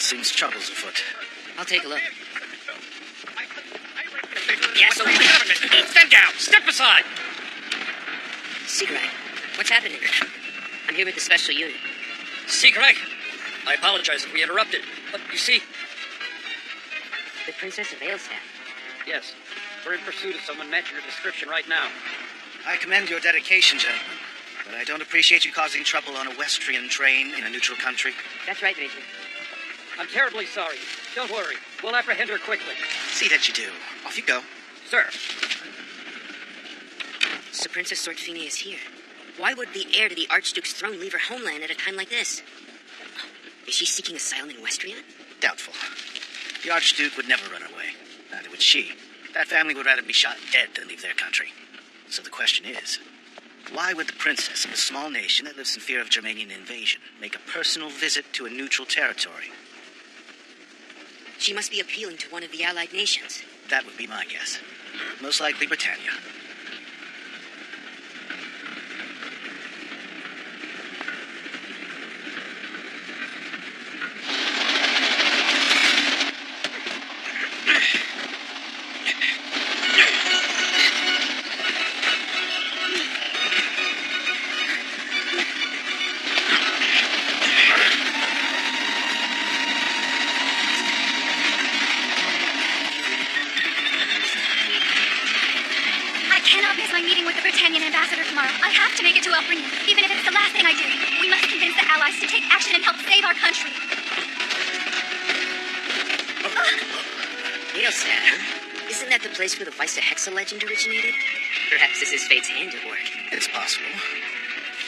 Seems trouble's afoot. I'll take a look. Yes, so stand down! Step aside! Seagrag, what's happening? I'm here with the special unit. Seagrag, I apologize if we interrupted, but you see... The Princess of Ailstaff. Yes, we're in pursuit of someone matching your description right now. I commend your dedication, gentlemen. But I don't appreciate you causing trouble on a Westrian train in a neutral country. That's right, Major. I'm terribly sorry. Don't worry. We'll apprehend her quickly. See that you do. Off you go. Sir. So Princess Sortfine is here. Why would the heir to the Archduke's throne leave her homeland at a time like this? Is she seeking asylum in Westria? Doubtful. The Archduke would never run away. Neither would she. That family would rather be shot dead than leave their country. So the question is, why would the princess of a small nation that lives in fear of Germanian invasion make a personal visit to a neutral territory? She must be appealing to one of the allied nations. That would be my guess. Most likely Britannia. Even if it's the last thing I do, we must convince the Allies to take action and help save our country. Ailstaff? Isn't that the place where the Weisse-Hexa legend originated? Perhaps this is fate's hand at work. It's possible.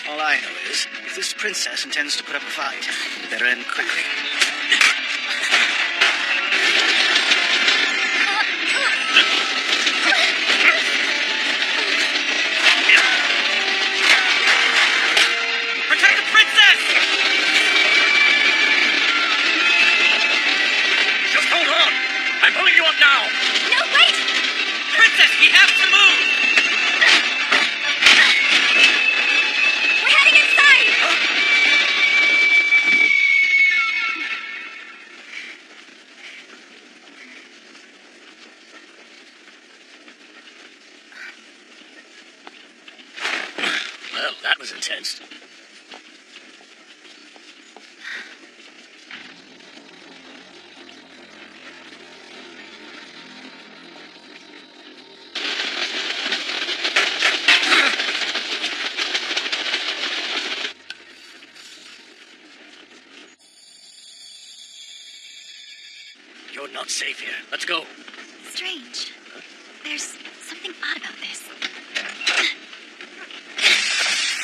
All I know is, if this princess intends to put up a fight, it better end quickly. I'm pulling you up now! No, wait! Princess, we have to move! We're heading inside! Well, that was intense. You're not safe here. Let's go. Strange. There's something odd about this.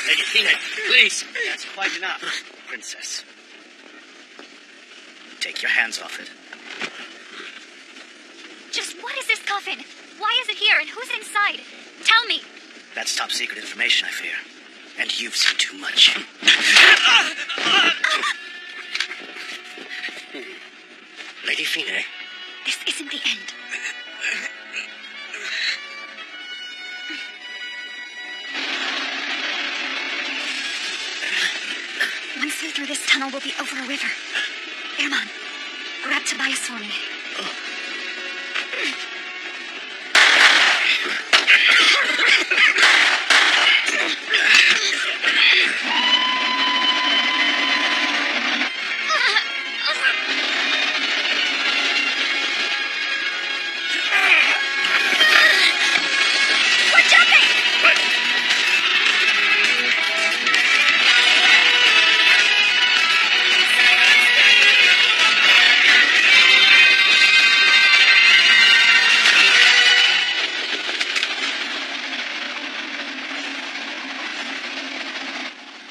Lady Fine, please. That's quite enough, princess. Take your hands off it. Just what is this coffin? Why is it here and who's inside? Tell me. That's top secret information, I fear. And you've seen too much. Lady Fine. This isn't the end. Once we're through this tunnel, we'll be over a river. Erman, grab Tobias for me.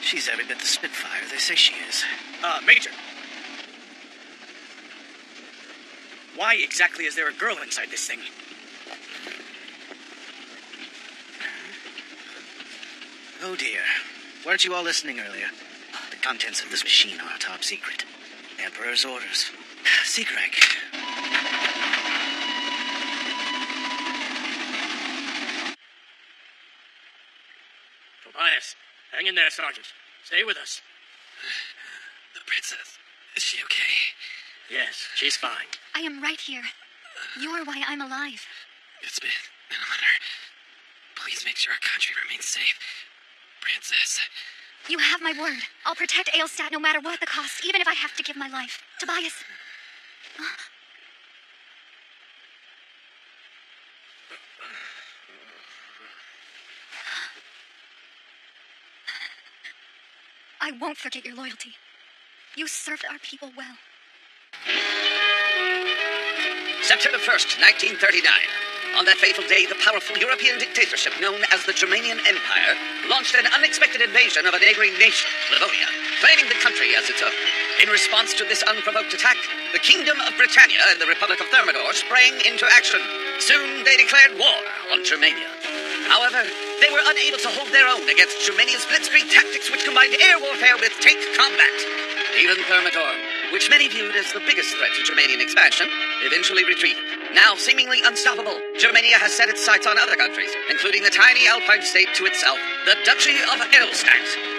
She's every bit the Spitfire they say she is. Major. Why exactly is there a girl inside this thing? Oh dear. Weren't you all listening earlier? The contents of this machine are top secret. Emperor's orders. Seagrag. Tobias, hang in there, Sergeant. Stay with us. The princess, is she okay? Yes, she's fine. I am right here. You're why I'm alive. It's been an honor. Please make sure our country remains safe. Princess. You have my word. I'll protect Aelstad no matter what the cost, even if I have to give my life. Tobias. I won't forget your loyalty. You served our people well. September 1st, 1939. On that fateful day, the powerful European dictatorship known as the Germanian Empire launched an unexpected invasion of a neighboring nation, Livonia, claiming the country as its own. In response to this unprovoked attack, the Kingdom of Britannia and the Republic of Thermidor sprang into action. Soon they declared war on Germania. However, they were unable to hold their own against Germania's blitzkrieg tactics, which combined air warfare with tank combat. Even Thermidor, which many viewed as the biggest threat to Germanian expansion, eventually retreated. Now seemingly unstoppable, Germania has set its sights on other countries, including the tiny Alpine state to itself, the Duchy of Aelstad.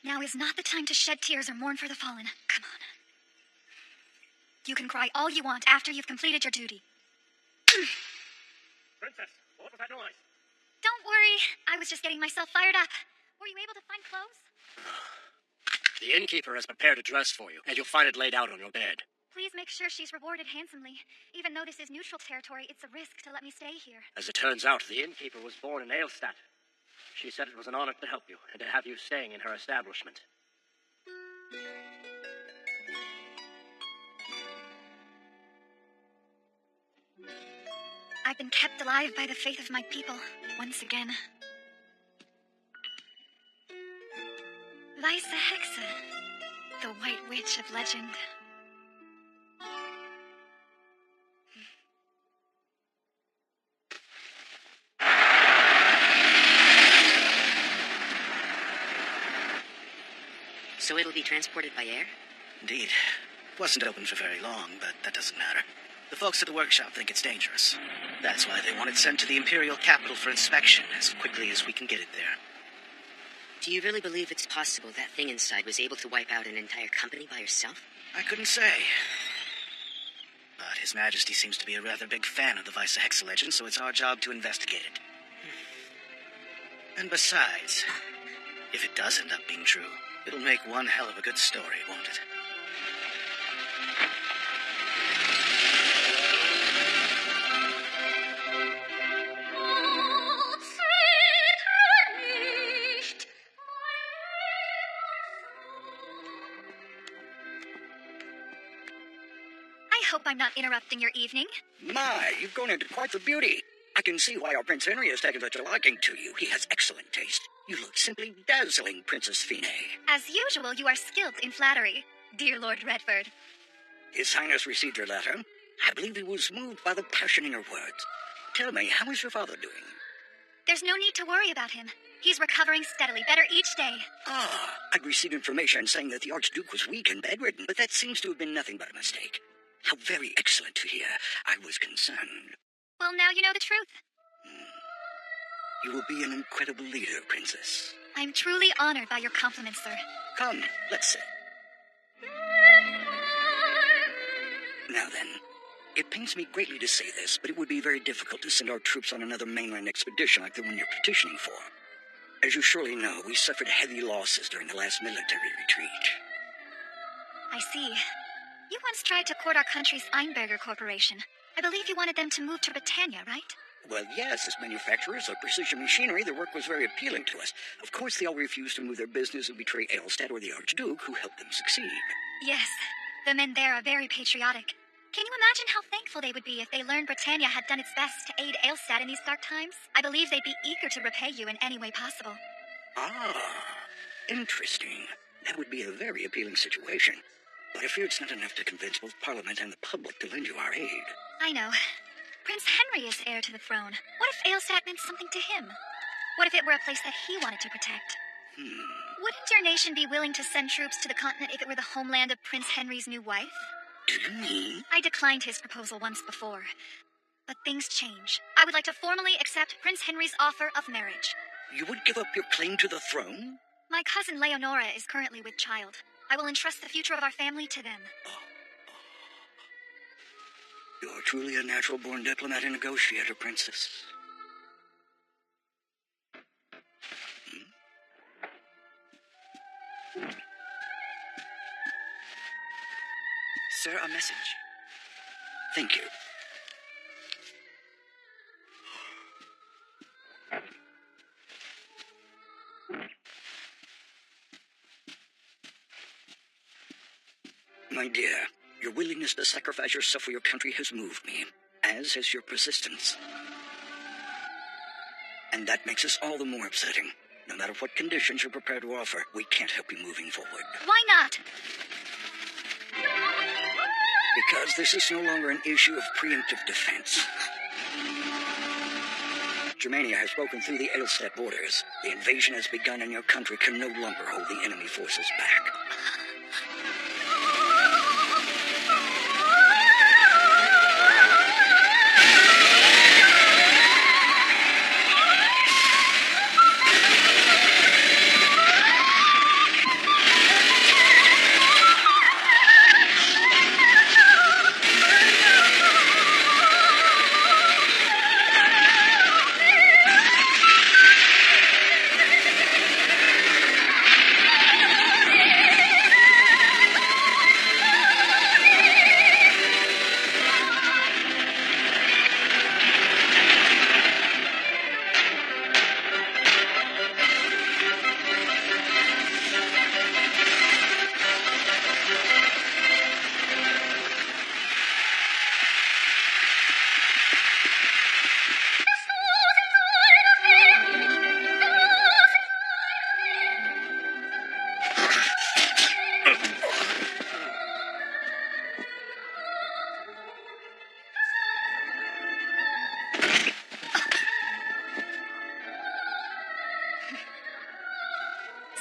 Now is not the time to shed tears or mourn for the fallen. Come on. You can cry all you want after you've completed your duty. Princess, what was that noise? Don't worry. I was just getting myself fired up. Were you able to find clothes? The innkeeper has prepared a dress for you, and you'll find it laid out on your bed. Please make sure she's rewarded handsomely. Even though this is neutral territory, it's a risk to let me stay here. As it turns out, the innkeeper was born in Aelstad. She said it was an honor to help you, and to have you staying in her establishment. I've been kept alive by the faith of my people, once again. Weisse Hexe, the White Witch of legend. So it'll be transported by air? Indeed. Wasn't open for very long, but that doesn't matter. The folks at the workshop think it's dangerous. That's why they want it sent to the Imperial capital for inspection as quickly as we can get it there. Do you really believe it's possible that thing inside was able to wipe out an entire company by herself? I couldn't say. But His Majesty seems to be a rather big fan of the Weisse Hexe legend, so it's our job to investigate it. And besides, if it does end up being true, it'll make one hell of a good story, won't it? I hope I'm not interrupting your evening. My, you've grown into quite the beauty. I can see why our Prince Henry has taken such a liking to you. He has excellent taste. You look simply dazzling, Princess Fine. As usual, you are skilled in flattery, dear Lord Redford. His Highness received your letter. I believe he was moved by the passion in your words. Tell me, how is your father doing? There's no need to worry about him. He's recovering steadily, better each day. I'd received information saying that the Archduke was weak and bedridden, but that seems to have been nothing but a mistake. How very excellent to hear. I was concerned. Well, now you know the truth. You will be an incredible leader, Princess. I'm truly honored by your compliments, sir. Come, let's sit. Now then, it pains me greatly to say this, but it would be very difficult to send our troops on another mainland expedition like the one you're petitioning for. As you surely know, we suffered heavy losses during the last military retreat. I see. You once tried to court our country's Einberger Corporation. I believe you wanted them to move to Britannia, right? Well, yes, as manufacturers of precision machinery, their work was very appealing to us. Of course, they all refused to move their business and betray Aelstad or the Archduke, who helped them succeed. Yes, the men there are very patriotic. Can you imagine how thankful they would be if they learned Britannia had done its best to aid Aelstad in these dark times? I believe they'd be eager to repay you in any way possible. Ah, interesting. That would be a very appealing situation. But I fear it's not enough to convince both Parliament and the public to lend you our aid. I know. Prince Henry is heir to the throne. What if Aelstad meant something to him? What if it were a place that he wanted to protect? Wouldn't your nation be willing to send troops to the continent if it were the homeland of Prince Henry's new wife? Do you mean? I declined his proposal once before. But things change. I would like to formally accept Prince Henry's offer of marriage. You would give up your claim to the throne? My cousin Leonora is currently with child. I will entrust the future of our family to them. You're truly a natural-born diplomat and negotiator, Princess. Sir, a message. Thank you. My dear, your willingness to sacrifice yourself for your country has moved me, as has your persistence. And that makes us all the more upsetting. No matter what conditions you're prepared to offer, we can't help you moving forward. Why not? Because this is no longer an issue of preemptive defense. Germania has broken through the Aelstad borders. The invasion has begun and your country can no longer hold the enemy forces back.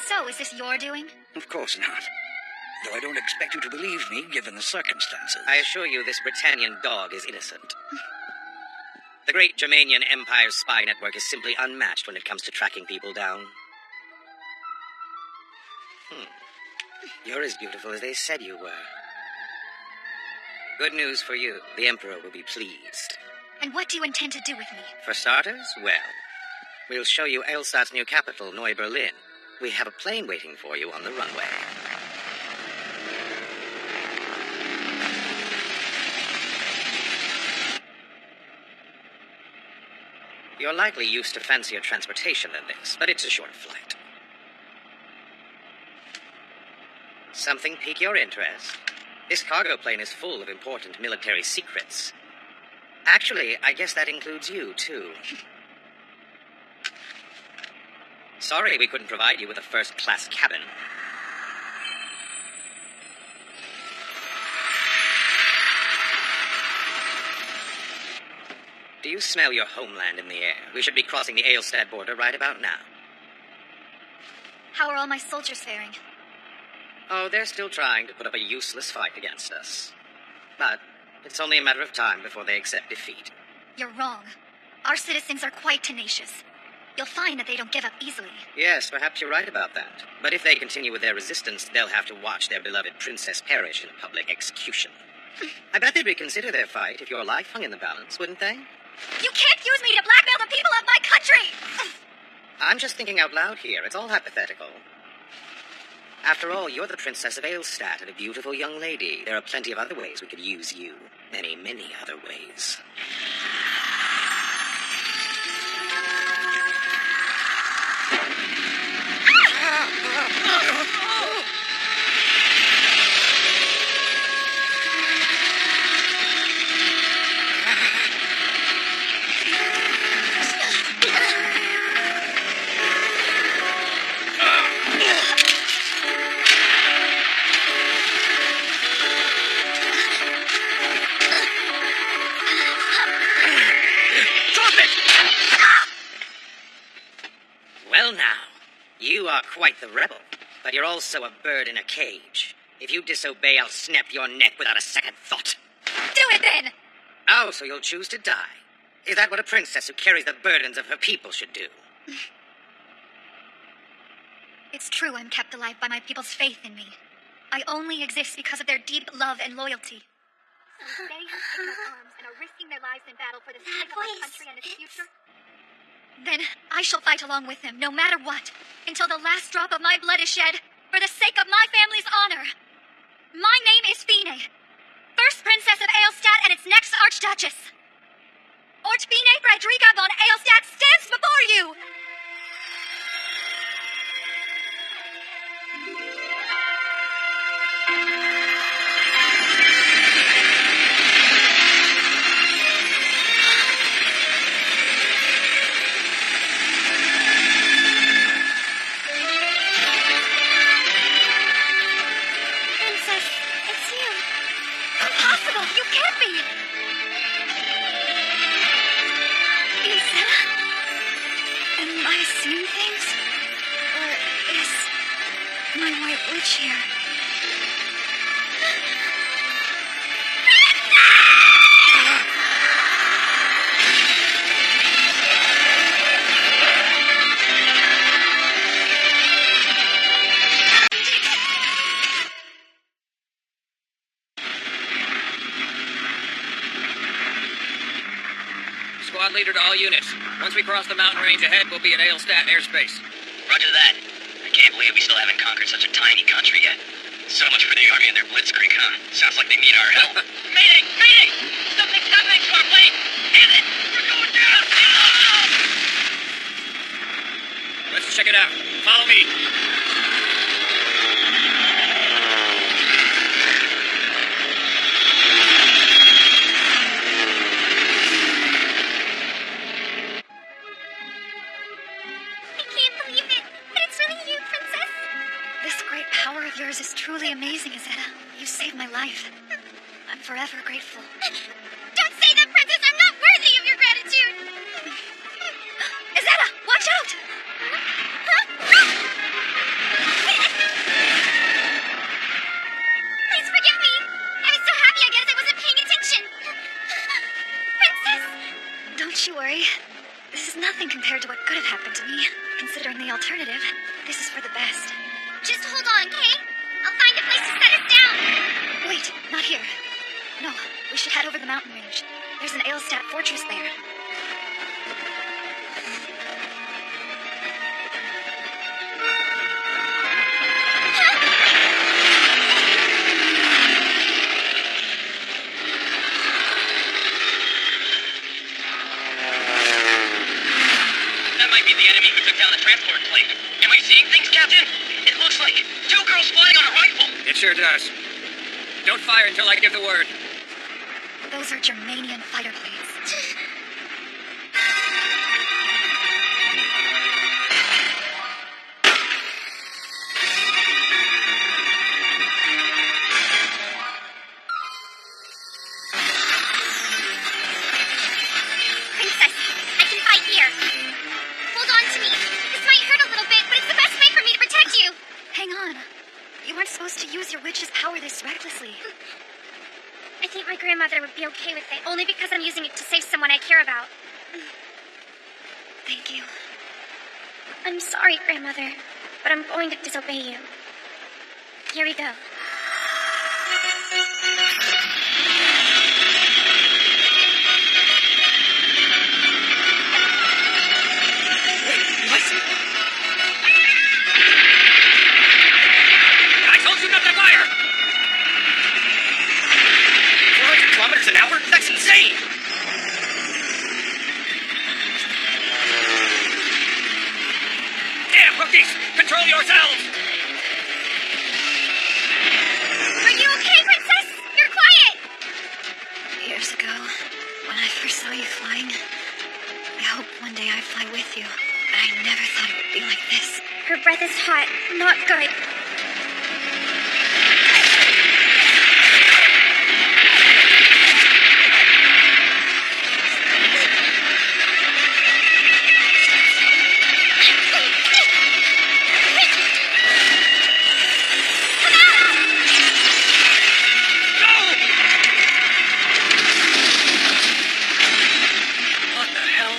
So, is this your doing? Of course not. Though I don't expect you to believe me, given the circumstances. I assure you this Britannian dog is innocent. The great Germanian Empire's spy network is simply unmatched when it comes to tracking people down. You're as beautiful as they said you were. Good news for you. The Emperor will be pleased. And what do you intend to do with me? For starters, well, we'll show you Elstad's new capital, Neu-Berlin. We have a plane waiting for you on the runway. You're likely used to fancier transportation than this, but it's a short flight. Something pique your interest? This cargo plane is full of important military secrets. Actually, I guess that includes you, too. Sorry we couldn't provide you with a first-class cabin. Do you smell your homeland in the air? We should be crossing the Aelstad border right about now. How are all my soldiers faring? Oh, they're still trying to put up a useless fight against us. But it's only a matter of time before they accept defeat. You're wrong. Our citizens are quite tenacious. You'll find that they don't give up easily. Yes, perhaps you're right about that. But if they continue with their resistance, they'll have to watch their beloved princess perish in a public execution. I bet they'd reconsider their fight if your life hung in the balance, wouldn't they? You can't use me to blackmail the people of my country! I'm just thinking out loud here. It's all hypothetical. After all, you're the Princess of Aelstad and a beautiful young lady. There are plenty of other ways we could use you. Many, many other ways. You are quite the rebel, but you're also a bird in a cage. If you disobey, I'll snap your neck without a second thought. Do it then! Oh, so you'll choose to die? Is that what a princess who carries the burdens of her people should do? It's true I'm kept alive by my people's faith in me. I only exist because of their deep love and loyalty. So if they have taken up arms and are risking their lives in battle for the sake of our country and its future, then I shall fight along with them, no matter what, until the last drop of my blood is shed, for the sake of my family's honor. My name is Fine, first princess of Aelstadt and its next archduchess. Ortfine Fredrika von Aelstadt stands before you! Squad leader to all units. Once we cross the mountain range ahead, we'll be in Aelstadt airspace. Roger that. I can't believe we still haven't conquered such a tiny country yet. So much for the army and their blitzkrieg, huh? Sounds like they need our help. Mayday! Mayday! Something's happening to our plane! Damn it! We're going down! Let's check it out. Follow me. Yours is truly amazing, Izetta. You saved my life. I'm forever grateful. Don't say that, Princess! I'm not worthy of your gratitude! Izetta, watch out! Please forgive me! I was so happy I guess I wasn't paying attention! Princess! Don't you worry. This is nothing compared to what could have happened to me. Considering the alternative, this is for the best. Just hold on, okay? I'll find a place to set us down. Wait, not here. No, we should head over the mountain range. There's an Aelstadt fortress there. That might be the enemy who took down the transport plane. Am I seeing things, Captain? It looks like two girls flying on a rifle. It sure does. Don't fire until I give the word. Those are Germanian fighter planes. Princess, I can fight here. Hold on to me. This might hurt a little bit, but it's the best way for me to protect you. Hang on. You weren't supposed to use your witch's power this recklessly. I think my grandmother would be okay with it, only because I'm using it to save someone I care about. Thank you. I'm sorry, Grandmother, but I'm going to disobey you. Here we go. I told you not to fire! 400 kilometers an hour? That's insane! Damn rookies! Control yourselves! Are you okay, Princess? You're quiet! Years ago, when I first saw you flying, I hoped one day I'd fly with you. I never thought it would be like this. Her breath is hot. Not good.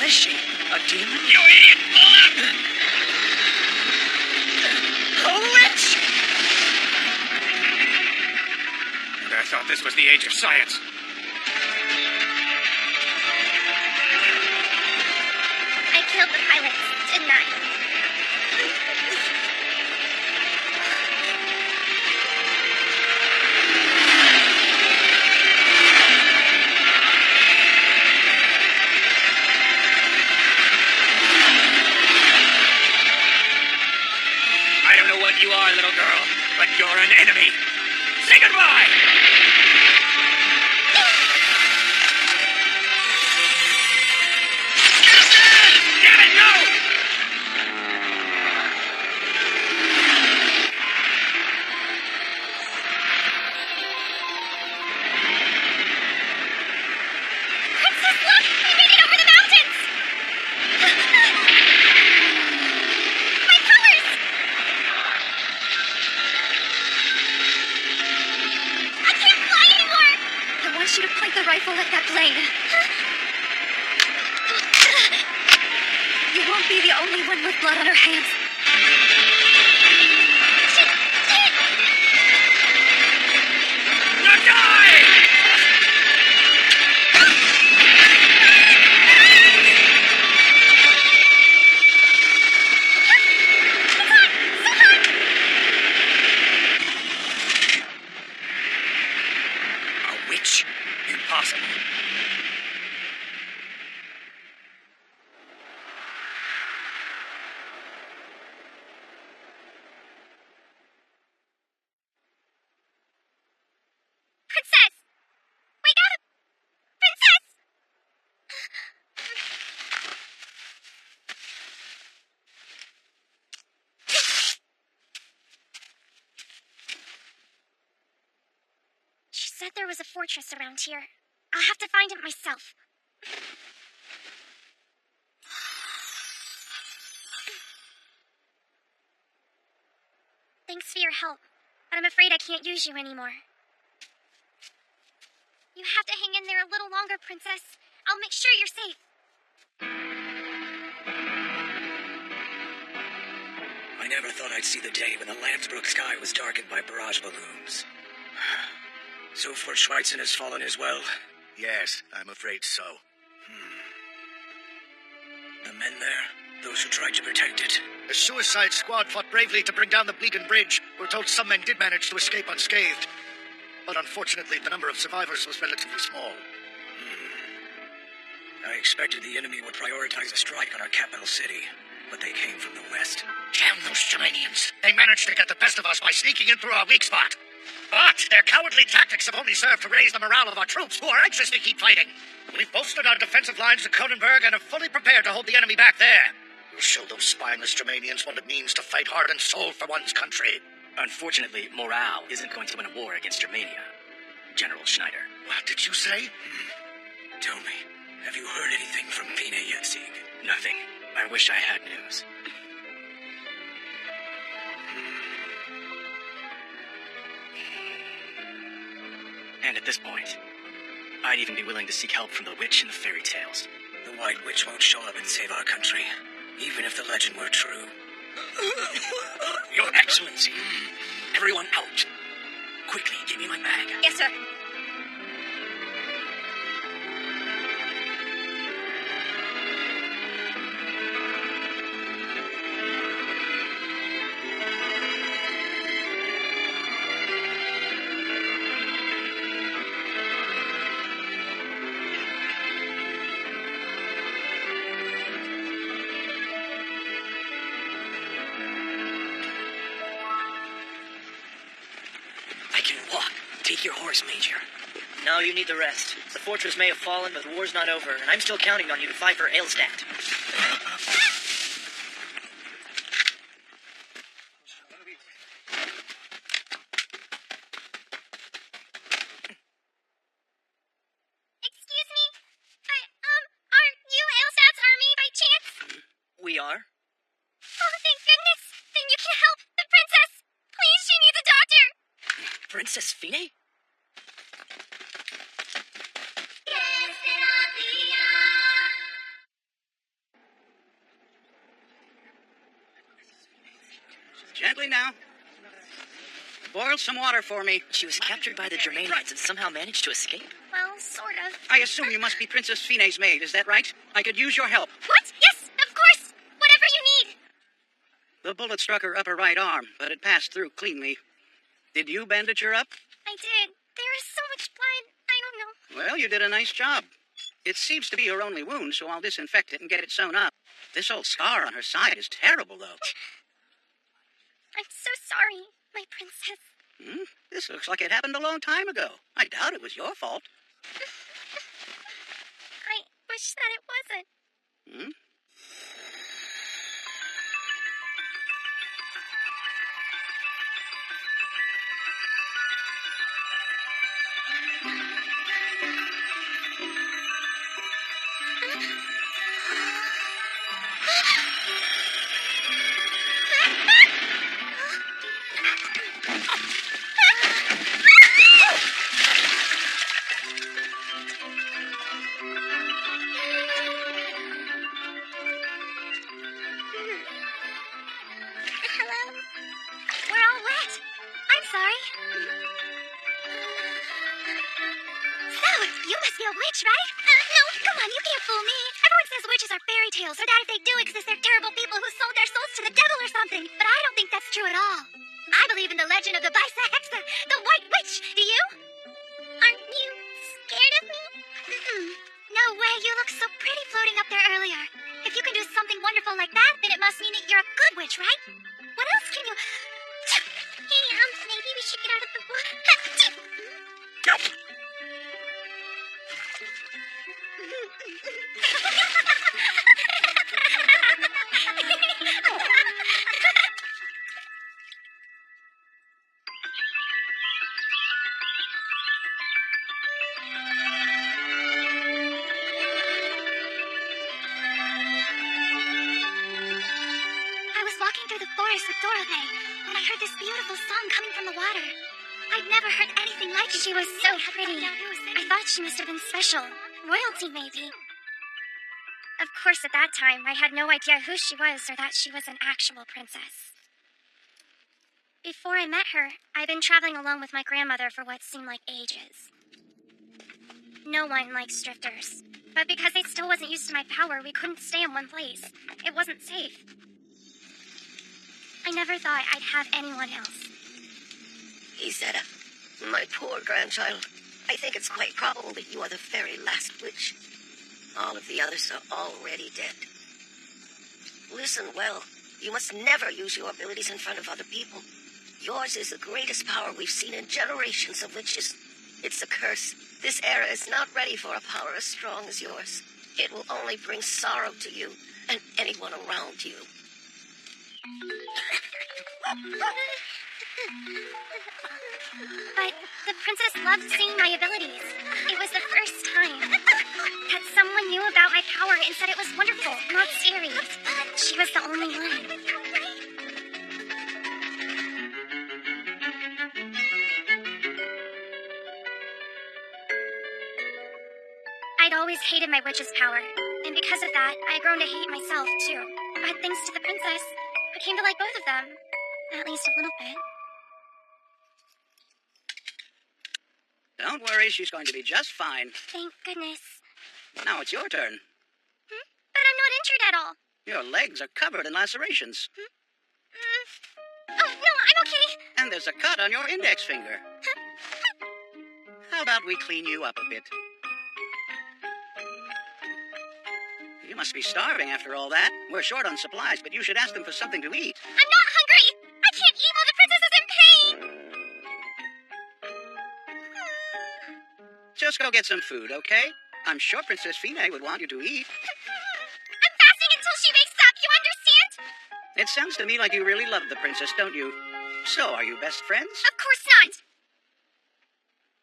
is she? A demon? You idiot! Pull up! A witch! And I thought this was the age of science. I killed the pilots, didn't I? I don't know what you are, little girl, but you're an enemy. Say goodbye! Damn it, no! Princess, look! We made it over the mountains! My colors! I can't fly anymore! I want you to point the rifle at that plane. You won't be the only one with blood on her hands. Now die! A witch? Impossible. Princess! Wake up! Princess! She said there was a fortress around here. I'll have to find it myself. Thanks for your help, but I'm afraid I can't use you anymore. You have to hang in there a little longer, Princess. I'll make sure you're safe. I never thought I'd see the day when the Landsbrook sky was darkened by barrage balloons. So Fort Schweitzen has fallen as well? Yes, I'm afraid so. The men there? Those who tried to protect it? The suicide squad fought bravely to bring down the Beacon Bridge. We're told some men did manage to escape unscathed. But unfortunately, the number of survivors was relatively small. I expected the enemy would prioritize a strike on our capital city, but they came from the west. Damn those Germanians! They managed to get the best of us by sneaking in through our weak spot. But their cowardly tactics have only served to raise the morale of our troops, who are anxious to keep fighting. We've bolstered our defensive lines at Kronenberg and are fully prepared to hold the enemy back there. We'll show those spineless Germanians what it means to fight heart and soul for one's country. Unfortunately, morale isn't going to win a war against Germania. General Schneider. What did you say? Tell me, have you heard anything from Fine yet, Sieg? Nothing. I wish I had news. And at this point, I'd even be willing to seek help from the witch in the fairy tales. The White Witch won't show up and save our country, even if the legend were true. Your Excellency, everyone out. Quickly, give me my bag. Yes, sir. I can walk. Take your horse, Major. No, you need the rest. The fortress may have fallen, but the war's not over, and I'm still counting on you to fight for Aelstadt. Excuse me? Are you Aelstadt's army by chance? We are? Oh, thank goodness. Then you can help the princess. Please, she needs a doctor. Princess Fine? quietly now. Boil some water for me. She was captured by the Germanians and somehow managed to escape. Well, sort of. I assume you must be Princess Fine's maid, is that right? I could use your help. What? Yes, of course. Whatever you need. The bullet struck her upper right arm, but it passed through cleanly. Did you bandage her up? I did. There is so much blood. I don't know. Well, you did a nice job. It seems to be her only wound, so I'll disinfect it and get it sewn up. This old scar on her side is terrible, though. I'm so sorry, my princess. This looks like it happened a long time ago. I doubt it was your fault. I wish that it wasn't. Hello? We're all wet. I'm sorry. So, you must be a witch, right? No, come on, you can't fool me. Everyone says witches are fairy tales, or that if they do exist, they're terrible people who sold their souls to the devil or something. But I don't think that's true at all. I believe in the legend of the Bisa Hexa, the White Witch. Do you? Aren't you scared of me? No way, you looked so pretty floating up there earlier. If you can do something wonderful like that, then it must mean that you're a good witch, right? What else can you... Hey, maybe we should get out of the wood. I was walking through the forest with Dorothy when I heard this beautiful song coming from the water. I'd never heard anything like it. She was so pretty. I thought she must have been special. Royalty, maybe. Of course, at that time, I had no idea who she was or that she was an actual princess. Before I met her, I'd been traveling alone with my grandmother for what seemed like ages. No one likes drifters. But because I still wasn't used to my power, we couldn't stay in one place. It wasn't safe. I never thought I'd have anyone else. Izetta, my poor grandchild, I think it's quite probable that you are the very last witch. All of the others are already dead. Listen well. You must never use your abilities in front of other people. Yours is the greatest power we've seen in generations of witches. It's a curse. This era is not ready for a power as strong as yours. It will only bring sorrow to you and anyone around you. But the princess loved seeing my abilities. It was the first time that someone knew about my power and said it was wonderful, not scary. She was the only one. I'd always hated my witch's power, and because of that, I'd grown to hate myself, too. But thanks to the princess, I came to like both of them. At least a little bit. Don't worry, she's going to be just fine. Thank goodness. Now it's your turn. But I'm not injured at all. Your legs are covered in lacerations. Oh, no, I'm okay. And there's a cut on your index finger. How about we clean you up a bit? You must be starving after all that. We're short on supplies, but you should ask them for something to eat. I'm not hungry. I can't eat while the princess is in pain. Just go get some food, okay? I'm sure Princess Fine would want you to eat. I'm fasting until she wakes up, you understand? It sounds to me like you really love the princess, don't you? So, are you best friends? Of course not.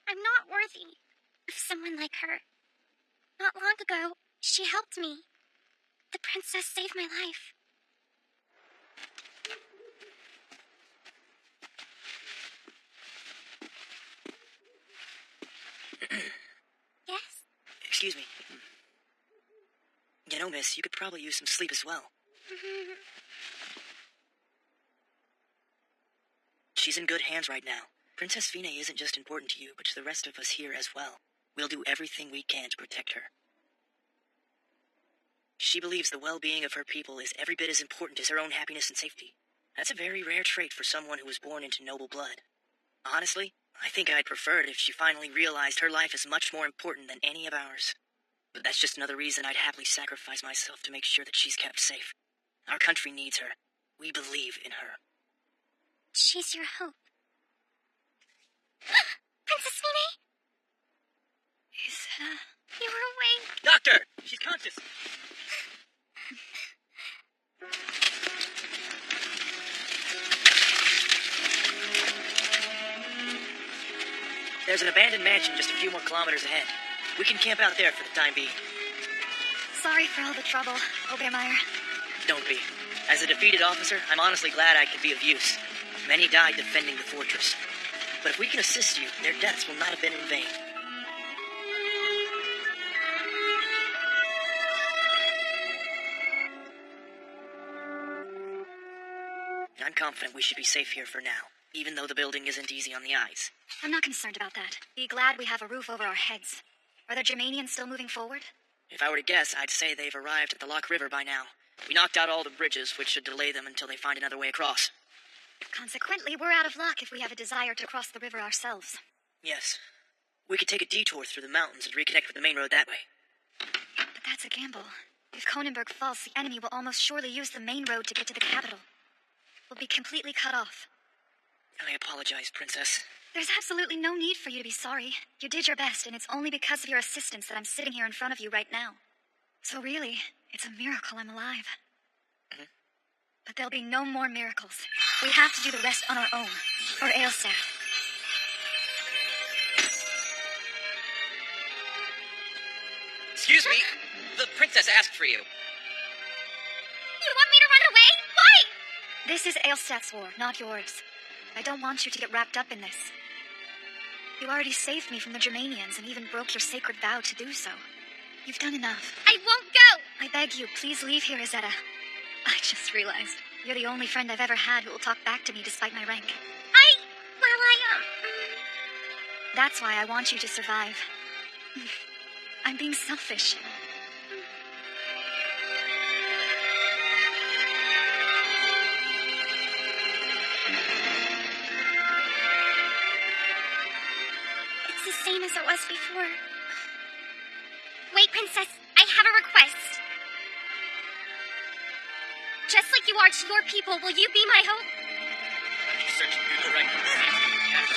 I'm not worthy of someone like her. Not long ago, she helped me. The princess saved my life. Yes? Excuse me. You know, miss, you could probably use some sleep as well. she's in good hands right now. Princess Fine isn't just important to you, but to the rest of us here as well. We'll do everything we can to protect her. She believes the well-being of her people is every bit as important as her own happiness and safety. That's a very rare trait for someone who was born into noble blood. Honestly, I think I'd prefer it if she finally realized her life is much more important than any of ours. But that's just another reason I'd happily sacrifice myself to make sure that she's kept safe. Our country needs her. We believe in her. She's your hope. Princess Fine? Izetta... You were awake. Doctor! She's conscious! There's an abandoned mansion just a few more kilometers ahead. We can camp out there for the time being. Sorry for all the trouble, Obermeyer. Don't be. As a defeated officer, I'm honestly glad I could be of use. Many died defending the fortress. But if we can assist you, their deaths will not have been in vain. I'm confident we should be safe here for now, even though the building isn't easy on the eyes. I'm not concerned about that. Be glad we have a roof over our heads. Are the Germanians still moving forward? If I were to guess, I'd say they've arrived at the Lock River by now. We knocked out all the bridges, which should delay them until they find another way across. Consequently, we're out of luck if we have a desire to cross the river ourselves. Yes. We could take a detour through the mountains and reconnect with the main road that way. But that's a gamble. If Kronenberg falls, the enemy will almost surely use the main road to get to the capital. We'll be completely cut off. I apologize, Princess. There's absolutely no need for you to be sorry. You did your best, and it's only because of your assistance that I'm sitting here in front of you right now. So really, it's a miracle I'm alive. Mm-hmm. But there'll be no more miracles. We have to do the rest on our own. For Aelstad. Excuse me. The princess asked for you. You want me to run away? Why? This is Aelstad's war, not yours. I don't want you to get wrapped up in this. You already saved me from the Germanians and even broke your sacred vow to do so. You've done enough. I won't go! I beg you, please leave here, Izetta. I just realized you're the only friend I've ever had who will talk back to me despite my rank. That's why I want you to survive. I'm being selfish. It's the same as it was before. Wait, Princess, I have a request. Just like you are to your people, will you be my hope? Searching through the records. Yes.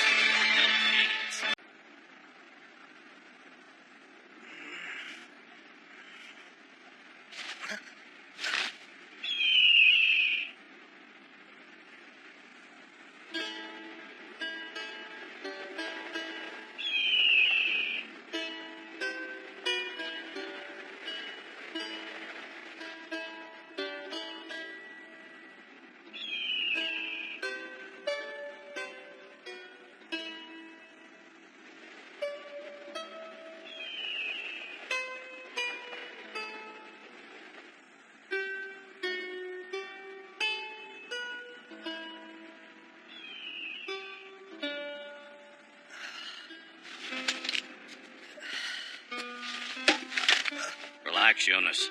Relax, Jonas.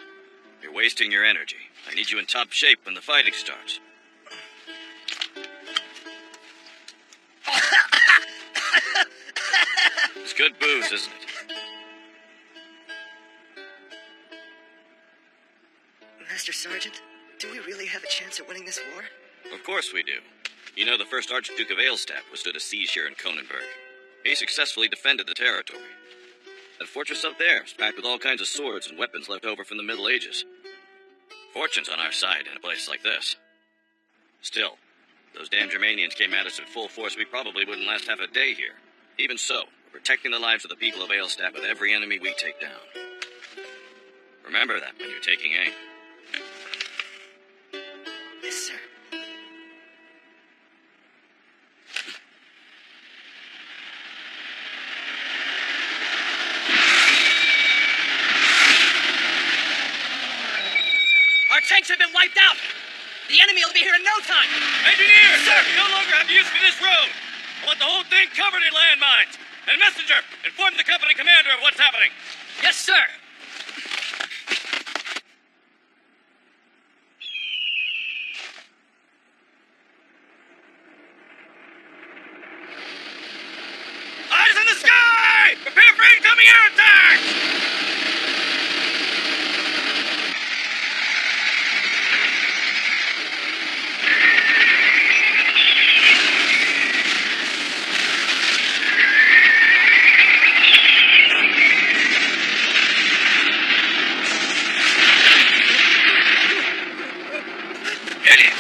You're wasting your energy. I need you in top shape when the fighting starts. It's good booze, isn't it? Master Sergeant, do we really have a chance at winning this war? Of course we do. You know, the first Archduke of Aelstad withstood a siege here in Kronenberg. He successfully defended the territory. That fortress up there is packed with all kinds of swords and weapons left over from the Middle Ages. Fortune's on our side in a place like this. Still, those damn Germanians came at us in full force. We probably wouldn't last half a day here. Even so, we're protecting the lives of the people of Aelstad with every enemy we take down. Remember that when you're taking aim. Yes, sir. Our tanks have been wiped out! The enemy will be here in no time! Engineer! Sir! We no longer have use for this road! I want the whole thing covered in landmines! And messenger, inform the company commander of what's happening! Yes, sir! Eyes in the sky! Prepare for incoming air attack!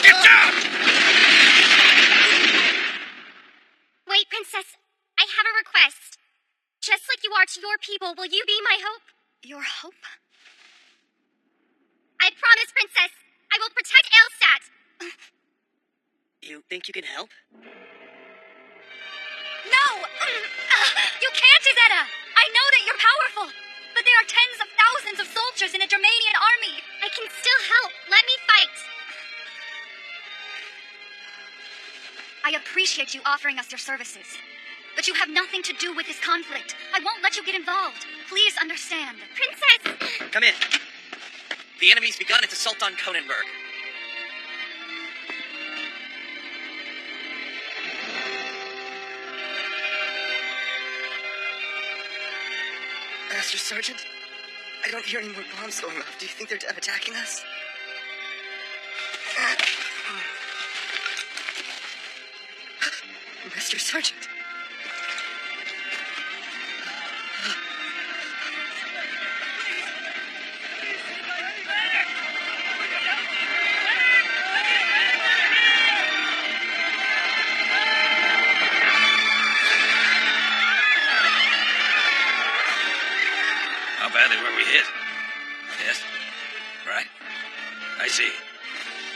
Get down! Wait, Princess. I have a request. Just like you are to your people, will you be my hope? Your hope? I promise, Princess. I will protect Aelstadt. You think you can help? No! You can't, Izetta! I know that you're powerful, but there are tens of thousands of soldiers in a Germanian army. I can still help. Let me fight. I appreciate you offering us your services, but you have nothing to do with this conflict. I won't let you get involved. Please understand. Princess! Come in. The enemy's begun its assault on Conenberg. Master Sergeant? I don't hear any more bombs going off. Do you think they're done attacking us? Master Sergeant. How badly were we hit? Yes? Right. I see.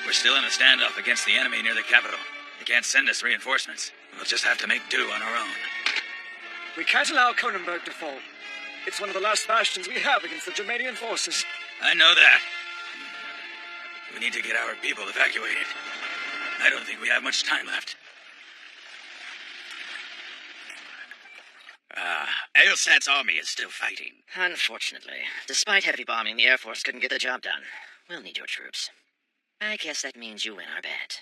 We're still in a standoff against the enemy near the capital. They can't send us reinforcements. We'll just have to make do on our own. We can't allow Conenberg to fall. It's one of the last bastions we have against the Germanian forces. I know that. We need to get our people evacuated. I don't think we have much time left. Aelstadt's army is still fighting. Unfortunately, despite heavy bombing, the Air Force couldn't get the job done. We'll need your troops. I guess that means you win our bet.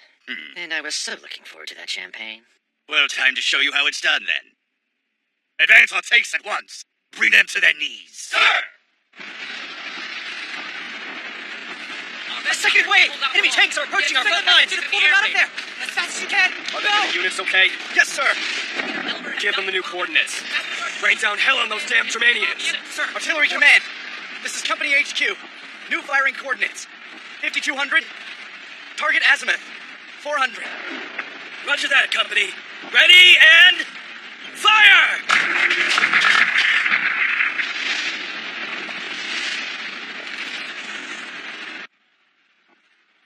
And I was so looking forward to that champagne. Well, time to show you how it's done, then. Advance our takes at once. Bring them to their knees. Sir! A second wave! Enemy tanks are approaching our front lines! Pull them out of there! As fast as you can! Are the enemy units okay? Yes, sir! Give them the new coordinates. Rain down hell on those damn Germanians. Sir, Artillery Command. This is Company HQ. New firing coordinates. 5200. Target azimuth. 400. Roger that, company. Ready and fire!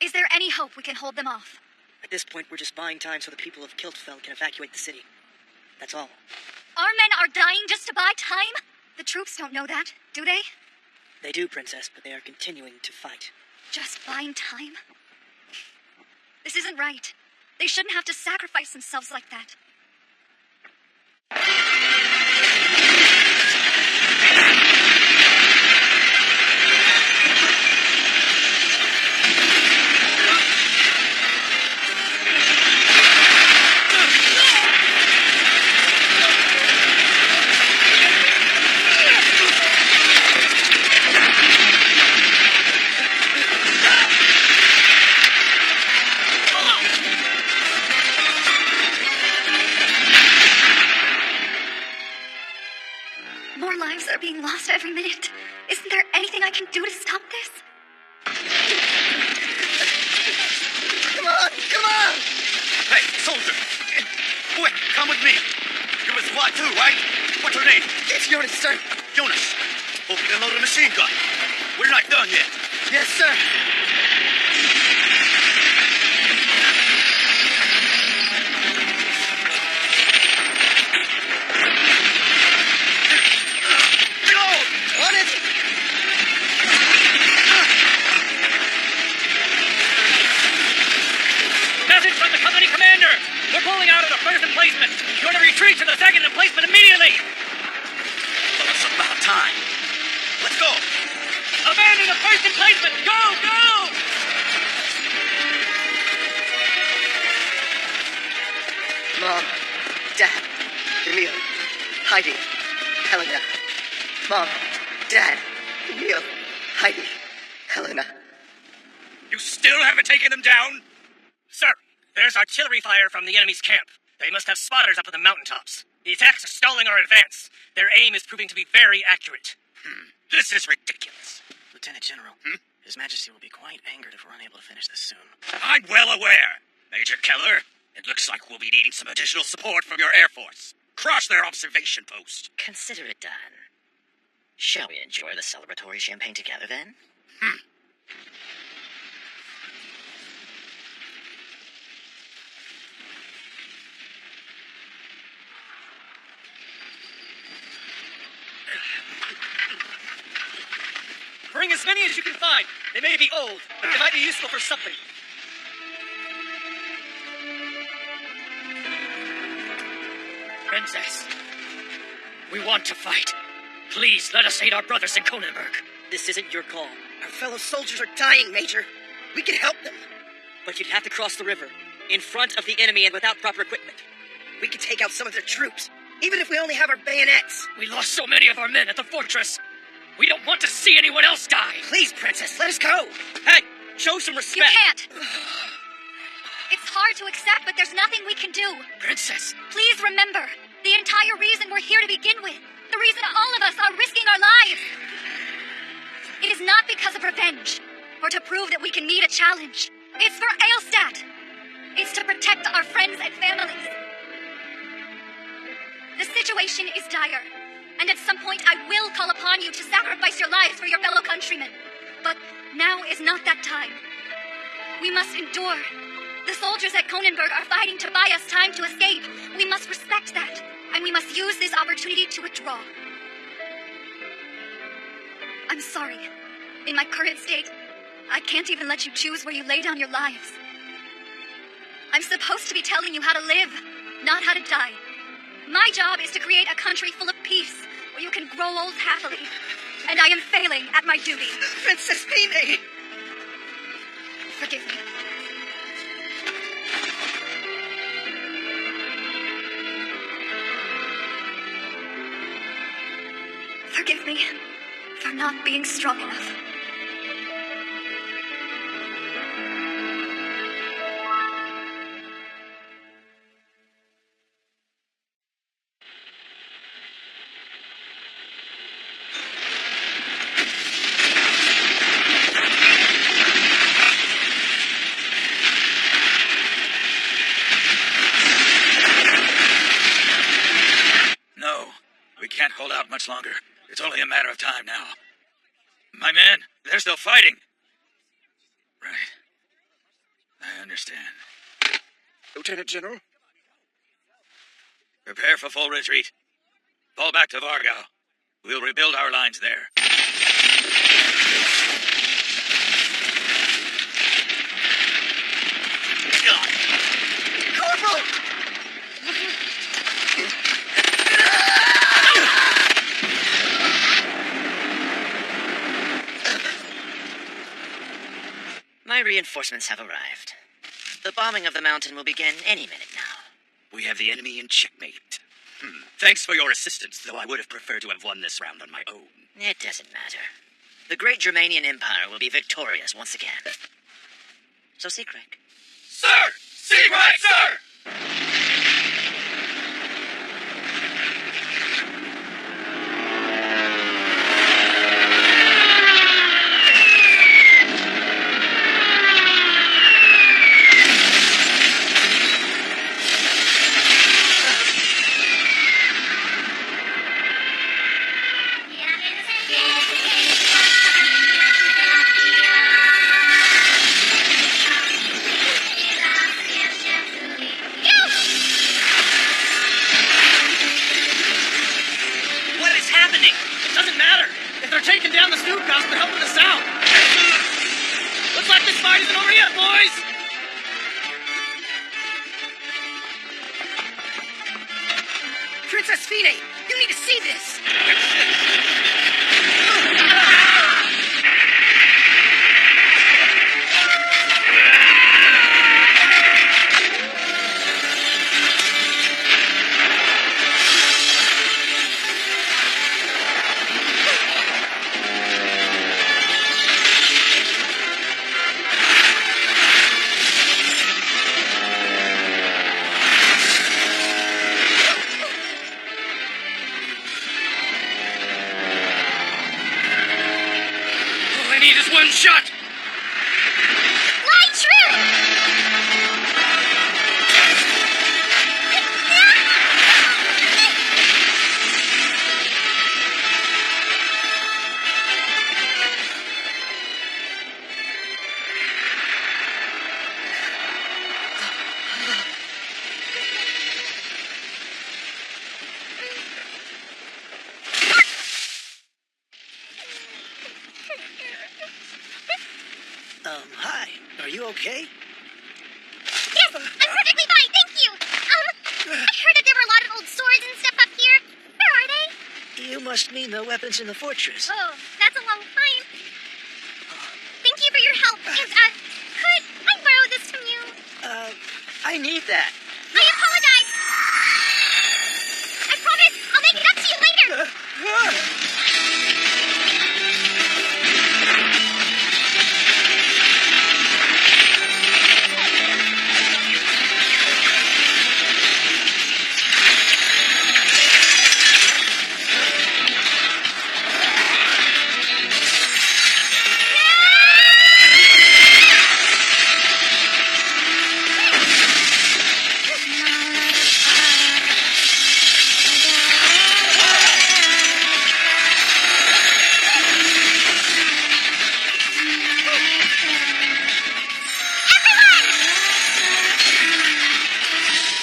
Is there any hope we can hold them off? At this point, we're just buying time so the people of Kiltfeld can evacuate the city. That's all. Our men are dying just to buy time? The troops don't know that, do they? They do, Princess, but they are continuing to fight. Just buying time? This isn't right. They shouldn't have to sacrifice themselves like that. More lives are being lost every minute. Isn't there anything I can do to stop this? Come on! Come on! Hey, soldier! Quick, come with me. You're with SWAT too, right? What's your name? It's Jonas, sir. Jonas. Hope you can load a machine gun. We're not done yet. Yes, sir. On it! First emplacement! Go, go! Mom, Dad, Emil, Heidi, Helena. Mom, Dad, Emil, Heidi, Helena. You still haven't taken them down? Sir, there's artillery fire from the enemy's camp. They must have spotters up on the mountaintops. The attacks are stalling our advance. Their aim is proving to be very accurate. This is ridiculous. Lieutenant General, His Majesty will be quite angered if we're unable to finish this soon. I'm well aware. Major Keller, it looks like we'll be needing some additional support from your Air Force. Cross their observation post. Consider it done. Shall we enjoy the celebratory champagne together, then? Bring as many as you can find. They may be old, but they might be useful for something. Princess, we want to fight. Please let us aid our brothers in Kronenberg. This isn't your call. Our fellow soldiers are dying, Major. We can help them. But you'd have to cross the river, in front of the enemy and without proper equipment. We could take out some of their troops, even if we only have our bayonets. We lost so many of our men at the fortress. We don't want to see anyone else die. Please, Princess, let us go. Hey, show some respect. You can't. It's hard to accept, but there's nothing we can do. Princess. Please remember, the entire reason we're here to begin with, the reason all of us are risking our lives, it is not because of revenge, or to prove that we can meet a challenge. It's for Aelstadt. It's to protect our friends and families. The situation is dire, and at some point I will call upon you to sacrifice your lives for your fellow countrymen. But now is not that time. We must endure. The soldiers at Kronenberg are fighting to buy us time to escape. We must respect that, and we must use this opportunity to withdraw. I'm sorry. In my current state, I can't even let you choose where you lay down your lives. I'm supposed to be telling you how to live, not how to die. My job is to create a country full of peace, where you can grow old happily. And I am failing at my duty. Princess Fine! Forgive me. Forgive me for not being strong enough. No, we can't hold out much longer. It's only a matter of time now. My men, they're still fighting. Right. I understand. Lieutenant General? Prepare for full retreat. Fall back to Vargau. We'll rebuild our lines there. Corporal! My reinforcements have arrived. The bombing of the mountain will begin any minute now. We have the enemy in checkmate. Thanks for your assistance, though I would have preferred to have won this round on my own. It doesn't matter. The great Germanian Empire will be victorious once again. So, Siegreich. Sir! Siegreich, sir! Taking down the Stukas, but helping us out. Looks like this fight isn't over yet, boys. Princess Fine, you need to see this. one shot! Fly true! Hi. Are you okay? Yes, I'm perfectly fine, thank you. I heard that there were a lot of old swords and stuff up here. Where are they? You must mean the weapons in the fortress. Oh, that's a long time. Thank you for your help. And, could I borrow this from you? I need that. I apologize. I promise I'll make it up to you later.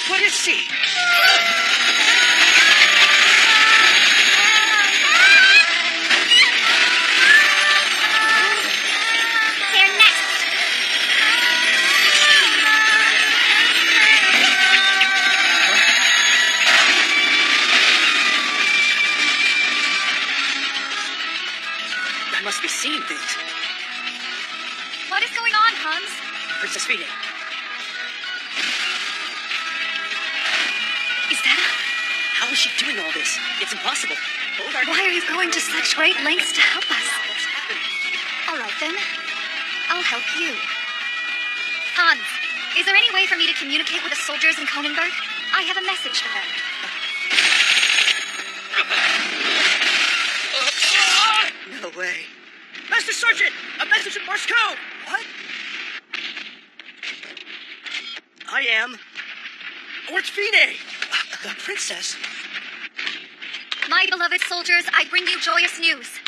What is she? They're next. I must be seeing things. What is going on, Hans? Princess Fide. Izetta? How is she doing all this? It's impossible. Why are you going to such great lengths to help us? All right, then. I'll help you. Hans, is there any way for me to communicate with the soldiers in Kronenberg? I have a message for them. No way. Master Sergeant! A message in Morse code! What? I am... Where's Fide? The princess? My beloved soldiers, I bring you joyous news.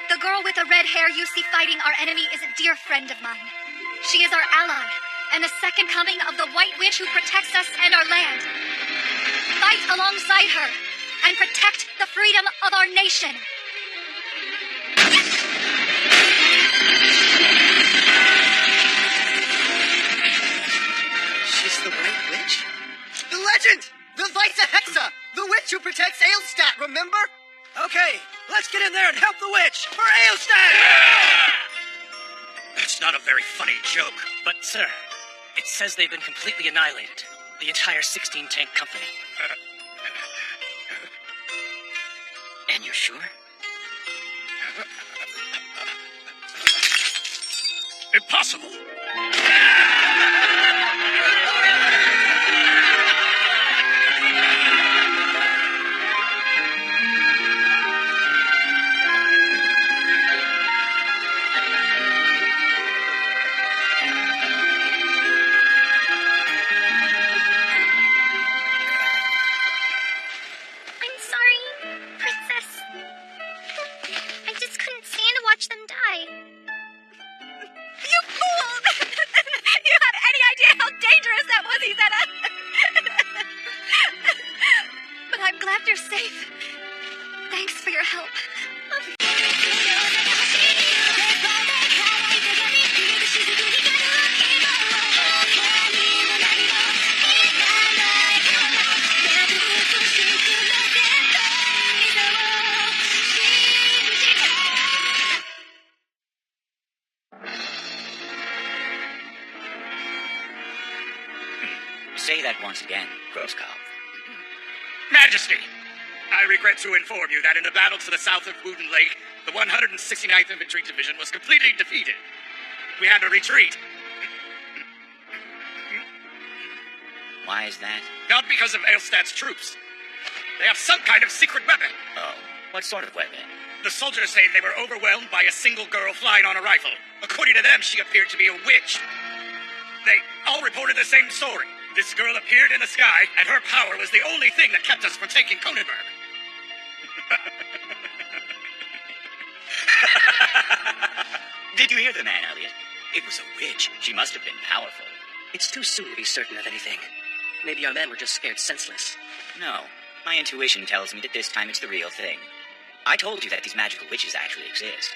The girl with the red hair you see fighting our enemy is a dear friend of mine. She is our ally, and the second coming of the White Witch who protects us and our land. Fight alongside her, and protect the freedom of our nation. She's the White Witch? The legend! The Vice Hexa! The witch who protects Aelstadt, remember? Okay, let's get in there and help the witch! For Aelstadt! That's not a very funny joke. But, sir, it says they've been completely annihilated. The entire 16-tank company. And you're sure? Impossible! I'm sorry, Princess. I just couldn't stand to watch them die. You fool! You have any idea how dangerous that was, Izetta? But I'm glad you're safe. Thanks for your help. Say that once again, Grosskopf. Majesty, I regret to inform you that in the battle to the south of Wooden Lake, the 169th Infantry Division was completely defeated. We had to retreat. Why is that? Not because of Aelstadt's troops. They have some kind of secret weapon. Oh, what sort of weapon? The soldiers say they were overwhelmed by a single girl flying on a rifle. According to them, she appeared to be a witch. They all reported the same story. This girl appeared in the sky, and her power was the only thing that kept us from taking Conenberg. Did you hear the man, Elliot? It was a witch. She must have been powerful. It's too soon to be certain of anything. Maybe our men were just scared senseless. No. My intuition tells me that this time it's the real thing. I told you that these magical witches actually exist.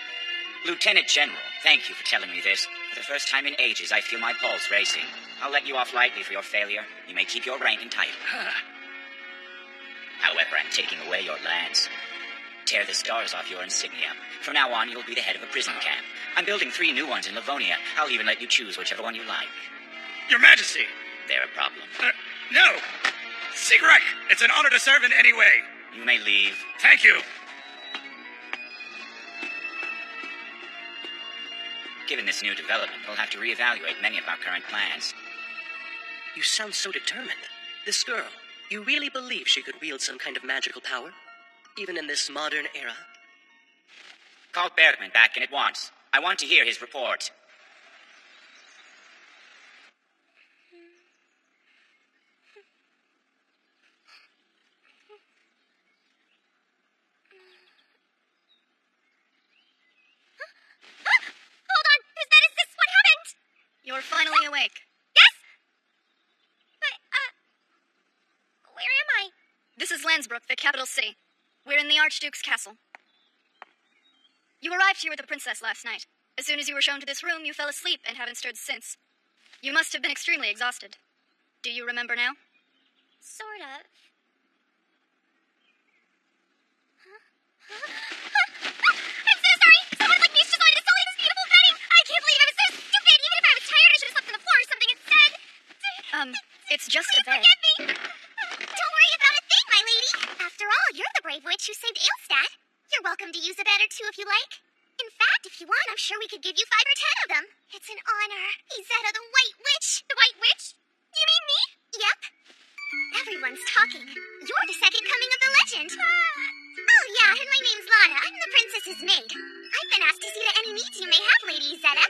Lieutenant General, thank you for telling me this. For the first time in ages, I feel my pulse racing. I'll let you off lightly for your failure. You may keep your rank and title. However, I'm taking away your lands. Tear the stars off your insignia. From now on, you'll be the head of a prison camp. I'm building 3 new ones in Livonia. I'll even let you choose whichever one you like. Your Majesty! They're a problem. No! Sigrek! It's an honor to serve in any way. You may leave. Thank you. Given this new development, we'll have to reevaluate many of our current plans. You sound so determined. This girl, you really believe she could wield some kind of magical power? Even in this modern era? Call Bergman back in at once. I want to hear his report. You're finally awake. Yes? But, where am I? This is Landsbrook, the capital city. We're in the Archduke's castle. You arrived here with the princess last night. As soon as you were shown to this room, you fell asleep and haven't stirred since. You must have been extremely exhausted. Do you remember now? Sort of. I'm so sorry! Someone like me just wanted to sully this beautiful wedding! I can't believe I was so stupid! Even if I was tired, I should have slept on the floor or something instead! It's just a bed. Forgive me! Don't worry about a thing, my lady! After all, you're the brave witch who saved Aelstad. You're welcome to use a bed or two if you like. In fact, if you want, I'm sure we could give you 5 or 10 of them. It's an honor. Izetta the White Witch. The White Witch? You mean me? Yep. Everyone's talking. You're the second coming of the legend. Oh, yeah, and my name's Lana. I'm the princess's maid. I've been asked to see to any needs you may have, Lady Izetta.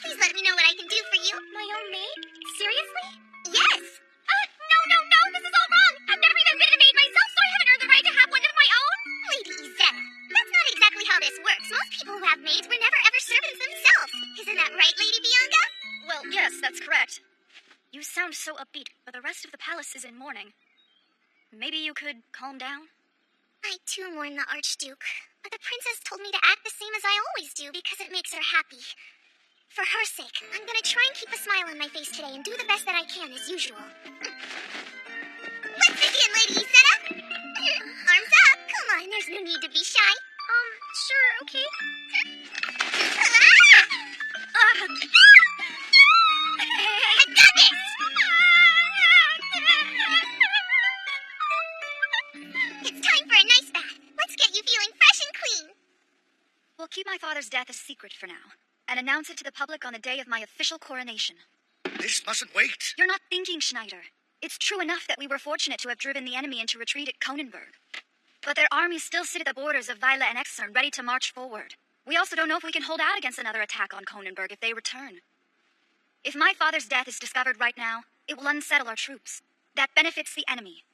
Please let me know what I can do for you. My own maid? Seriously? Yes. No, this is all wrong. I've never even been a maid myself, so I haven't earned the right to have one of my own. Lady Izetta, that's not exactly how this works. Most people who have maids were never ever servants themselves. Isn't that right, Lady Bianca? Well, yes, that's correct. You sound so upbeat, but the rest of the palace is in mourning. Maybe you could calm down? I too mourn the Archduke, but the princess told me to act the same as I always do because it makes her happy. For her sake, I'm gonna try and keep a smile on my face today and do the best that I can as usual. Let's begin, Lady Izetta! Arms up! Come on, there's no need to be shy. Sure, okay. I got this! It's time for a nice bath. Let's get you feeling fresh and clean. We'll keep my father's death a secret for now, and announce it to the public on the day of my official coronation. This mustn't wait. You're not thinking, Schneider. It's true enough that we were fortunate to have driven the enemy into retreat at Conenberg. But their armies still sit at the borders of Weile and Exern, ready to march forward. We also don't know if we can hold out against another attack on Conenberg if they return. If my father's death is discovered right now, it will unsettle our troops. That benefits the enemy.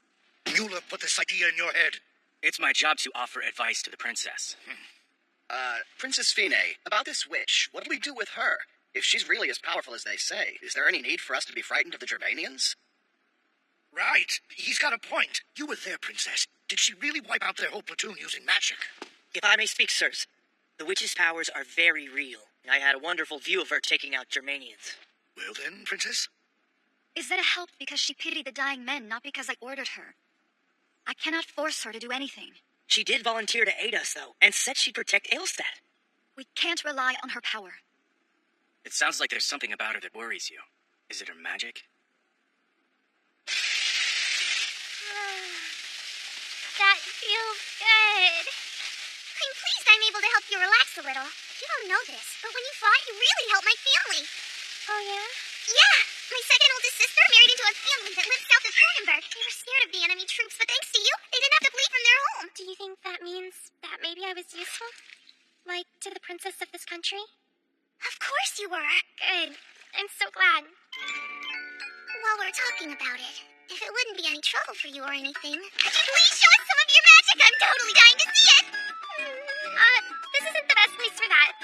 Mueller put this idea in your head. It's my job to offer advice to the princess. Princess Fine, about this witch, what'll we do with her? If she's really as powerful as they say, is there any need for us to be frightened of the Germanians? Right. He's got a point. You were there, Princess. Did she really wipe out their whole platoon using magic? If I may speak, sirs, the witch's powers are very real. I had a wonderful view of her taking out Germanians. Well then, Princess? Izetta helped because she pitied the dying men, not because I ordered her. I cannot force her to do anything. She did volunteer to aid us, though, and said she'd protect Aelstad. We can't rely on her power. It sounds like there's something about her that worries you. Is it her magic? That feels good. I'm pleased I'm able to help you relax a little. You don't know this, but when you fought, you really helped my family. Oh, yeah? Yeah. My second oldest sister married into a family that lived south of Cronenberg. They were scared of the enemy troops, but thanks to you, they didn't have to flee from their home. Do you think that means that maybe I was useful? this country? Of course you were. Good. I'm so glad. While we're talking about it, if it wouldn't be any trouble for you or anything, could you please show us some of your magic? I'm totally dying to see it! This isn't the best place for that.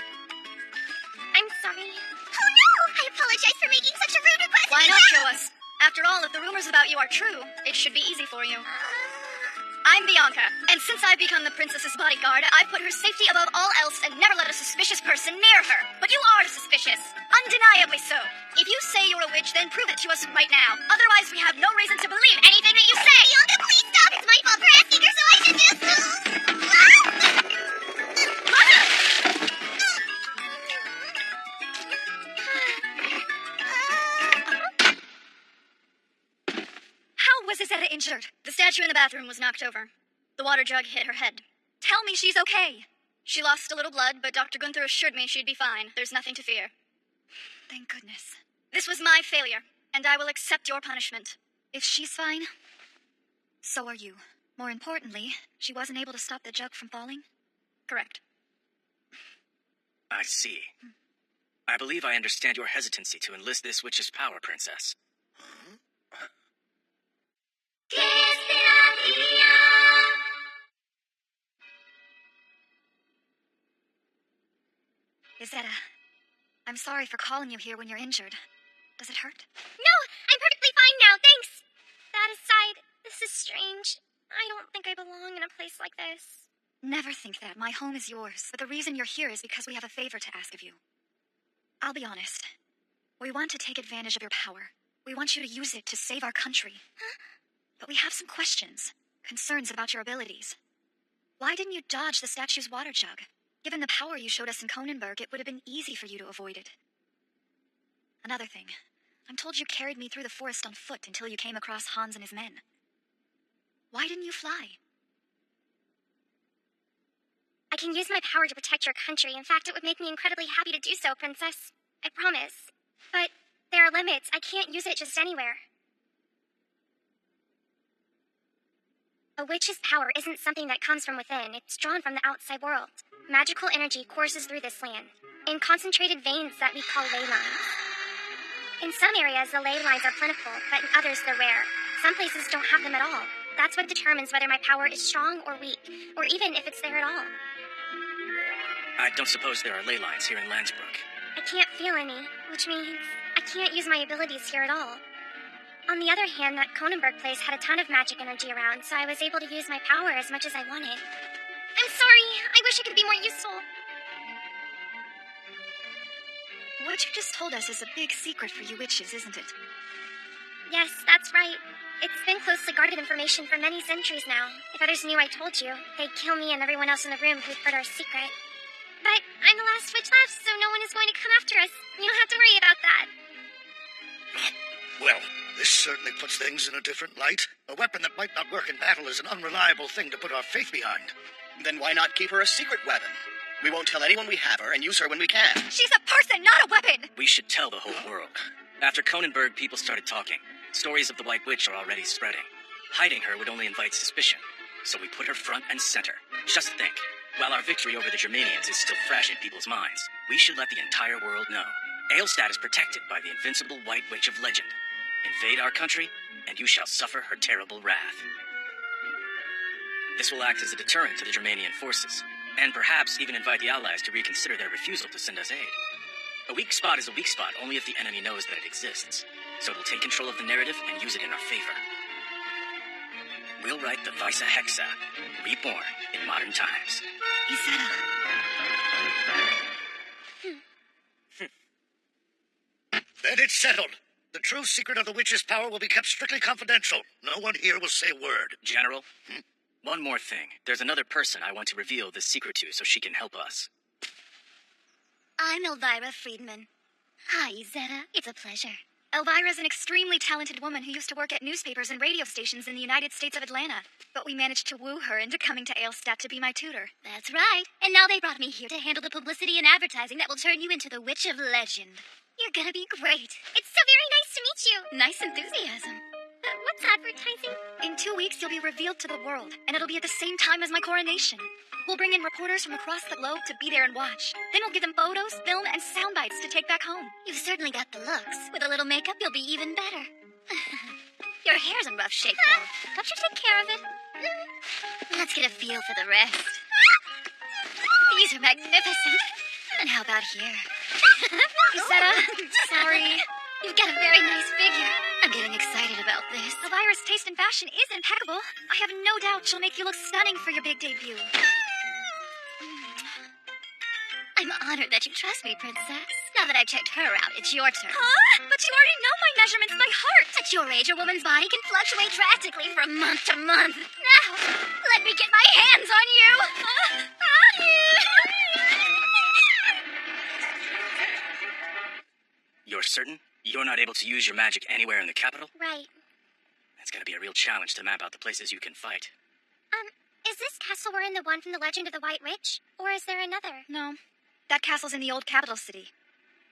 I'm sorry. Oh no! I apologize for making such a rude request. Why not show us? After all, if the rumors about you are true, it should be easy for you. I'm Bianca, and since I've become the princess's bodyguard, I've put her safety above all else and never let a suspicious person near her. But you are suspicious. Undeniably so. If you say you're a witch, then prove it to us right now. Otherwise, we have no reason to believe anything that you say. Bianca, please stop! It's my fault for asking her, so I should just... How was Izetta injured? The statue in the bathroom was knocked over. The water jug hit her head. Tell me she's okay. She lost a little blood, but Dr. Gunther assured me she'd be fine. There's nothing to fear. Thank goodness. This was my failure, and I will accept your punishment. If she's fine, so are you. More importantly, she wasn't able to stop the jug from falling? Correct. I see. I believe I understand your hesitancy to enlist this witch's power, Princess. Izetta, I'm sorry for calling you here when you're injured. Does it hurt? No, I'm perfectly fine now, thanks. That aside, this is strange. I don't think I belong in a place like this. Never think that. My home is yours. But the reason you're here is because we have a favor to ask of you. I'll be honest. We want to take advantage of your power. We want you to use it to save our country. Huh? But we have some questions, concerns about your abilities. Why didn't you dodge the statue's water jug? Given the power you showed us in Conenberg, it would have been easy for you to avoid it. Another thing. I'm told you carried me through the forest on foot until you came across Hans and his men. Why didn't you fly? I can use my power to protect your country. In fact, it would make me incredibly happy to do so, Princess. I promise. But there are limits. I can't use it just anywhere. A witch's power isn't something that comes from within. It's drawn from the outside world. Magical energy courses through this land, in concentrated veins that we call ley lines. In some areas, the ley lines are plentiful, but in others, they're rare. Some places don't have them at all. That's what determines whether my power is strong or weak, or even if it's there at all. I don't suppose there are ley lines here in Landsbrook. I can't feel any, which means I can't use my abilities here at all. On the other hand, that Conenberg place had a ton of magic energy around, so I was able to use my power as much as I wanted. I'm sorry. I wish I could be more useful. What you just told us is a big secret for you witches, isn't it? Yes, that's right. It's been closely guarded information for many centuries now. If others knew I told you, they'd kill me and everyone else in the room who'd heard our secret. But I'm the last witch left, so no one is going to come after us. You don't have to worry about that. Well, this certainly puts things in a different light. A weapon that might not work in battle is an unreliable thing to put our faith behind. Then why not keep her a secret weapon? We won't tell anyone we have her and use her when we can. She's a person, not a weapon! We should tell the whole world. After Conenberg, people started talking. Stories of the White Witch are already spreading. Hiding her would only invite suspicion. So we put her front and center. Just think, while our victory over the Germanians is still fresh in people's minds, we should let the entire world know. Aelstad is protected by the invincible White Witch of legend. Invade our country, and you shall suffer her terrible wrath. This will act as a deterrent to the Germanian forces, and perhaps even invite the Allies to reconsider their refusal to send us aid. A weak spot is a weak spot only if the enemy knows that it exists, so we'll take control of the narrative and use it in our favor. We'll write the Weisse Hexe, reborn in modern times. Izetta. Then it's settled. The true secret of the witch's power will be kept strictly confidential. No one here will say a word. General, one more thing. There's another person I want to reveal this secret to so she can help us. I'm Elvira Friedman. Hi, Izetta. It's a pleasure. Elvira's an extremely talented woman who used to work at newspapers and radio stations in the United States of Atlanta. But we managed to woo her into coming to Aelstad to be my tutor. That's right. And now they brought me here to handle the publicity and advertising that will turn you into the Witch of Legend. You're gonna be great. It's so very nice to meet you. Nice enthusiasm. What's advertising? In 2 weeks, you'll be revealed to the world, and it'll be at the same time as my coronation. We'll bring in reporters from across the globe to be there and watch. Then we'll give them photos, film, and sound bites to take back home. You've certainly got the looks. With a little makeup, you'll be even better. Your hair's in rough shape, though. Don't you take care of it? Let's get a feel for the rest. These are magnificent. And how about here? Izetta, sorry. You've got a very nice figure. I'm getting excited about this. Elvira's taste in fashion is impeccable. I have no doubt she'll make you look stunning for your big debut. I'm honored that you trust me, Princess. Now that I've checked her out, it's your turn. Huh? But you already know my measurements by heart. At your age, a woman's body can fluctuate drastically from month to month. Now, let me get my hands on you. You're certain? You're not able to use your magic anywhere in the capital? Right. That's gonna be a real challenge to map out the places you can fight. Is this castle we're in the one from the Legend of the White Witch? Or is there another? No. That castle's in the old capital city.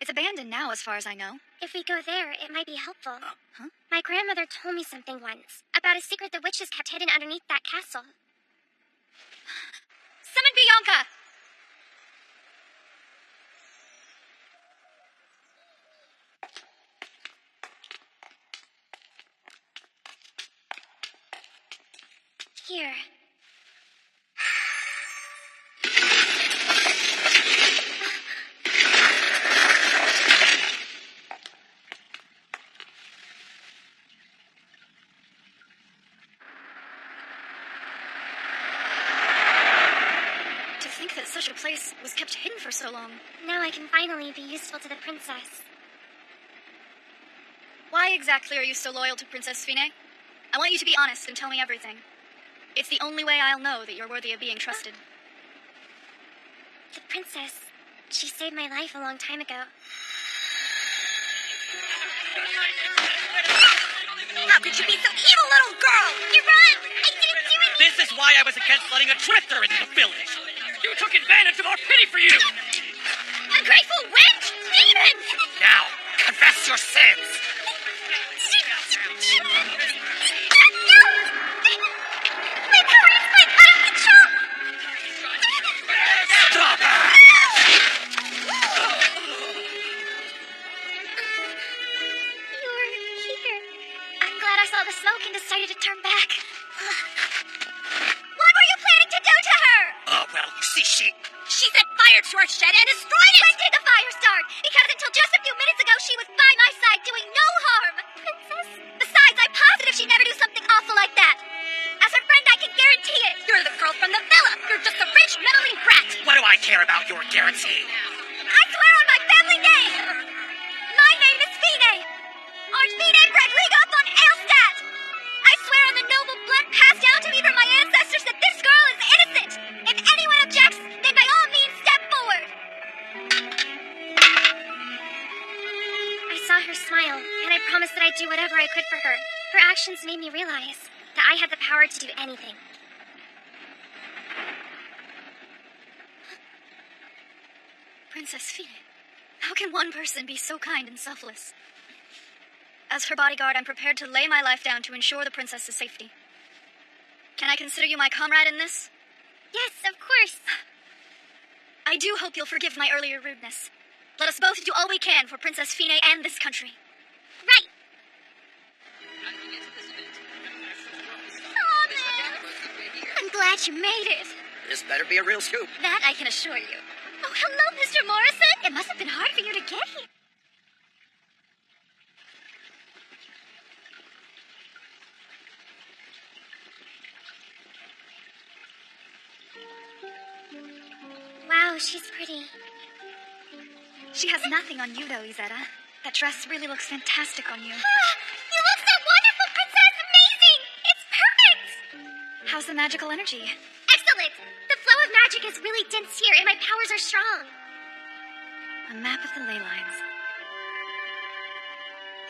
It's abandoned now, as far as I know. If we go there, it might be helpful. Huh? My grandmother told me something once about a secret the witches kept hidden underneath that castle. Summon Bianca! Here. To think that such a place was kept hidden for so long. Now I can finally be useful to the princess. Why exactly are you so loyal to Princess Fine? I want you to be honest and tell me everything. It's the only way I'll know that you're worthy of being trusted. The princess, she saved my life a long time ago. How could you be so evil, little girl? You're wrong! I didn't do anything! This is why I was against letting a drifter into the village. You took advantage of our pity for you. Ungrateful witch! Demon! Now, confess your sins. My power is quite out of control! Stop her! You're here. I'm glad I saw the smoke and decided to turn back. What were you planning to do to her? Oh, well, you see, she set fire to our shed and destroyed it! When did the fire start? Because until just a few minutes ago, she was by my side doing no harm. Princess? Besides, I'm positive she'd never do something awful like that. As her friend, I can guarantee it. You're the girl from the villa. You're just a rich, meddling brat. What do I care about your guarantee? I swear on my family name. My name is Fine. Archfine Fredriga von Aelstadt. I swear on the noble blood passed down to me from my ancestors that this girl is innocent. If anyone objects, then by all means step forward. I saw her smile, and I promised that I'd do whatever I could for her. Her actions made me realize that I had the power to do anything. Princess Fine, how can one person be so kind and selfless? As her bodyguard, I'm prepared to lay my life down to ensure the princess's safety. Can I consider you my comrade in this? Yes, of course. I do hope you'll forgive my earlier rudeness. Let us both do all we can for Princess Fine and this country. Right. I'm glad you made it. This better be a real scoop. That I can assure you. Oh, hello, Mr. Morrison. It must have been hard for you to get here. Wow, she's pretty. She has nothing on you, though, Izetta. That dress really looks fantastic on you. You look so wonderful, Princess! Amazing! It's perfect! How's the magical energy? Excellent! The flow of magic is really dense here, and my powers are strong. A map of the ley lines.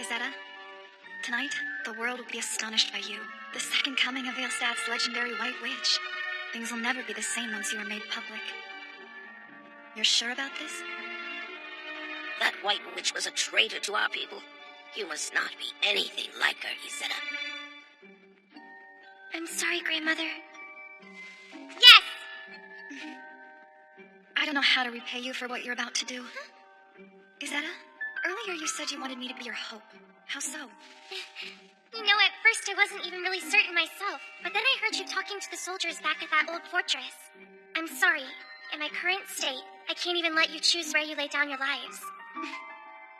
Izetta, tonight, the world will be astonished by you. The second coming of Aelstadt's legendary White Witch. Things will never be the same once you are made public. You're sure about this? That White Witch was a traitor to our people. You must not be anything like her, Izetta. I'm sorry, Grandmother. Yes! I don't know how to repay you for what you're about to do. Izetta, earlier you said you wanted me to be your hope. How so? You know, at first I wasn't even really certain myself, but then I heard you talking to the soldiers back at that old fortress. I'm sorry. In my current state, I can't even let you choose where you lay down your lives.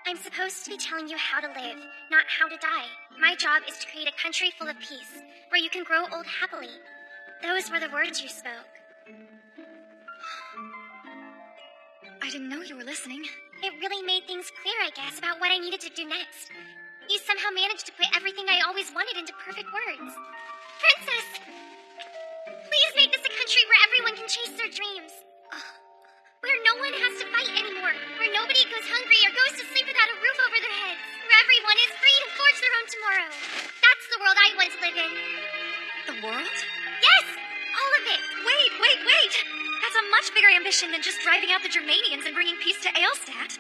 I'm supposed to be telling you how to live, not how to die. My job is to create a country full of peace, where you can grow old happily. Those were the words you spoke. I didn't know you were listening. It really made things clear, I guess, about what I needed to do next. You somehow managed to put everything I always wanted into perfect words. Princess! Please make this a country where everyone can chase their dreams. Where no one has to fight anymore. Where nobody goes hungry or goes to sleep without a roof over their heads. Where everyone is free to forge their own tomorrow. That's the world I want to live in. The world? Yes! All of it! Wait! That's a much bigger ambition than just driving out the Germanians and bringing peace to Aelstadt.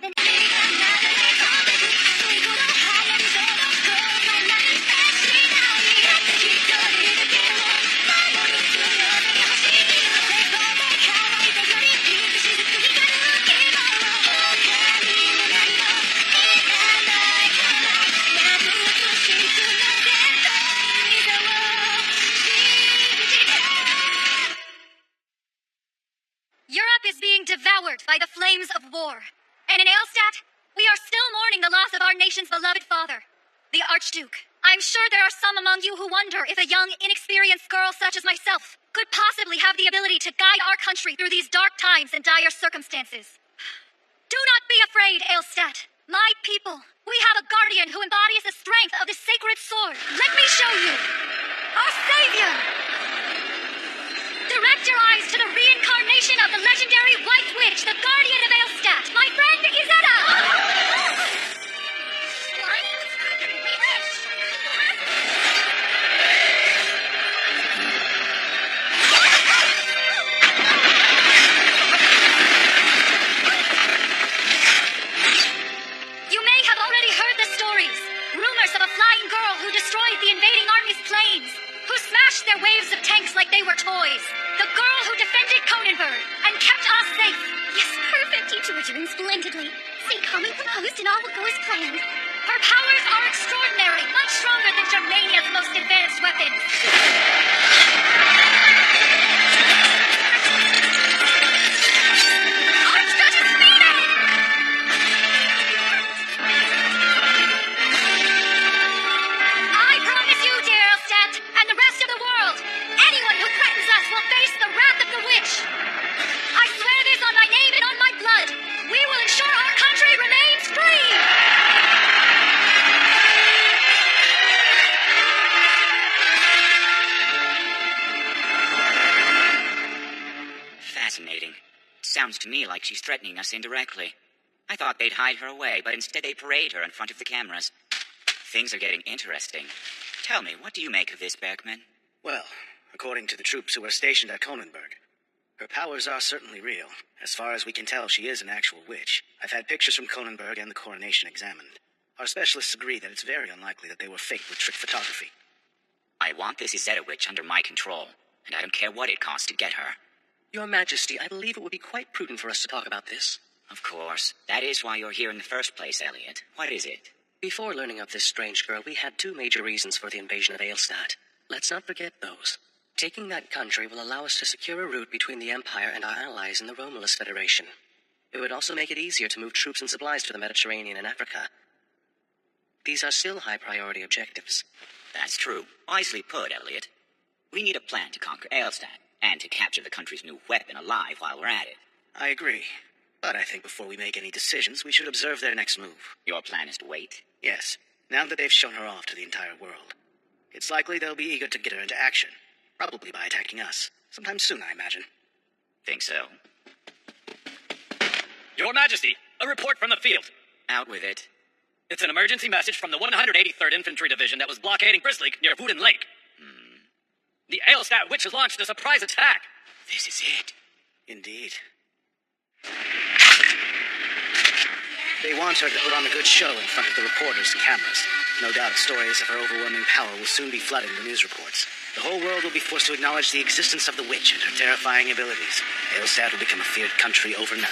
Europe is being devoured by the flames of war. And in Aelstadt, we are still mourning the loss of our nation's beloved father, the Archduke. I'm sure there are some among you who wonder if a young, inexperienced girl such as myself could possibly have the ability to guide our country through these dark times and dire circumstances. Do not be afraid, Aelstadt. My people, we have a guardian who embodies the strength of the sacred sword. Let me show you. Our savior! Direct your eyes to the reincarnation of the legendary White Witch, the guardian of Aelstadt, my friend Izetta! You may have already heard the stories. Rumors of a flying girl who destroyed the invading army's planes, who smashed their waves of tanks like they were toys. The girl who defended Conenberg and kept us safe. Yes, perfect. You two are doing splendidly. Stay calm and composed and all will go as planned. Her powers are extraordinary, much stronger than Germania's most advanced weapons. Archduchess Fine! I promise you, dear Aelstadt, and the rest of the world, anyone who threatens us will face the wrath of the witch. I swear this on my name and on my blood. We will ensure our country remains free. Fascinating. Sounds to me like she's threatening us indirectly. I thought they'd hide her away, but instead they parade her in front of the cameras. Things are getting interesting. Tell me, what do you make of this, Berkman? Well, according to the troops who are stationed at Conenberg, her powers are certainly real. As far as we can tell, she is an actual witch. I've had pictures from Conenberg and the coronation examined. Our specialists agree that it's very unlikely that they were faked with trick photography. I want this Izetta witch under my control, and I don't care what it costs to get her. Your Majesty, I believe it would be quite prudent for us to talk about this. Of course. That is why you're here in the first place, Elliot. What is it? Before learning of this strange girl, we had two major reasons for the invasion of Aelstadt. Let's not forget those. Taking that country will allow us to secure a route between the Empire and our allies in the Romulus Federation. It would also make it easier to move troops and supplies to the Mediterranean and Africa. These are still high-priority objectives. That's true. Wisely put, Elliot. We need a plan to conquer Aelstadt, and to capture the country's new weapon alive while we're at it. I agree. But I think before we make any decisions, we should observe their next move. Your plan is to wait? Yes. Now that they've shown her off to the entire world, it's likely they'll be eager to get her into action. Probably by attacking us. Sometime soon, I imagine. Think so. Your Majesty, a report from the field. Out with it. It's an emergency message from the 183rd Infantry Division that was blockading Brislik near Wooden Lake. The Aelstadt witch has launched a surprise attack. This is it. Indeed. They want her to put on a good show in front of the reporters and cameras. No doubt stories of her overwhelming power will soon be flooding the news reports. The whole world will be forced to acknowledge the existence of the witch and her terrifying abilities. Aelstad will become a feared country overnight.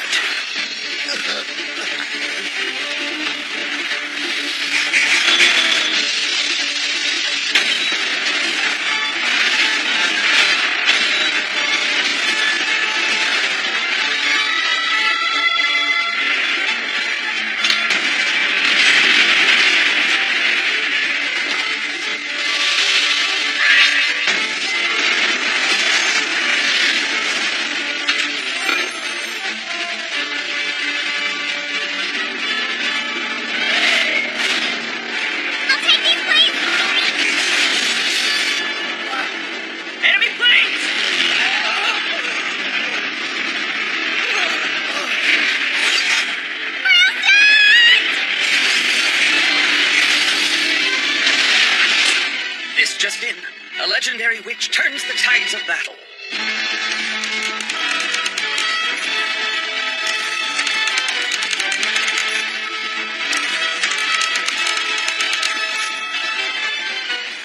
Enemy planes! This just in. A legendary witch turns the tides of battle.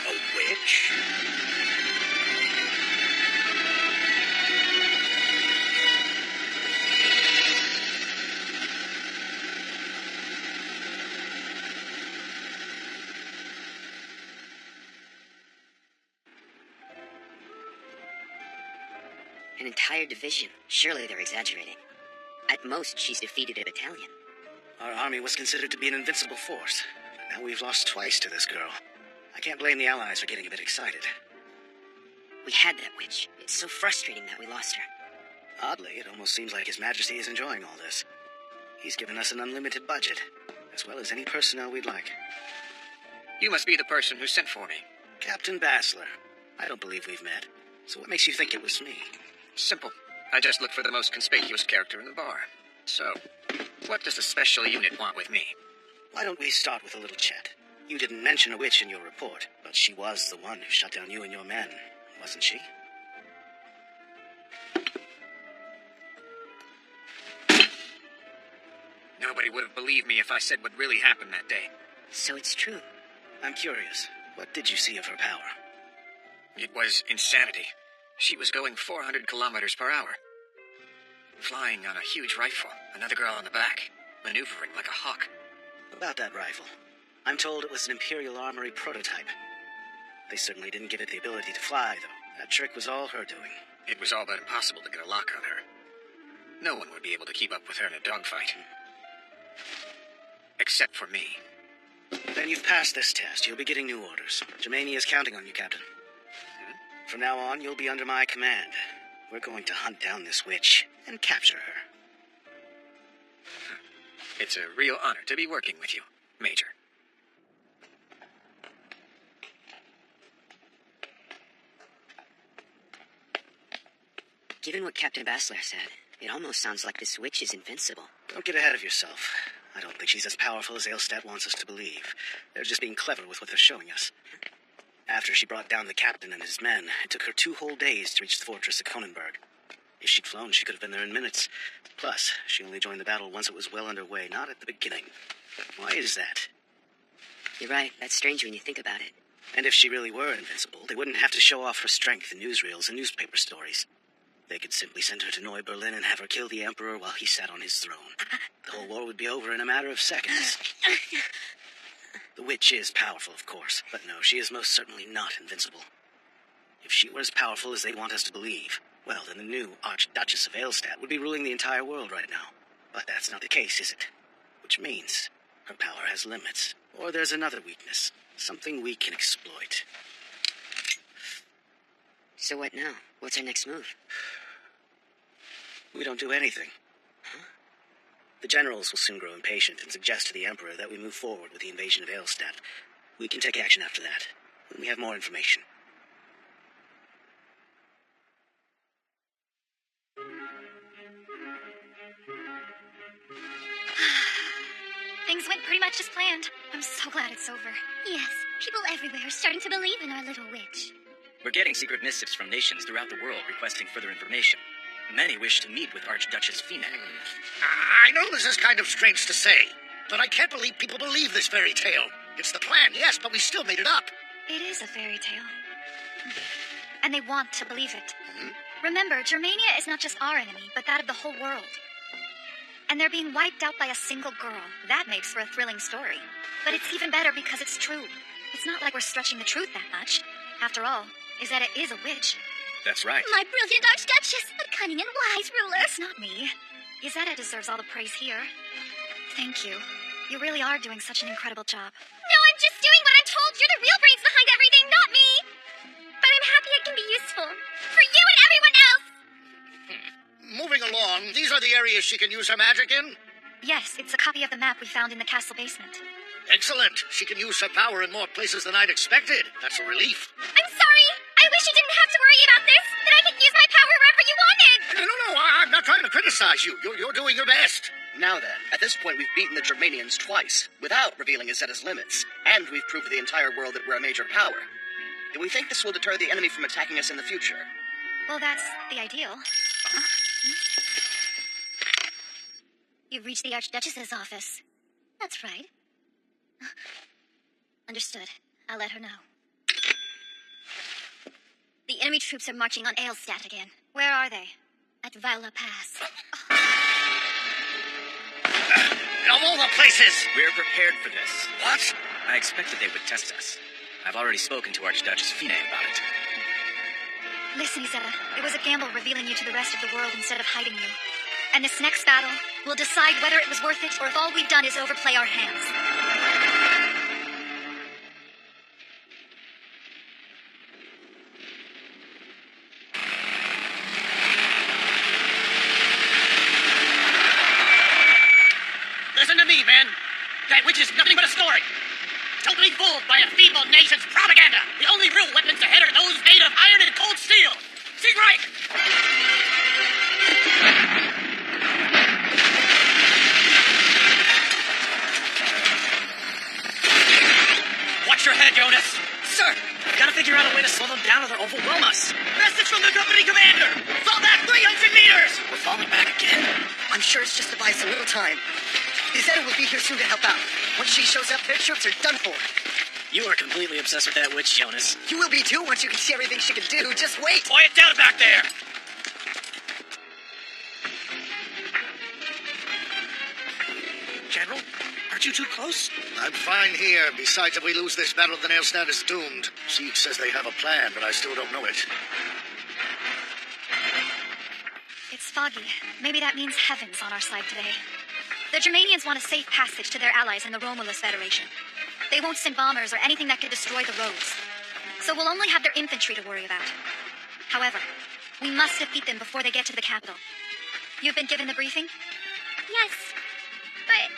A witch? An entire division. Surely they're exaggerating. At most, she's defeated a battalion. Our army was considered to be an invincible force. Now we've lost twice to this girl. I can't blame the Allies for getting a bit excited. We had that witch. It's so frustrating that we lost her. Oddly, it almost seems like His Majesty is enjoying all this. He's given us an unlimited budget, as well as any personnel we'd like. You must be the person who sent for me. Captain Bassler. I don't believe we've met. So what makes you think it was me? Simple. I just looked for the most conspicuous character in the bar. So, what does the special unit want with me? Why don't we start with a little chat? You didn't mention a witch in your report, but she was the one who shut down you and your men, wasn't she? Nobody would have believed me if I said what really happened that day. So it's true. I'm curious. What did you see of her power? It was insanity. She was going 400 kilometers per hour. Flying on a huge rifle, another girl on the back, maneuvering like a hawk. About that rifle. I'm told it was an Imperial Armory prototype. They certainly didn't give it the ability to fly, though. That trick was all her doing. It was all but impossible to get a lock on her. No one would be able to keep up with her in a dogfight. Except for me. Then you've passed this test. You'll be getting new orders. Germania is counting on you, Captain. From now on, you'll be under my command. We're going to hunt down this witch and capture her. It's a real honor to be working with you, Major. Given what Captain Bassler said, it almost sounds like this witch is invincible. Don't get ahead of yourself. I don't think she's as powerful as Aelstad wants us to believe. They're just being clever with what they're showing us. After she brought down the captain and his men, it took her 2 whole days to reach the fortress of Kronenberg. If she'd flown, she could have been there in minutes. Plus, she only joined the battle once it was well underway, not at the beginning. Why is that? You're right. That's strange when you think about it. And if she really were invincible, they wouldn't have to show off her strength in newsreels and newspaper stories. They could simply send her to Neu Berlin and have her kill the Emperor while he sat on his throne. The whole war would be over in a matter of seconds. The witch is powerful, of course, but no, she is most certainly not invincible. If she were as powerful as they want us to believe, well, then the new Archduchess of Aelstad would be ruling the entire world right now. But that's not the case, is it? Which means her power has limits. Or there's another weakness, something we can exploit. So what now? What's our next move? We don't do anything. The generals will soon grow impatient and suggest to the Emperor that we move forward with the invasion of Aelstad. We can take action after that, when we have more information. Things went pretty much as planned. I'm so glad it's over. Yes, people everywhere are starting to believe in our little witch. We're getting secret missives from nations throughout the world requesting further information. Many wish to meet with Archduchess Fine. I know this is kind of strange to say, but I can't believe people believe this fairy tale. It's the plan, yes, but we still made it up. It is a fairy tale. And they want to believe it. Remember, Germania is not just our enemy, but that of the whole world. And they're being wiped out by a single girl. That makes for a thrilling story. But it's even better because it's true. It's not like we're stretching the truth that much. After all, Izetta is a witch. That's right. My brilliant Archduchess, a cunning and wise ruler. It's not me. Izetta deserves all the praise here. Thank you. You really are doing such an incredible job. No, I'm just doing what I'm told. You're the real brains behind everything, not me. But I'm happy I can be useful. For you and everyone else. Moving along, these are the areas she can use her magic in? Yes, it's a copy of the map we found in the castle basement. Excellent. She can use her power in more places than I'd expected. That's a relief. I'm sorry. I wish you didn't have to worry about this. That I could use my power wherever you wanted. No, I'm not trying to criticize you. You're doing your best. Now then, at this point we've beaten the Germanians twice, without revealing Izetta's limits, and we've proved to the entire world that we're a major power. Do we think this will deter the enemy from attacking us in the future? Well, that's the ideal. You've reached the Archduchess's office. That's right. Understood. I'll let her know. The enemy troops are marching on Aelstadt again. Where are they? At Viola Pass. Of all the places! We're prepared for this. What? I expected they would test us. I've already spoken to Archduchess Fine about it. Listen, Izetta. It was a gamble revealing you to the rest of the world instead of hiding you. And this next battle will decide whether it was worth it or if all we've done is overplay our hands. Listen to me, men. That witch is nothing but a story. Don't be fooled by a feeble nation's propaganda. The only real weapons ahead are those made of iron and cold steel. See right. Watch your head, Jonas. Sir, gotta figure out a way to slow them down or they'll overwhelm us. Message from the company commander. Fall back 300 meters. We're falling back again? I'm sure it's just to buy us a little time. Izetta will be here soon to help out. Once she shows up, their troops are done for. You are completely obsessed with that witch, Jonas. You will be too once you can see everything she can do. Just wait. Quiet down back there. General, aren't you too close? I'm fine here. Besides, if we lose this battle, then Aelstadt is doomed. Siege says they have a plan, but I still don't know it. It's foggy. Maybe that means heaven's on our side today. The Germanians want a safe passage to their allies in the Romulus Federation. They won't send bombers or anything that could destroy the roads. So we'll only have their infantry to worry about. However, we must defeat them before they get to the capital. You've been given the briefing? Yes. But,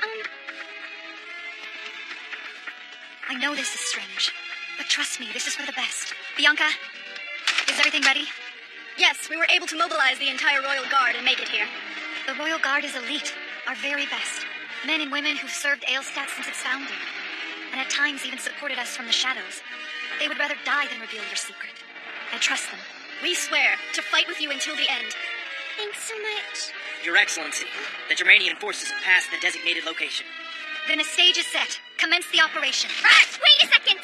I know this is strange, but trust me, this is for the best. Bianca, is everything ready? Yes, we were able to mobilize the entire Royal Guard and make it here. The Royal Guard is elite, our very best. Men and women who've served Aelstadt since its founding, and at times even supported us from the shadows. They would rather die than reveal your secret. I trust them. We swear to fight with you until the end. Thanks so much. Your Excellency, the Germanian forces have passed the designated location. Then a stage is set. Commence the operation. Wait a second!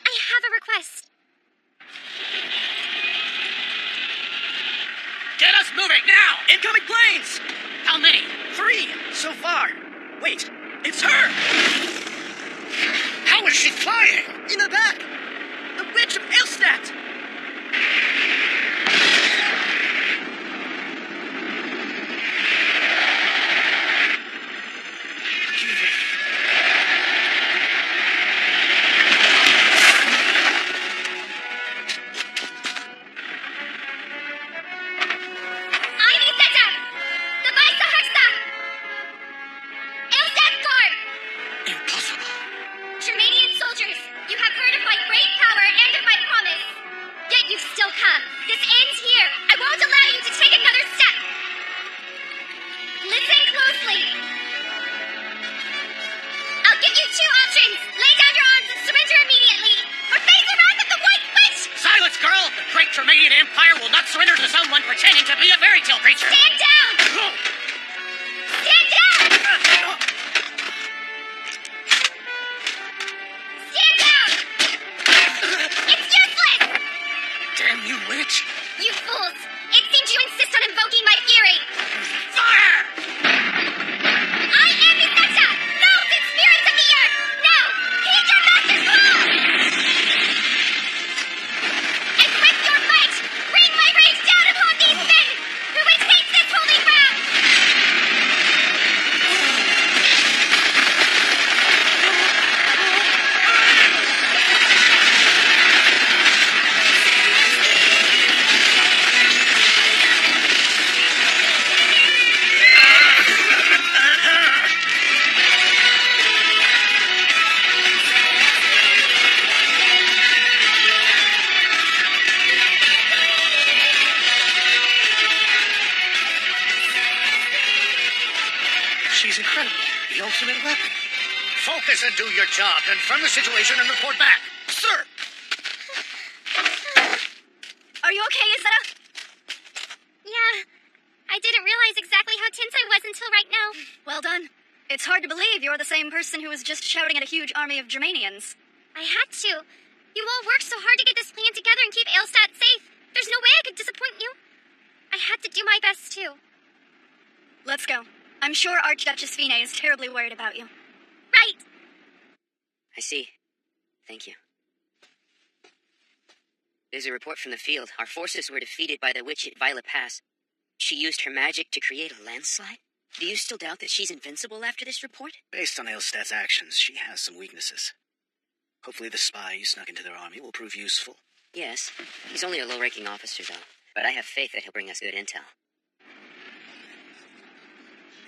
I have a request. Get us moving now! Incoming planes! How many? 3 so far. Wait, it's her! How is she flying? In the back! The witch of Aelstadt! Germanian Empire will not surrender to someone pretending to be a fairy tale creature. Stand down! Stand down! Stand down! It's useless! She's incredible. The ultimate weapon. Focus and do your job. Confirm the situation and report back. Sir! Are you okay, Izetta? Yeah. I didn't realize exactly how tense I was until right now. Well done. It's hard to believe you're the same person who was just shouting at a huge army of Germanians. I had to. You all worked so hard to get this plan together and keep Aelstad safe. There's no way I could disappoint you. I had to do my best, too. Let's go. I'm sure Archduchess Fine is terribly worried about you. Right. I see. Thank you. There's a report from the field. Our forces were defeated by the witch at Violet Pass. She used her magic to create a landslide? Do you still doubt that she's invincible after this report? Based on Aelstad's actions, she has some weaknesses. Hopefully the spy you snuck into their army will prove useful. Yes. He's only a low-ranking officer, though. But I have faith that he'll bring us good intel.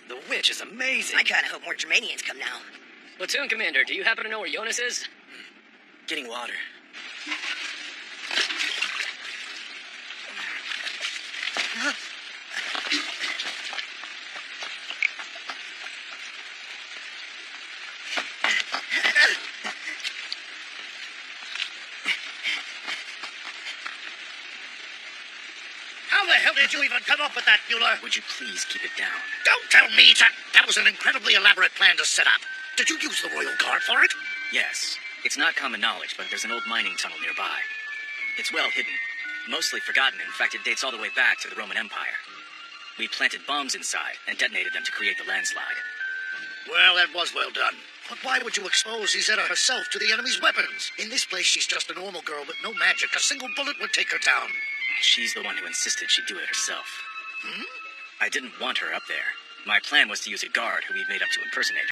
The witch is amazing. I kinda hope more Germanians come now. Platoon Commander, do you happen to know where Jonas is? Getting water. How the hell did you even come up with that, Mueller? Would you please keep it down? Don't tell me that was an incredibly elaborate plan to set up. Did you use the Royal Guard for it? Yes. It's not common knowledge, but there's an old mining tunnel nearby. It's well hidden. Mostly forgotten. In fact, it dates all the way back to the Roman Empire. We planted bombs inside and detonated them to create the landslide. Well, that was well done. But why would you expose Izetta herself to the enemy's weapons? In this place, she's just a normal girl with no magic. A single bullet would take her down. She's the one who insisted she'd do it herself. Hmm? I didn't want her up there. My plan was to use a guard who we'd made up to impersonate her.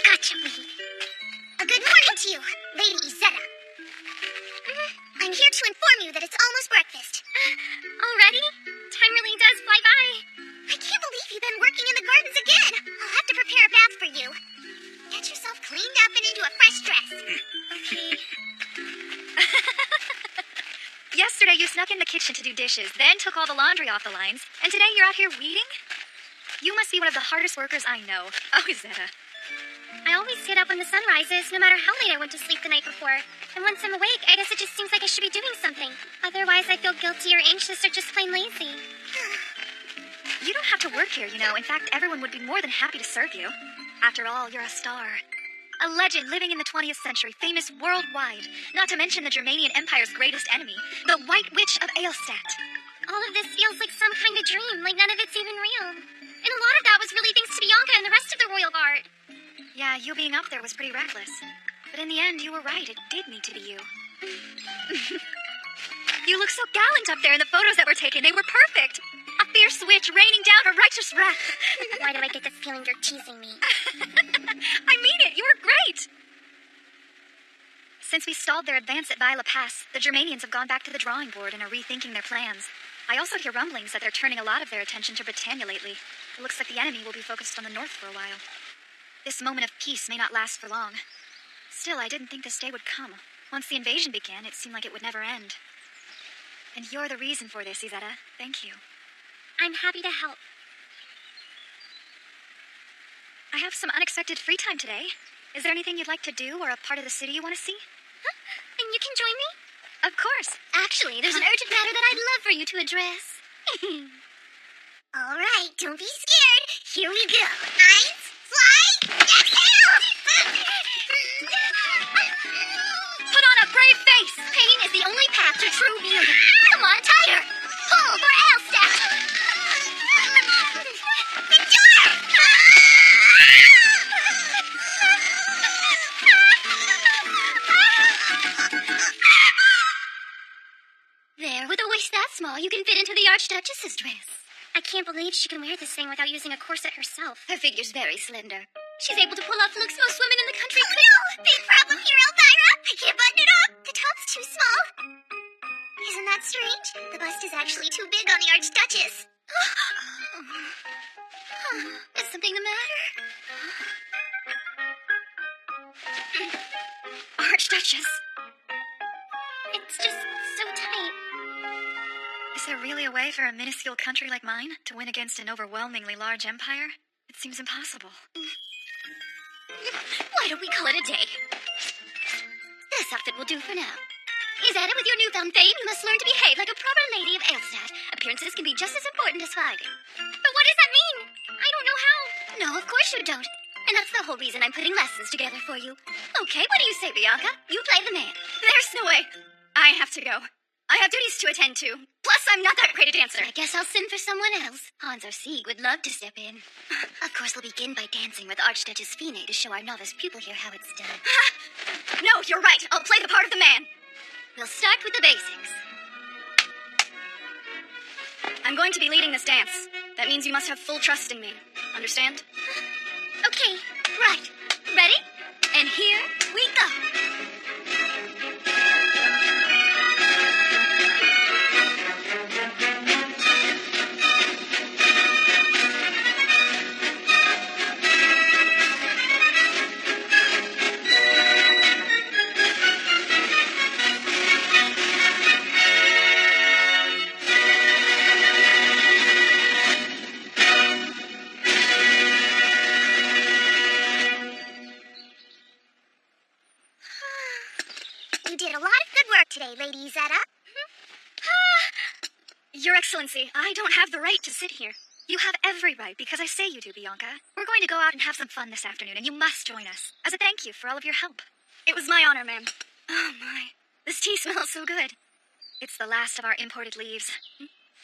Gotcha, Lee. A good morning to you, Lady Izetta. I'm here to inform you that it's almost breakfast. Already? Time really does fly by. I can't believe you've been working in the gardens again. I'll have to prepare a bath for you. Get yourself cleaned up and into a fresh dress. Okay. Yesterday you snuck in the kitchen to do dishes, then took all the laundry off the lines, and today you're out here weeding? You must be one of the hardest workers I know. Oh, Izetta. I always get up when the sun rises, no matter how late I went to sleep the night before. And once I'm awake, I guess it just seems like I should be doing something. Otherwise, I feel guilty or anxious or just plain lazy. You don't have to work here, you know. In fact, everyone would be more than happy to serve you. After all, you're a star. A legend living in the 20th century, famous worldwide. Not to mention the Germanian Empire's greatest enemy, the White Witch of Aelstad. All of this feels like some kind of dream, like none of it's even real. And a lot of that was really thanks to Bianca and the rest of the Royal Guard. Yeah, you being up there was pretty reckless. But in the end, you were right. It did need to be you. You look so gallant up there in the photos that were taken. They were perfect. A fierce witch raining down her righteous wrath. Why do I get the feeling you're teasing me? I mean it. You were great. Since we stalled their advance at Violet Pass, the Germanians have gone back to the drawing board and are rethinking their plans. I also hear rumblings that they're turning a lot of their attention to Britannia lately. It looks like the enemy will be focused on the north for a while. This moment of peace may not last for long. Still, I didn't think this day would come. Once the invasion began, it seemed like it would never end. And you're the reason for this, Izetta. Thank you. I'm happy to help. I have some unexpected free time today. Is there anything you'd like to do or a part of the city you want to see? Huh? And you can join me? Of course. Actually, there's an urgent matter that I'd love for you to address. All right, don't be scared. Here we go. Eins, zwei, exhale! Put on a brave face. Pain is the only path to true beauty. Come on, tighter. Pull for Aelstad. There, with a waist that small, you can fit into the Archduchess's dress. I can't believe she can wear this thing without using a corset herself. Her figure's very slender. She's able to pull off looks most women in the country couldn't. No! Big problem here, Elvira! I can't button it up! The top's too small. Isn't that strange? The bust is actually too big on the Archduchess. Is something the matter? Archduchess, It's just so tight. Is there really a way for a minuscule country like mine to win against an overwhelmingly large empire? It seems impossible. Why don't we call it a day? This outfit will do for now. Izetta, with your newfound fame, you must learn to behave like a proper lady of Aelstad. Appearances can be just as important as fighting. But what does that mean? I don't know how. No, of course you don't. And that's the whole reason I'm putting lessons together for you. Okay, what do you say, Bianca? You play the man. There's no way. I have to go. I have duties to attend to. Plus, I'm not that great a dancer. I guess I'll send for someone else. Hans or Sieg would love to step in. Of course, we'll begin by dancing with Archduchess Fine to show our novice pupil here how it's done. No, you're right. I'll play the part of the man. We'll start with the basics. I'm going to be leading this dance. That means you must have full trust in me. Understand? Okay, right. Ready? And here we go. You did a lot of good work today, Lady Izetta. Your Excellency, I don't have the right to sit here. You have every right, because I say you do, Bianca. We're going to go out and have some fun this afternoon, and you must join us, as a thank you for all of your help. It was my honor, ma'am. Oh, my. This tea smells so good. It's the last of our imported leaves.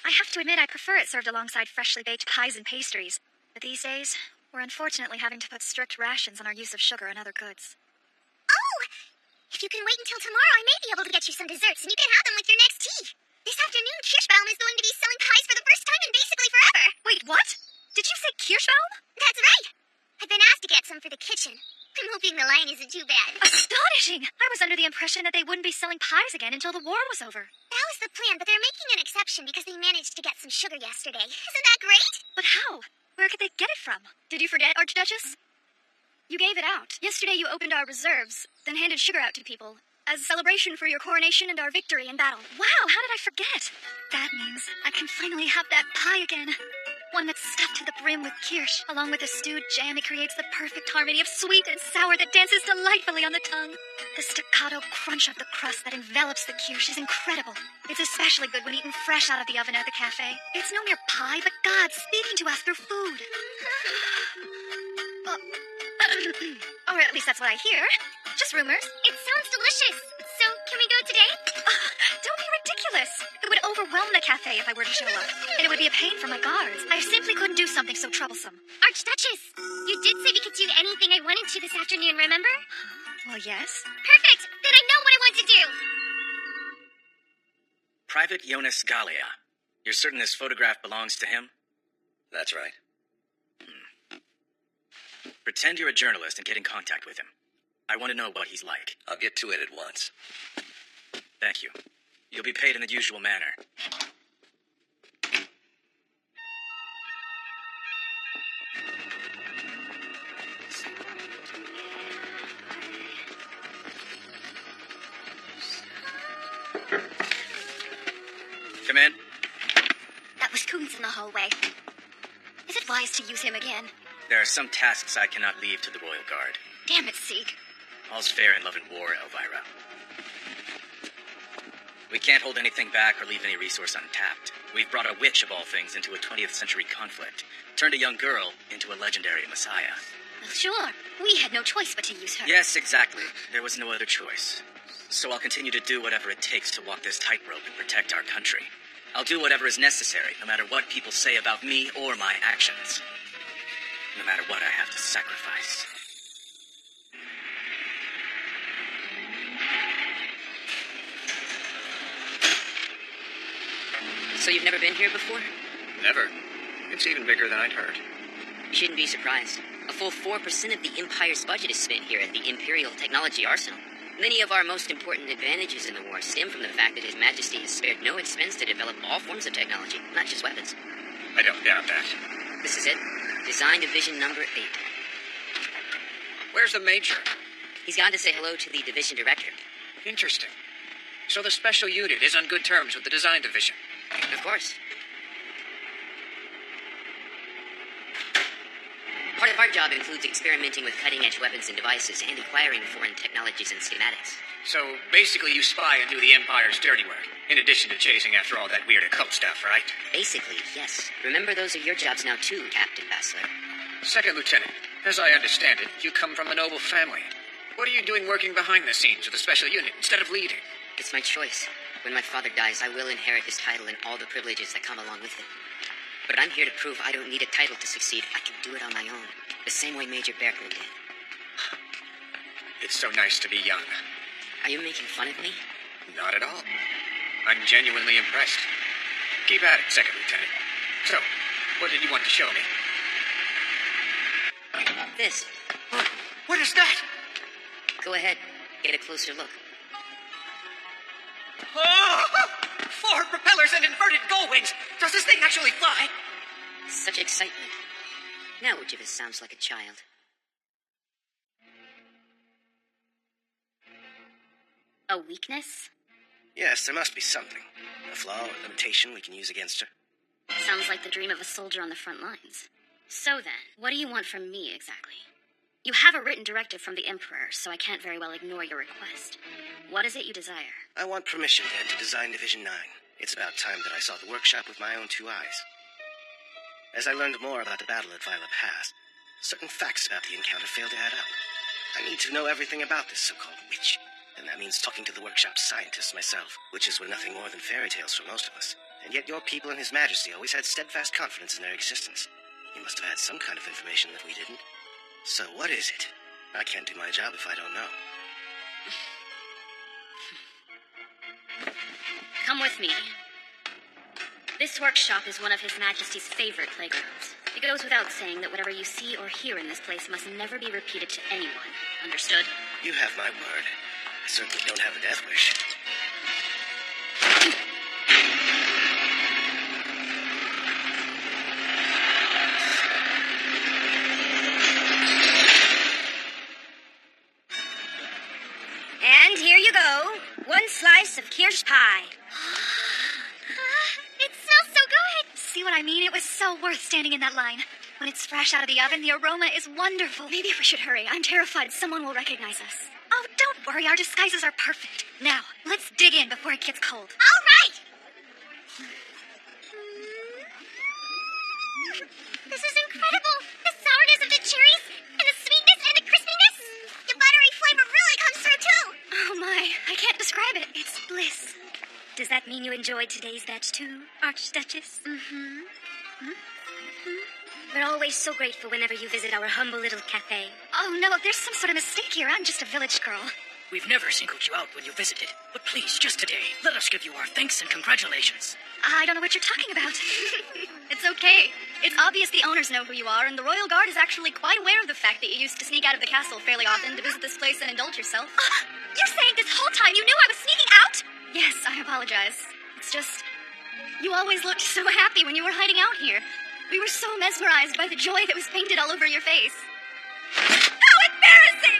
I have to admit I prefer it served alongside freshly baked pies and pastries. But these days, we're unfortunately having to put strict rations on our use of sugar and other goods. Oh! If you can wait until tomorrow, I may be able to get you some desserts, and you can have them with your next tea. This afternoon, Kirschbaum is going to be selling pies for the first time in basically forever. Wait, what? Did you say Kirschbaum? That's right. I've been asked to get some for the kitchen. I'm hoping the line isn't too bad. Astonishing! I was under the impression that they wouldn't be selling pies again until the war was over. That was the plan, but they're making an exception because they managed to get some sugar yesterday. Isn't that great? But how? Where could they get it from? Did you forget, Archduchess? You gave it out. Yesterday you opened our reserves, then handed sugar out to people, as a celebration for your coronation and our victory in battle. Wow, how did I forget? That means I can finally have that pie again. One that's stuffed to the brim with kirsch. Along with the stewed jam, it creates the perfect harmony of sweet and sour that dances delightfully on the tongue. The staccato crunch of the crust that envelops the kirsch is incredible. It's especially good when eaten fresh out of the oven at the cafe. It's no mere pie, but God speaking to us through food. Or at least that's what I hear. Just rumors. It sounds delicious. So, can we go today? Don't be ridiculous. It would overwhelm the cafe if I were to show up. And it would be a pain for my guards. I simply couldn't do something so troublesome. Archduchess, you did say we could do anything I wanted to this afternoon, remember? Well, yes. Perfect! Then I know what I want to do! Private Jonas Gallia. You're certain this photograph belongs to him? That's right. Pretend you're a journalist and get in contact with him. I want to know what he's like. I'll get to it at once. Thank you. You'll be paid in the usual manner. Come in. That was Kunz in the hallway. Is it wise to use him again? There are some tasks I cannot leave to the Royal Guard. Damn it, Sieg. All's fair in love and war, Elvira. We can't hold anything back or leave any resource untapped. We've brought a witch, of all things, into a 20th century conflict. Turned a young girl into a legendary messiah. Well, sure. We had no choice but to use her. Yes, exactly. There was no other choice. So I'll continue to do whatever it takes to walk this tightrope and protect our country. I'll do whatever is necessary, no matter what people say about me or my actions. No matter what I have to sacrifice. So you've never been here before? Never. It's even bigger than I'd heard. You shouldn't be surprised. A full 4% of the Empire's budget is spent here at the Imperial Technology Arsenal. Many of our most important advantages in the war stem from the fact that His Majesty has spared no expense to develop all forms of technology, not just weapons. I don't doubt that. This is it. Design Division number 8. Where's the Major? He's gone to say hello to the Division Director. Interesting. So the special unit is on good terms with the design division. Of course. Part of our job includes experimenting with cutting-edge weapons and devices and acquiring foreign technologies and schematics. So basically you spy and do the Empire's dirty work, in addition to chasing after all that weird occult stuff, right? Basically, yes. Remember, those are your jobs now too, Captain Bassler. Second Lieutenant, as I understand it, you come from a noble family. What are you doing working behind the scenes with a special unit instead of leading? It's my choice. When my father dies, I will inherit his title and all the privileges that come along with it. But I'm here to prove I don't need a title to succeed. I can do it on my own. The same way Major Berkeley did. It's so nice to be young. Are you making fun of me? Not at all. I'm genuinely impressed. Keep at it, Second Lieutenant. So, what did you want to show me? This. What is that? Go ahead. Get a closer look. Oh! 4 propellers and inverted gull wings! Does this thing actually fly? Such excitement. Now which of us sounds like a child? A weakness? Yes, there must be something. A flaw or limitation we can use against her. Sounds like the dream of a soldier on the front lines. So then, what do you want from me exactly? You have a written directive from the Emperor, so I can't very well ignore your request. What is it you desire? I want permission to enter Design Division 9. It's about time that I saw the workshop with my own 2 eyes. As I learned more about the battle at Violet Pass, certain facts about the encounter failed to add up. I need to know everything about this so-called witch, and that means talking to the workshop's scientists myself. Witches were nothing more than fairy tales for most of us, and yet your people and His Majesty always had steadfast confidence in their existence. You must have had some kind of information that we didn't. So what is it? I can't do my job if I don't know. Come with me. This workshop is one of His Majesty's favorite playgrounds. It goes without saying that whatever you see or hear in this place must never be repeated to anyone. Understood? You have my word. I certainly don't have a death wish. And here you go. 1 slice of kirsch pie. It smells so good. See what I mean? It was so worth standing in that line. When it's fresh out of the oven, the aroma is wonderful. Maybe we should hurry. I'm terrified someone will recognize us. Oh, don't worry. Our disguises are perfect. Now, let's dig in before it gets cold. All right! This is incredible. The sourness of the cherries, and the sweetness and the crispiness. The buttery flavor really comes through, too. Oh my, I can't describe it. It's bliss. Does that mean you enjoyed today's batch too, Archduchess? We're always so grateful whenever you visit our humble little cafe. Oh, no, there's some sort of mistake here. I'm just a village girl. We've never singled you out when you visited, but please, just today, let us give you our thanks and congratulations. I don't know what you're talking about. It's okay. It's obvious the owners know who you are, and the Royal Guard is actually quite aware of the fact that you used to sneak out of the castle fairly often to visit this place and indulge yourself. You're saying this whole time you knew I was sneaking out? Yes, I apologize. It's just, you always looked so happy when you were hiding out here. We were so mesmerized by the joy that was painted all over your face. How embarrassing!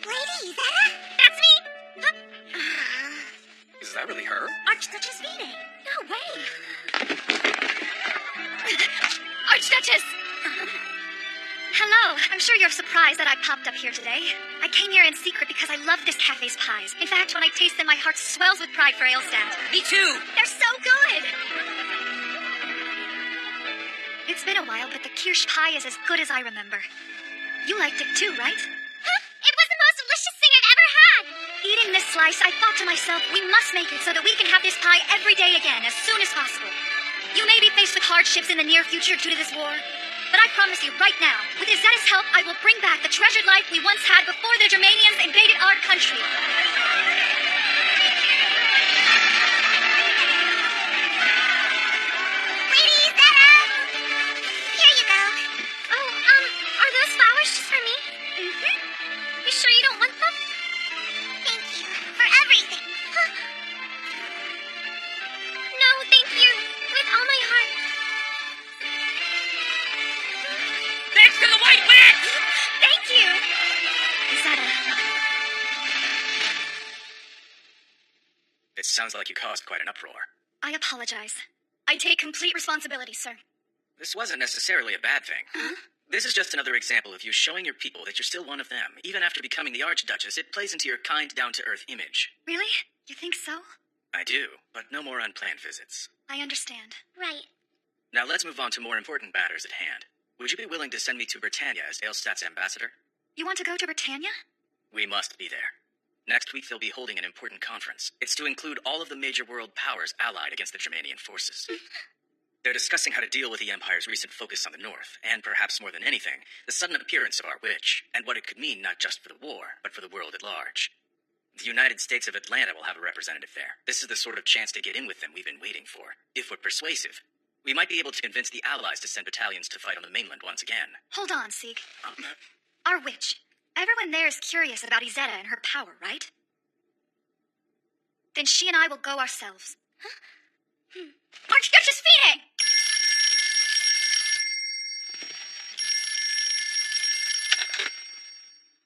Lady Izetta? That's me! Is that really her? Archduchess Vide. No way. Archduchess! Hello. I'm sure you're surprised that I popped up here today. I came here in secret because I love this cafe's pies. In fact, when I taste them, my heart swells with pride for Aelstad. Me too! They're so good! It's been a while, but the kirsch pie is as good as I remember. You liked it too, right? Huh? It was the most delicious thing I've ever had! Eating this slice, I thought to myself, we must make it so that we can have this pie every day again, as soon as possible. You may be faced with hardships in the near future due to this war, but I promise you right now, with Izetta's help, I will bring back the treasured life we once had before the Germanians invaded our country. Lady Izetta! Here you go. Oh, are those flowers just for me? Mm-hmm. You sure you don't want them? Thank you for everything. No, thank you. With all my heart. Thanks to the White Witch! Thank you! Izetta. It sounds like you caused quite an uproar. I apologize. I take complete responsibility, sir. This wasn't necessarily a bad thing. Huh? This is just another example of you showing your people that you're still one of them. Even after becoming the Archduchess, it plays into your kind, down-to-earth image. Really? You think so? I do, but no more unplanned visits. I understand. Right. Now let's move on to more important matters at hand. Would you be willing to send me to Britannia as Aelstad's ambassador? You want to go to Britannia? We must be there. Next week they'll be holding an important conference. It's to include all of the major world powers allied against the Germanian forces. They're discussing how to deal with the Empire's recent focus on the North, and perhaps more than anything, the sudden appearance of our witch, and what it could mean not just for the war, but for the world at large. The United States of Atlanta will have a representative there. This is the sort of chance to get in with them we've been waiting for. If we're persuasive, we might be able to convince the Allies to send battalions to fight on the mainland once again. Hold on, Seek. Our witch. Everyone there is curious about Izetta and her power, right? Then she and I will go ourselves. Huh? Archduchess Fide!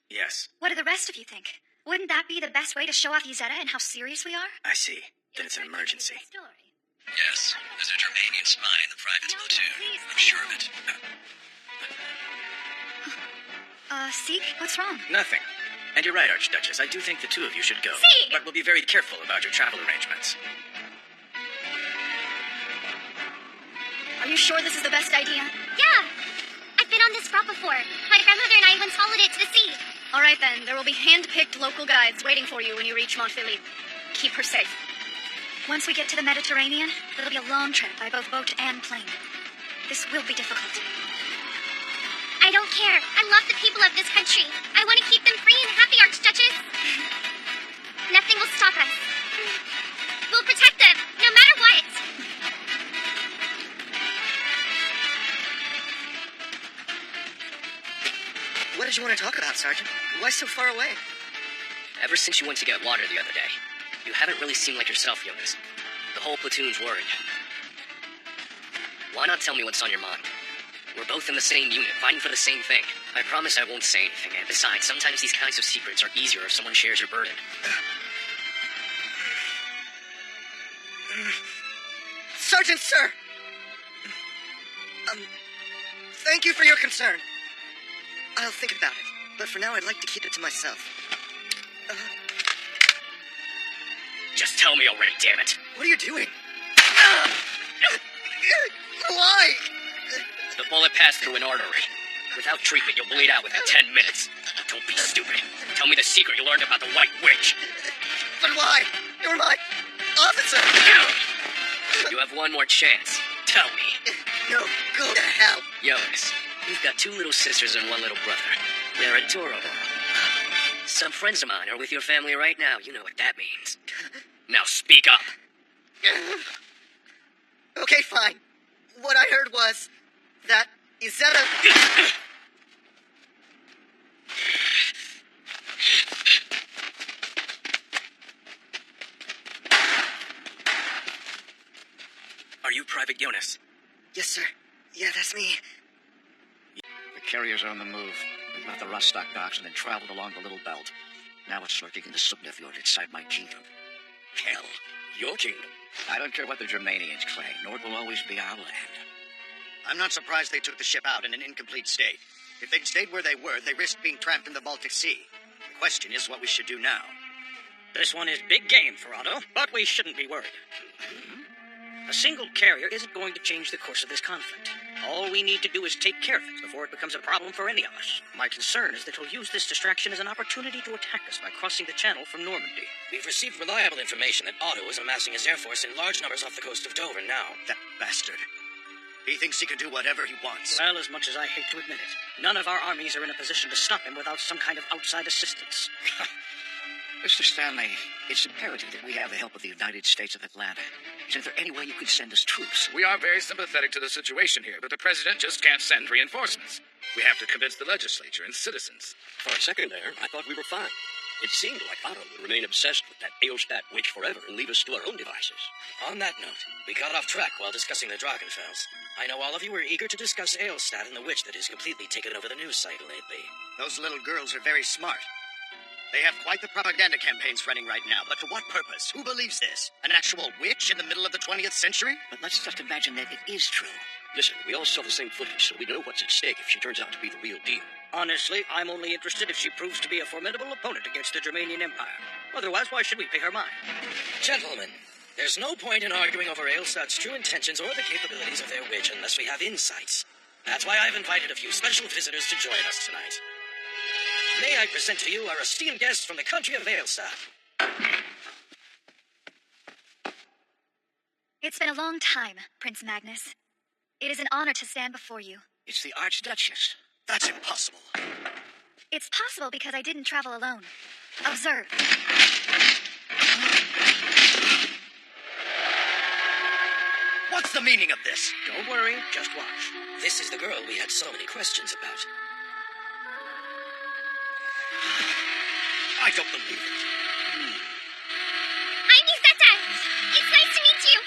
Yes, What do the rest of you think? Wouldn't that be the best way to show off Izetta and how serious we are? I see. Then it's an emergency. Yes, there's a Germanian spy in the private platoon. I'm sure of it. Seek, what's wrong? Nothing. And you're right, Archduchess. I do think the two of you should go. Seek! But we'll be very careful about your travel arrangements. Are you sure this is the best idea? Yeah. I've been on this route before. My grandmother and I once followed it to the sea. All right, then. There will be hand-picked local guides waiting for you when you reach Montphilippe. Keep her safe. Once we get to the Mediterranean, it'll be a long trip by both boat and plane. This will be difficult. I don't care. I love the people of this country. I want to keep them free and happy, Archduchess. Nothing will stop us. We'll protect them, no matter what. What did you want to talk about, Sergeant? Why so far away? Ever since you went to get water the other day, you haven't really seemed like yourself, Jonas. The whole platoon's worried. Why not tell me what's on your mind? We're both in the same unit, fighting for the same thing. I promise I won't say anything, and besides, sometimes these kinds of secrets are easier if someone shares your burden. Sergeant, sir! Thank you for your concern. I'll think about it, but for now I'd like to keep it to myself. Just tell me already, damn it. What are you doing? Why? The bullet passed through an artery. Without treatment, you'll bleed out within 10 minutes. Don't be stupid. Tell me the secret you learned about the White Witch. But why? You're my officer. You have one more chance. Tell me. No, go to hell. Jonas, you've got two little sisters and one little brother. They're adorable. Some friends of mine are with your family right now. You know what that means. Now speak up. Okay, fine. What I heard was that Izetta... Are you Private Jonas? Yes, sir. Yeah, that's me. The carriers are on the move. We've left the Rostock docks and then traveled along the Little Belt. Now it's lurking in the Subnefjord inside my kingdom. Hell, your kingdom. I don't care what the Germanians claim. Nord will always be our land. I'm not surprised they took the ship out in an incomplete state. If they'd stayed where they were, they risked being trapped in the Baltic Sea. The question is what we should do now. This one is big game, Ferrado, but we shouldn't be worried. A single carrier isn't going to change the course of this conflict. All we need to do is take care of it before it becomes a problem for any of us. My concern is that he'll use this distraction as an opportunity to attack us by crossing the channel from Normandy. We've received reliable information that Otto is amassing his air force in large numbers off the coast of Dover now. That bastard. He thinks he can do whatever he wants. Well, as much as I hate to admit it, none of our armies are in a position to stop him without some kind of outside assistance. Mr. Stanley, it's imperative that we have the help of the United States of Atlanta. Isn't there any way you could send us troops? We are very sympathetic to the situation here, but the president just can't send reinforcements. We have to convince the legislature and citizens. For a second there, I thought we were fine. It seemed like Otto would remain obsessed with that Aelstadt witch forever and leave us to our own devices. On that note, we got off track while discussing the Drakenfels. I know all of you were eager to discuss Aelstadt and the witch that has completely taken over the news cycle lately. Those little girls are very smart. They have quite the propaganda campaigns running right now, but for what purpose? Who believes this? An actual witch in the middle of the 20th century? But let's just imagine that it is true. Listen, we all saw the same footage, so we know what's at stake if she turns out to be the real deal. Honestly, I'm only interested if she proves to be a formidable opponent against the Germanian Empire. Otherwise, why should we pay her mind? Gentlemen, there's no point in arguing over Aelstadt's true intentions or the capabilities of their witch unless we have insights. That's why I've invited a few special visitors to join us tonight. May I present to you our esteemed guests from the country of Aelstadt. It's been a long time, Prince Magnus. It is an honor to stand before you. It's the Archduchess. That's impossible. It's possible because I didn't travel alone. Observe. What's the meaning of this? Don't worry, just watch. This is the girl we had so many questions about. I don't believe it. I'm Izetta. It's nice to meet you.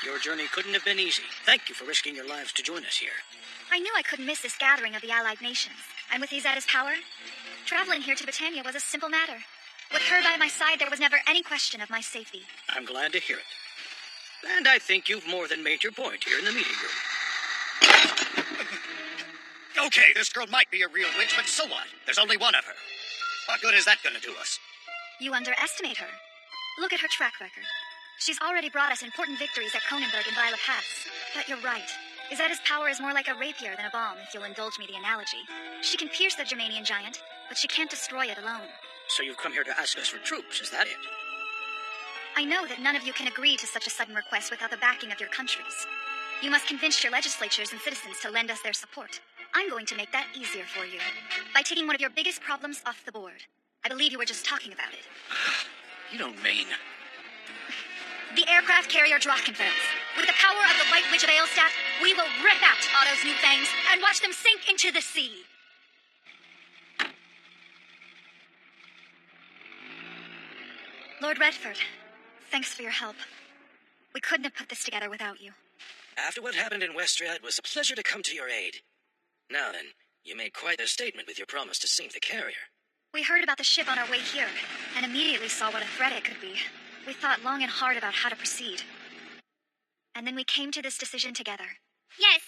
Your journey couldn't have been easy. Thank you for risking your lives to join us here. I knew I couldn't miss this gathering of the Allied nations. And with Izetta's power, traveling here to Britannia was a simple matter. With her by my side, there was never any question of my safety. I'm glad to hear it. And I think you've more than made your point here in the meeting room. Okay, this girl might be a real witch, but so what? There's only one of her. What good is that going to do us? You underestimate her. Look at her track record. She's already brought us important victories at Kronenberg and Viola Pass. But you're right. Izetta's power is more like a rapier than a bomb, if you'll indulge me the analogy. She can pierce the Germanian giant, but she can't destroy it alone. So you've come here to ask us for troops, is that it? I know that none of you can agree to such a sudden request without the backing of your countries. You must convince your legislatures and citizens to lend us their support. I'm going to make that easier for you by taking one of your biggest problems off the board. I believe you were just talking about it. You don't mean... The aircraft carrier Drachenfels. With the power of the White Witch of Aelstadt, we will rip out Otto's new fangs and watch them sink into the sea. Lord Redford, thanks for your help. We couldn't have put this together without you. After what happened in Westria, it was a pleasure to come to your aid. Now then, you made quite a statement with your promise to sink the carrier. We heard about the ship on our way here, and immediately saw what a threat it could be. We thought long and hard about how to proceed. And then we came to this decision together. Yes.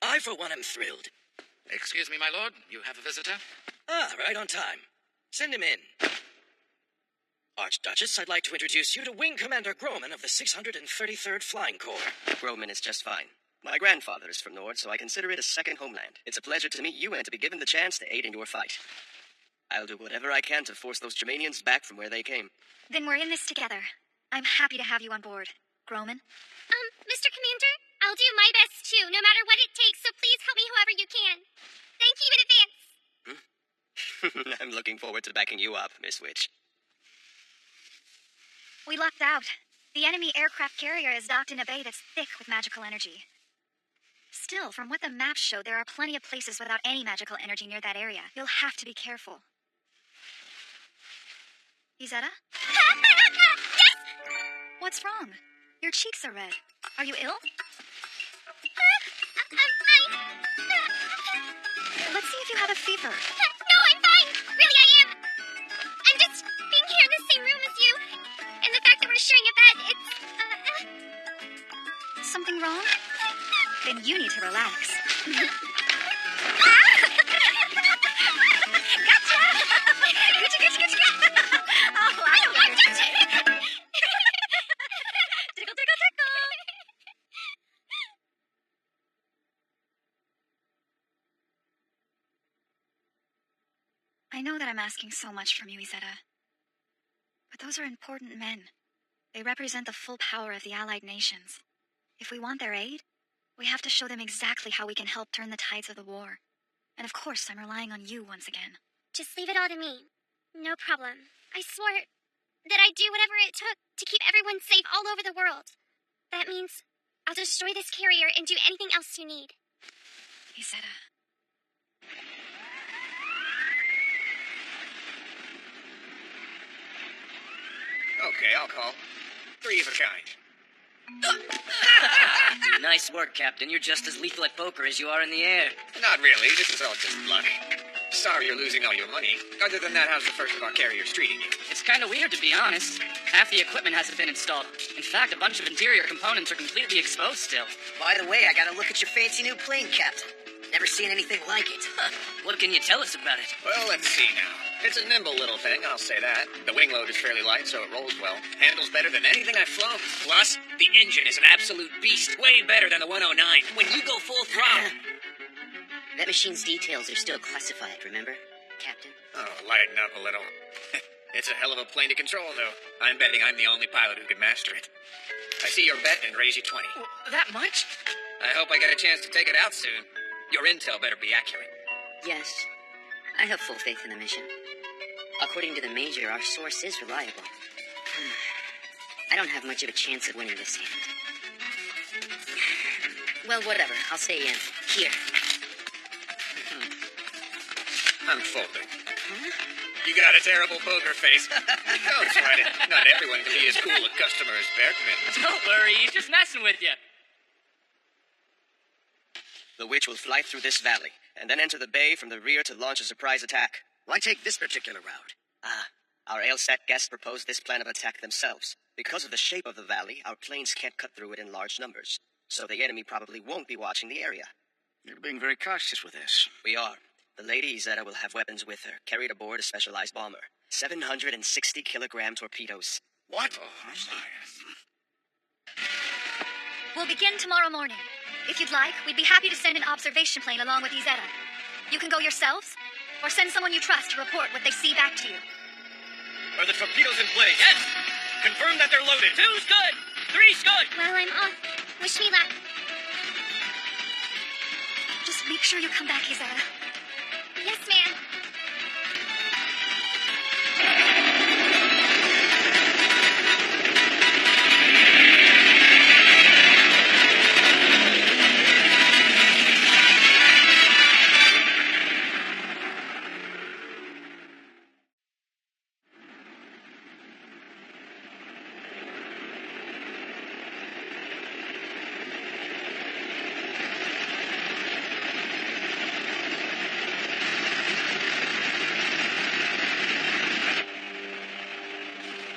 I, for one, am thrilled. Excuse me, my lord. You have a visitor? Ah, right on time. Send him in. Archduchess, I'd like to introduce you to Wing Commander Groman of the 633rd Flying Corps. Groman is just fine. My grandfather is from Nord, so I consider it a second homeland. It's a pleasure to meet you and to be given the chance to aid in your fight. I'll do whatever I can to force those Germanians back from where they came. Then we're in this together. I'm happy to have you on board. Groman? Mr. Commander, I'll do my best too, no matter what it takes, so please help me however you can. Thank you in advance. I'm looking forward to backing you up, Miss Witch. We lucked out. The enemy aircraft carrier is docked in a bay that's thick with magical energy. Still, from what the maps show, there are plenty of places without any magical energy near that area. You'll have to be careful. Izetta? Yes! What's wrong? Your cheeks are red. Are you ill? Let's see if you have a fever. No, I'm fine. Really, I am. I'm just being here in the same room as you. And the fact that we're sharing a bed, it's... Something wrong? Then you need to relax. Gotcha! Gotcha. Oh, I don't want to touch it. Tickle. I know that I'm asking so much from you, Izetta. But those are important men. They represent the full power of the Allied nations. If we want their aid, we have to show them exactly how we can help turn the tides of the war. And of course, I'm relying on you once again. Just leave it all to me. No problem. I swore that I'd do whatever it took to keep everyone safe all over the world. That means I'll destroy this carrier and do anything else you need. Izetta. Okay, I'll call. 3 of a kind. Nice work, Captain. You're just as lethal at poker as you are in the air. Not really. This is all just luck. Sorry you're losing all your money. Other than that, how's the first of our carriers treating you? It's kind of weird, to be honest. Half the equipment hasn't been installed. In fact, a bunch of interior components are completely exposed still. By the way, I gotta look at your fancy new plane, Captain. Never seen anything like it. What can you tell us about it? Well, let's see now. It's a nimble little thing, I'll say that. The wing load is fairly light, so it rolls well. Handles better than anything I've flown. Plus, the engine is an absolute beast. Way better than the 109. When you go full throttle... That machine's details are still classified, remember, Captain? Oh, lighten up a little. It's a hell of a plane to control, though. I'm betting I'm the only pilot who could master it. I see your bet and raise you 20. That much? I hope I get a chance to take it out soon. Your intel better be accurate. Yes. I have full faith in the mission. According to the Major, our source is reliable. I don't have much of a chance of winning this hand. Well, whatever. I'll say here. I'm folding. You got a terrible poker face. Don't sweat it. Not everyone can be as cool a customer as Berkman. Don't worry, he's just messing with you. The witch will fly through this valley, and then enter the bay from the rear to launch a surprise attack. Why take this particular route? Our AilSat guests proposed this plan of attack themselves. Because of the shape of the valley, our planes can't cut through it in large numbers, so the enemy probably won't be watching the area. You're being very cautious with this. We are. The Lady Izetta will have weapons with her, carried aboard a specialized bomber. 760-kilogram torpedoes. What? We'll begin tomorrow morning. If you'd like, we'd be happy to send an observation plane along with Izetta. You can go yourselves, or send someone you trust to report what they see back to you. Are the torpedoes in place? Yes! Confirm that they're loaded. 2's good! 3's good! Well, I'm off. Wish me luck. Just make sure you come back, Izetta. Yes, ma'am.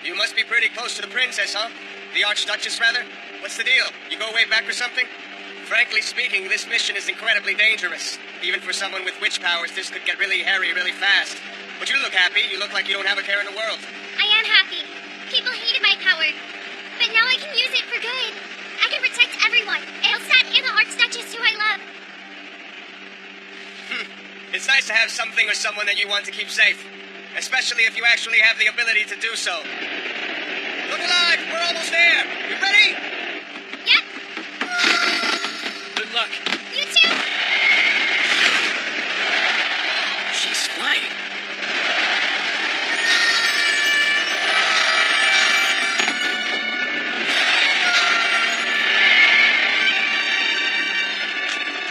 You must be pretty close to the princess, huh? The Archduchess, rather? What's the deal? You go way back or something? Frankly speaking, this mission is incredibly dangerous. Even for someone with witch powers, this could get really hairy really fast. But you look happy. You look like you don't have a care in the world. I am happy. People hated my power. But now I can use it for good. I can protect everyone. Ailsat and the Archduchess who I love. It's nice to have something or someone that you want to keep safe. Especially if you actually have the ability to do so. Look alive! We're almost there! You ready? Yep. Good luck. You too. She's flying.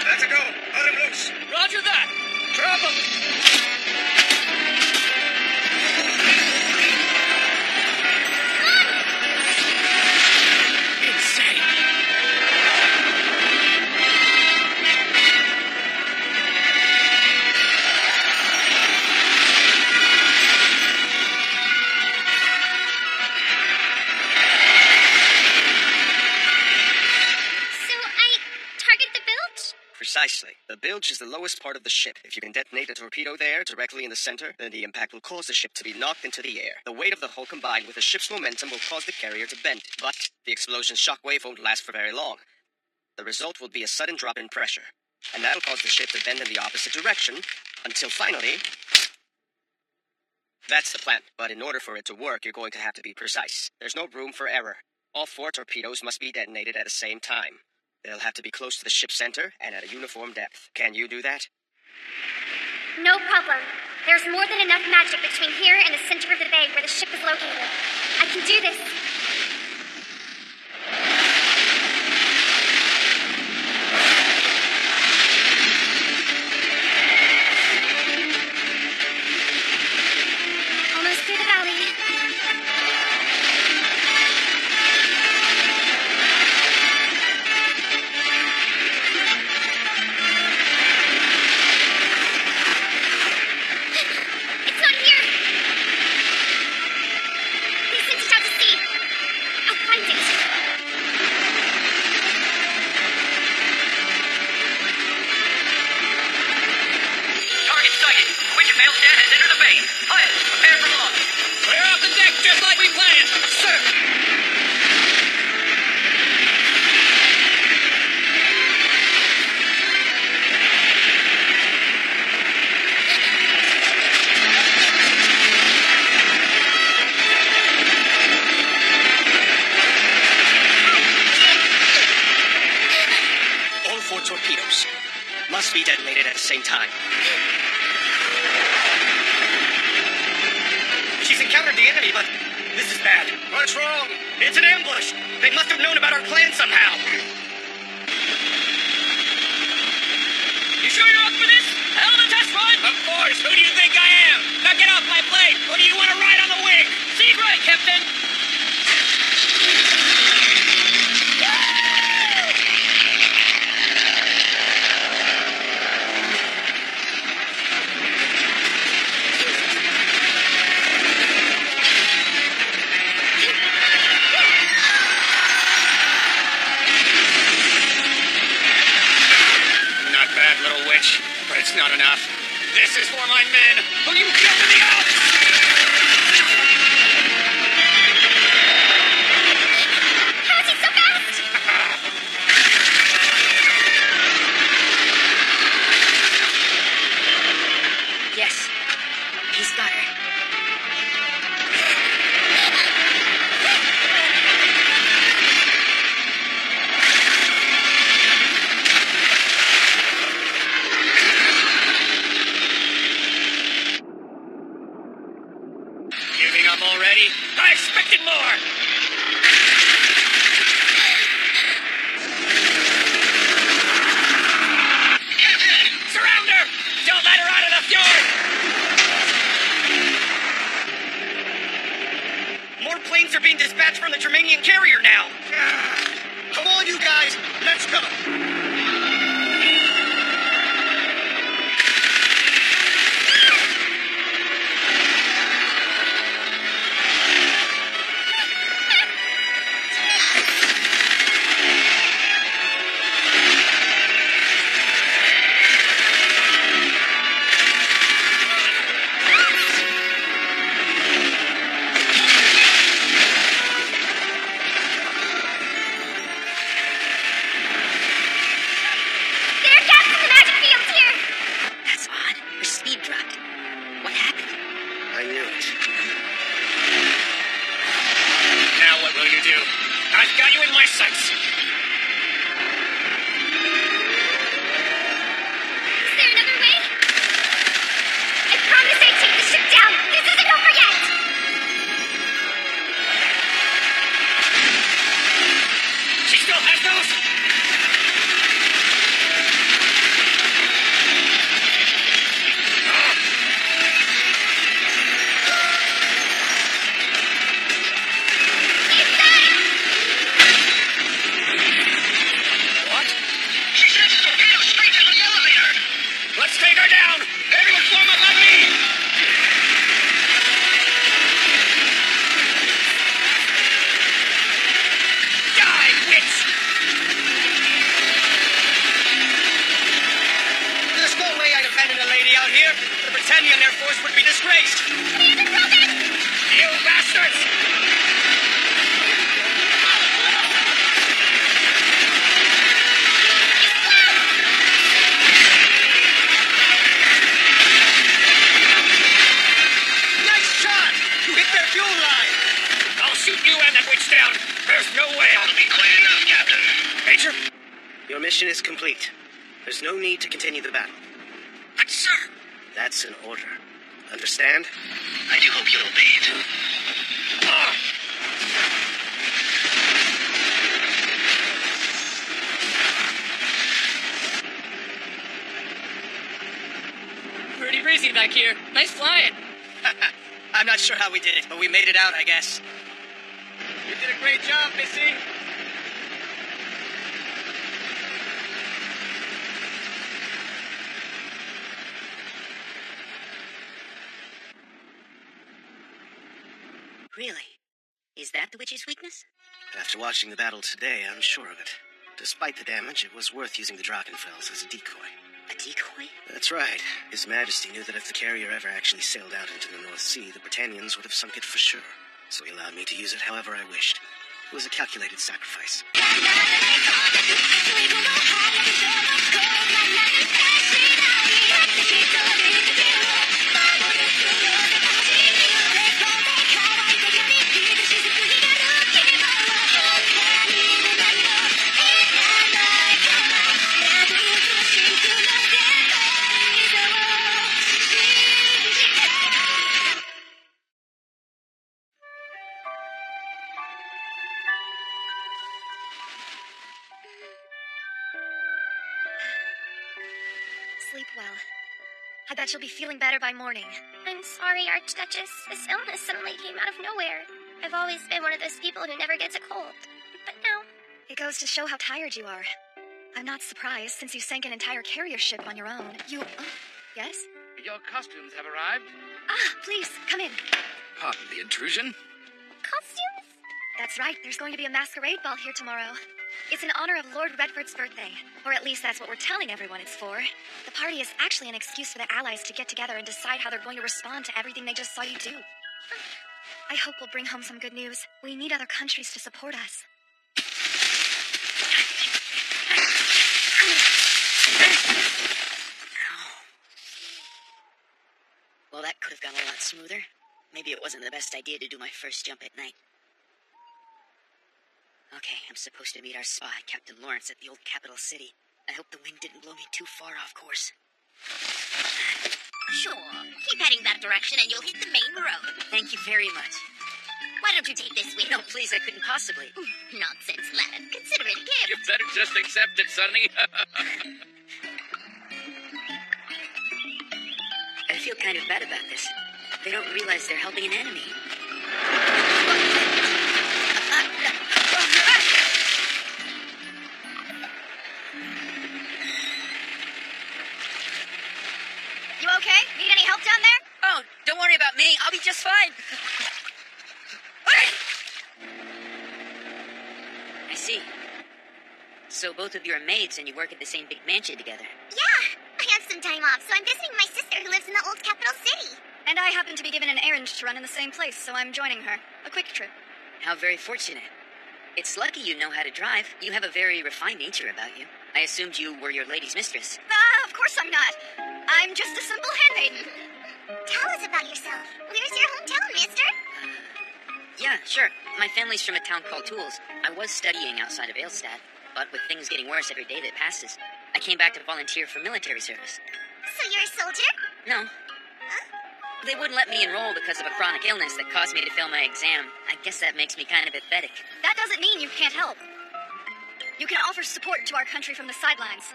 That's a go. Let him loose. Roger that. Drop him. Precisely. The bilge is the lowest part of the ship. If you can detonate a torpedo there, directly in the center, then the impact will cause the ship to be knocked into the air. The weight of the hull combined with the ship's momentum will cause the carrier to bend, but the explosion's shockwave won't last for very long. The result will be a sudden drop in pressure, and that'll cause the ship to bend in the opposite direction, until finally... That's the plan, but in order for it to work, you're going to have to be precise. There's no room for error. All 4 torpedoes must be detonated at the same time. They'll have to be close to the ship's center and at a uniform depth. Can you do that? No problem. There's more than enough magic between here and the center of the bay where the ship is located. I can do this. torpedoes. Must be detonated at the same time. She's encountered the enemy, but this is bad. What's wrong? It's an ambush. They must have known about our plan somehow. You sure you're up for this? Hell of a test run! Of course. Who do you think I am? Now get off my plane. Or do you want to ride on the wing? See right, Captain! Not bad, little witch. But it's not enough. This is for my men who you killed in the Alps! How is he so fast? Yes, he's got her. Giving up already? I expected more! Captain! Surround her! Don't let her out of the fjord! More planes are being dispatched from the Germanian carrier now. Come on, you guys. Let's go. There, Captain, the magic field's here. That's odd. Her speed dropped. What happened? I knew it. Now what will you do? I've got you in my sights! Is there another way? I promise I'd take the ship down. This isn't over yet. She still has those? What? She sends a torpedo straight down the elevator! Let's take her down! Everyone form up on me! Die, witch! There's no way I'd abandon a lady out here. The Britannian Air Force would be disgraced. You bastards! Nice shot! You hit their fuel line. I'll shoot you and that witch down! There's no way That'll be quite enough, Captain. Major? Your mission is complete. There's no need to continue the battle. But, sir, That's an order. Understand? I do hope you'll obey it. Pretty breezy back here. Nice flying. I'm not sure how we did it, but we made it out, I guess. You did a great job, Missy. Really? Is that the witch's weakness? After watching the battle today, I'm sure of it. Despite the damage, it was worth using the Drachenfels as a decoy. A decoy? That's right. His Majesty knew that if the carrier ever actually sailed out into the North Sea, the Britannians would have sunk it for sure. So he allowed me to use it however I wished. It was a calculated sacrifice. sleep well. I bet you'll be feeling better by morning. I'm sorry, Archduchess. This illness suddenly came out of nowhere. I've always been one of those people who never gets a cold. But now... It goes to show how tired you are. I'm not surprised, since you sank an entire carrier ship on your own. You... yes? Your costumes have arrived. Ah, please, come in. Pardon the intrusion. Costumes? That's right, there's going to be a masquerade ball here tomorrow. It's in honor of Lord Redford's birthday. Or at least that's what we're telling everyone it's for. The party is actually an excuse for the allies to get together and decide how they're going to respond to everything they just saw you do. I hope we'll bring home some good news. We need other countries to support us. Well, that could have gone a lot smoother. Maybe it wasn't the best idea to do my first jump at night. Okay, I'm supposed to meet our spy, Captain Lawrence, at the old capital city. I hope the wind didn't blow me too far off course. Sure. Keep heading that direction and you'll hit the main road. Thank you very much. Why don't you take this with you? No, please, I couldn't possibly. Nonsense, lad. Consider it a gift. You better just accept it, Sonny. I feel kind of bad about this. They don't realize they're helping an enemy. You okay? Need any help down there? Oh, don't worry about me. I'll be just fine. I see. So both of you are maids and you work at the same big mansion together. Yeah, I have some time off, so I'm visiting my sister who lives in the old capital city. And I happen to be given an errand to run in the same place, so I'm joining her. A quick trip. How very fortunate. It's lucky you know how to drive. You have a very refined nature about you. I assumed you were your lady's mistress. Of course I'm not. I'm just a simple handmaiden. Tell us about yourself. Where's your hometown, mister? Yeah, sure. My family's from a town called Tools. I was studying outside of Aelstad, but with things getting worse every day that passes, I came back to volunteer for military service. So you're a soldier? No. They wouldn't let me enroll because of a chronic illness that caused me to fail my exam. I guess that makes me kind of pathetic. That doesn't mean you can't help. You can offer support to our country from the sidelines.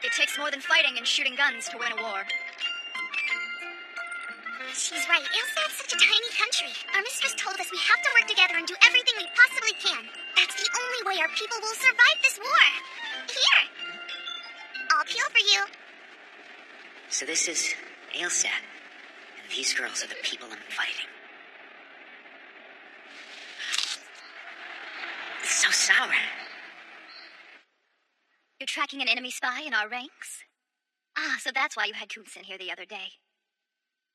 It takes more than fighting and shooting guns to win a war. She's right. Aelstad's such a tiny country. Our mistress told us we have to work together and do everything we possibly can. That's the only way our people will survive this war. Here. I'll peel for you. So this is Aelstad, and these girls are the people I'm fighting. It's so sour. You're tracking an enemy spy in our ranks? Ah, so that's why you had Coots in here the other day.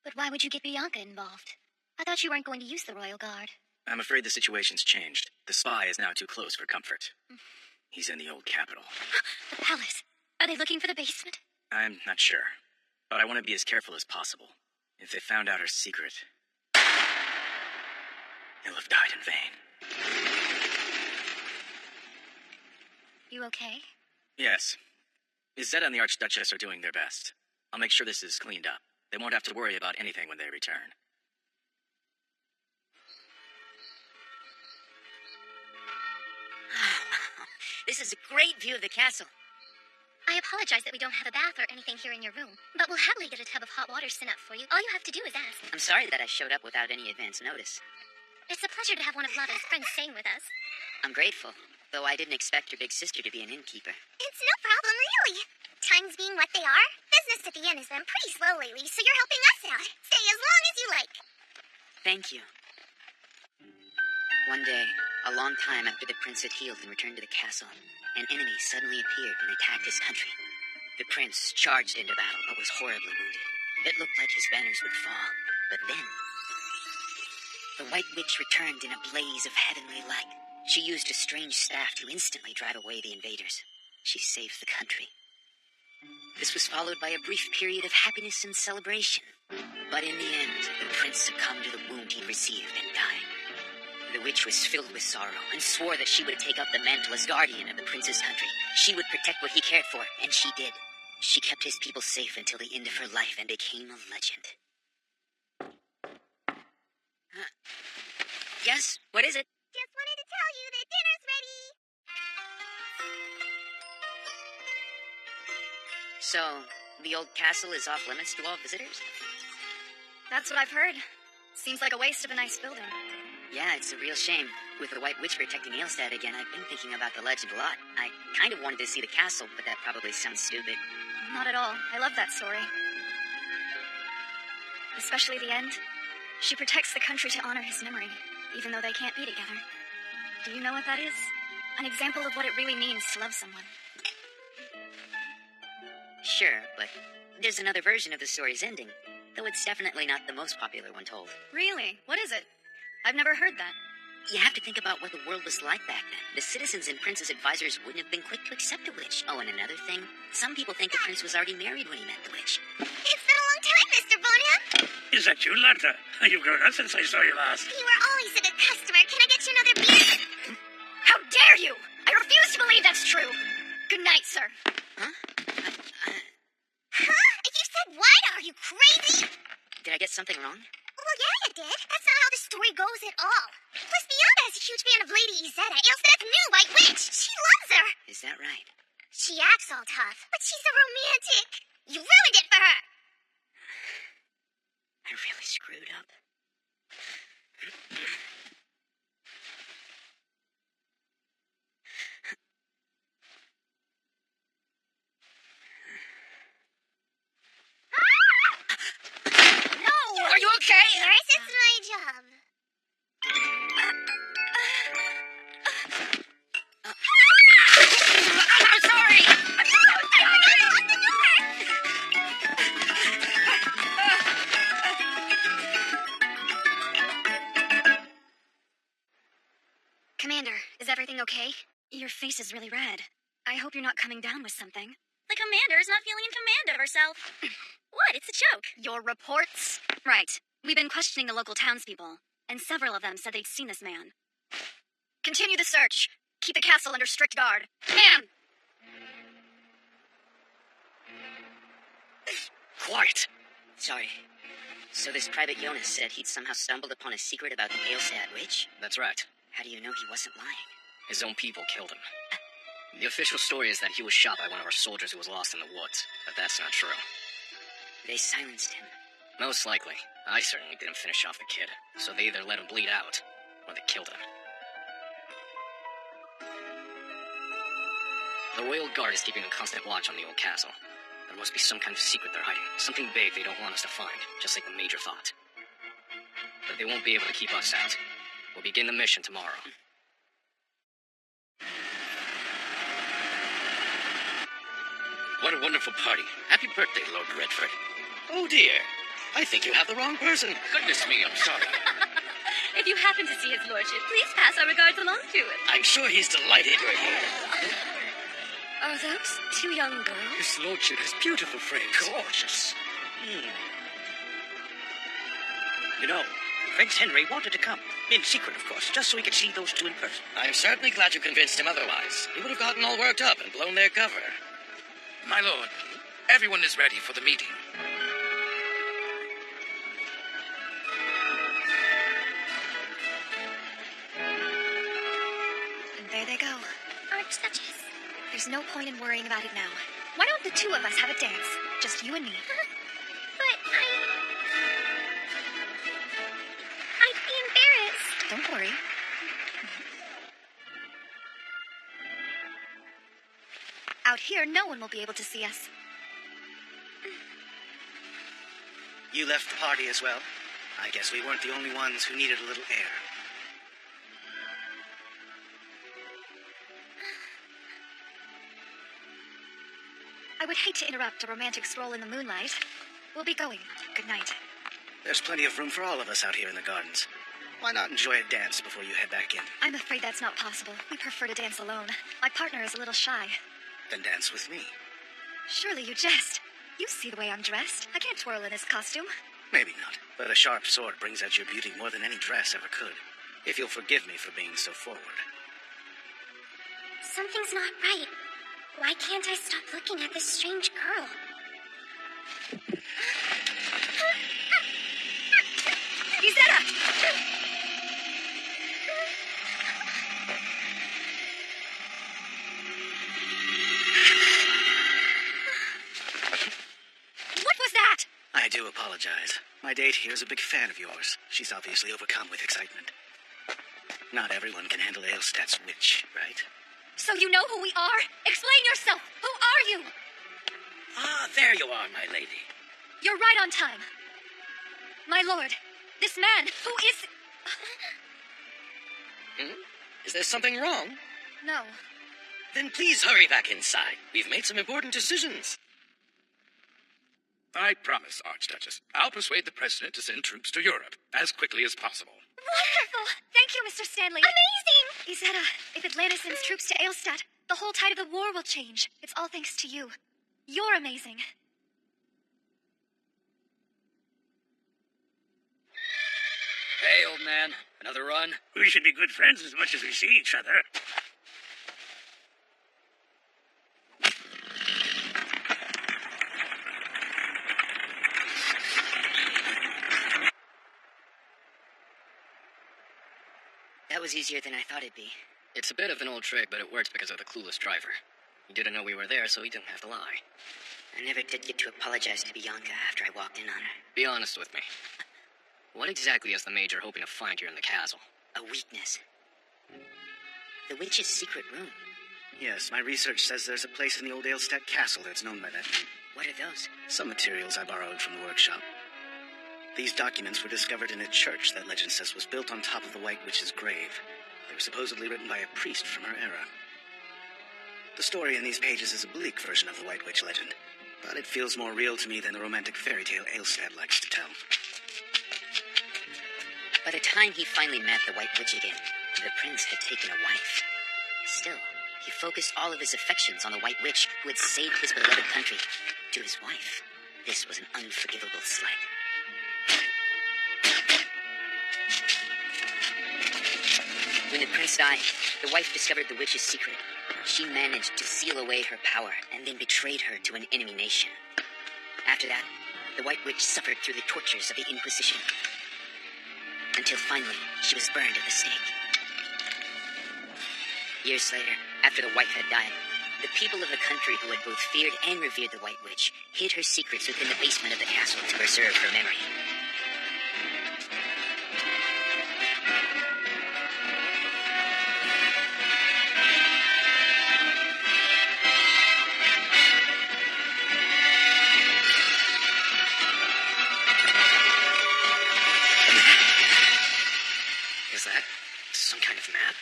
But why would you get Bianca involved? I thought you weren't going to use the Royal Guard. I'm afraid the situation's changed. The spy is now too close for comfort. He's in the old capital. The palace. Are they looking for the basement? I'm not sure, but I want to be as careful as possible. If they found out her secret, they'll have died in vain. You okay? Yes. Izetta and the Archduchess are doing their best. I'll make sure this is cleaned up. They won't have to worry about anything when they return. This is a great view of the castle. I apologize that we don't have a bath or anything here in your room, but we'll happily get a tub of hot water sent up for you. All you have to do is ask. I'm sorry that I showed up without any advance notice. It's a pleasure to have one of Lava's friends staying with us. I'm grateful, though I didn't expect your big sister to be an innkeeper. It's no problem, really. Times being what they are, business at the inn has been pretty slow lately, so you're helping us out. Stay as long as you like. Thank you. One day, a long time after the prince had healed and returned to the castle, an enemy suddenly appeared and attacked his country. The prince charged into battle, but was horribly wounded. It looked like his banners would fall, but then the White Witch returned in a blaze of heavenly light. She used a strange staff to instantly drive away the invaders. She saved the country. This was followed by a brief period of happiness and celebration. But in the end, the prince succumbed to the wound he'd received and died. The witch was filled with sorrow and swore that she would take up the mantle as guardian of the prince's country. She would protect what he cared for, and she did. She kept his people safe until the end of her life and became a legend. Yes? What is it? Just wanted to tell you that dinner's ready. So, The old castle is off limits to all visitors? That's what I've heard. Seems like a waste of a nice building. Yeah, it's a real shame. With the White Witch protecting Aelstad again, I've been thinking about the legend a lot. I kind of wanted to see the castle, but that probably sounds stupid. Not at all. I love that story. Especially the end. She protects the country to honor his memory, even though they can't be together. Do you know what that is? An example of what it really means to love someone. Sure, but there's another version of the story's ending, though it's definitely not the most popular one told. Really? What is it? I've never heard that. You have to think about what the world was like back then. The citizens and prince's advisors wouldn't have been quick to accept a witch. Oh, and another thing, some people think the prince was already married when he met the witch. It's been a long time, Mr. Bonham. Is that you, Lanta? You've grown up since I saw you last. You were always a good customer. Can I get you another beer? How dare you! I refuse to believe that's true! Good night, sir. Huh? If you said what? Are you crazy? Did I get something wrong? Well, yeah, you did. That's not how the story goes at all. Plus, Bianca is a huge fan of Lady Izetta, Aelstad's new White Witch. She loves her. Is that right? She acts all tough, but she's a romantic. You ruined it for her. I really screwed up. No! Are you okay? Yours is my job. I'm sorry! Commander, is everything okay? Your face is really red. I hope you're not coming down with something. The commander's not feeling in command of herself. What? It's a joke. Your reports? Right. We've been questioning the local townspeople, and several of them said they'd seen this man. Continue the search. Keep the castle under strict guard. Man! Quiet. Sorry. So this Private Jonas said he'd somehow stumbled upon a secret about the Aelstad witch? That's right. How do you know he wasn't lying? His own people killed him. The official story is that he was shot by one of our soldiers who was lost in the woods, but that's not true. They silenced him. Most likely. I certainly didn't finish off the kid, so they either let him bleed out, or they killed him. The Royal Guard is keeping a constant watch on the old castle. There must be some kind of secret they're hiding, something big they don't want us to find, just like the Major thought. But they won't be able to keep us out. We'll begin the mission tomorrow. What a wonderful party. Happy birthday, Lord Redford. Oh, dear. I think you have the wrong person. Goodness me, I'm sorry. If you happen to see his lordship, please pass our regards along to him. I'm sure he's delighted we're here. Are those two young girls? His lordship has beautiful frames. Gorgeous. You know, Prince Henry wanted to come. In secret, of course, just so he could see those two in person. I'm certainly glad you convinced him otherwise. He would have gotten all worked up and blown their cover. My lord, everyone is ready for the meeting. And there they go. Archduchess. There's no point in worrying about it now. Why don't the two of us have a dance? Just you and me. But I'd be embarrassed. Don't worry. Out here, no one will be able to see us. You left the party as well? I guess we weren't the only ones who needed a little air. I would hate to interrupt a romantic stroll in the moonlight. We'll be going. Good night. There's plenty of room for all of us out here in the gardens. Why not enjoy a dance before you head back in? I'm afraid that's not possible. We prefer to dance alone. My partner is a little shy. Then dance with me. Surely you jest. You see the way I'm dressed. I can't twirl in this costume. Maybe not, but a sharp sword brings out your beauty more than any dress ever could. If you'll forgive me for being so forward. Something's not right. Why can't I stop looking at this strange girl? Izetta! apologize. My date here is a big fan of yours. She's obviously overcome with excitement. Not everyone can handle Aelstad's witch, right? So you know who we are? Explain yourself! Who are you? Ah, there you are, my lady. You're right on time. My lord, this man, who is... Is there something wrong? No. Then please hurry back inside. We've made some important decisions. I promise, Archduchess, I'll persuade the President to send troops to Europe as quickly as possible. Wonderful! Thank you, Mr. Stanley. Amazing! Izetta, if Atlantis sends troops to Aelstad, the whole tide of the war will change. It's all thanks to you. You're amazing. Hey, old man. Another run? We should be good friends as much as we see each other. That was easier than I thought it'd be. It's a bit of an old trick, but it works because of the clueless driver. He didn't know we were there, so he didn't have to lie. I never did get to apologize to Bianca after I walked in on her. Be honest with me. What exactly is the Major hoping to find here in the castle? A weakness. The witch's secret room. Yes, my research says there's a place in the old Aelstad castle that's known by that name. What are those? Some materials I borrowed from the workshop. These documents were discovered in a church that legend says was built on top of the White Witch's grave. They were supposedly written by a priest from her era. The story in these pages is a bleak version of the White Witch legend, but it feels more real to me than the romantic fairy tale Aelstad likes to tell. By the time he finally met the White Witch again, the prince had taken a wife. Still, he focused all of his affections on the White Witch who had saved his beloved country. To his wife, this was an unforgivable slight. When the prince died, the wife discovered the witch's secret. She managed to seal away her power and then betrayed her to an enemy nation. After that, the White Witch suffered through the tortures of the Inquisition. Until finally, she was burned at the stake. Years later, after the wife had died, the people of the country who had both feared and revered the White Witch hid her secrets within the basement of the castle to preserve her memory. Is that some kind of map?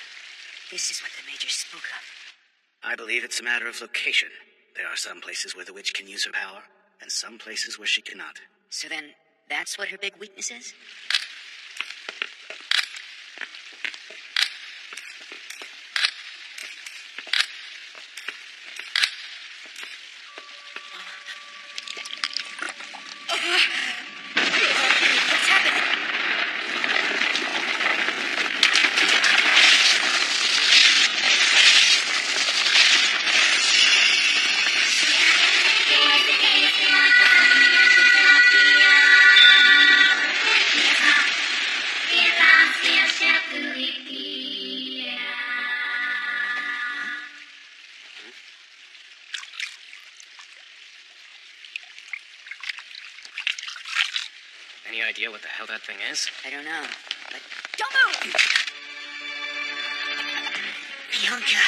This is what the Major spoke of. I believe it's a matter of location. There are some places where the witch can use her power, and some places where she cannot. So then, that's what her big weakness is? What's happening? Any idea what the hell that thing is? I don't know, but... Don't move! Bianca!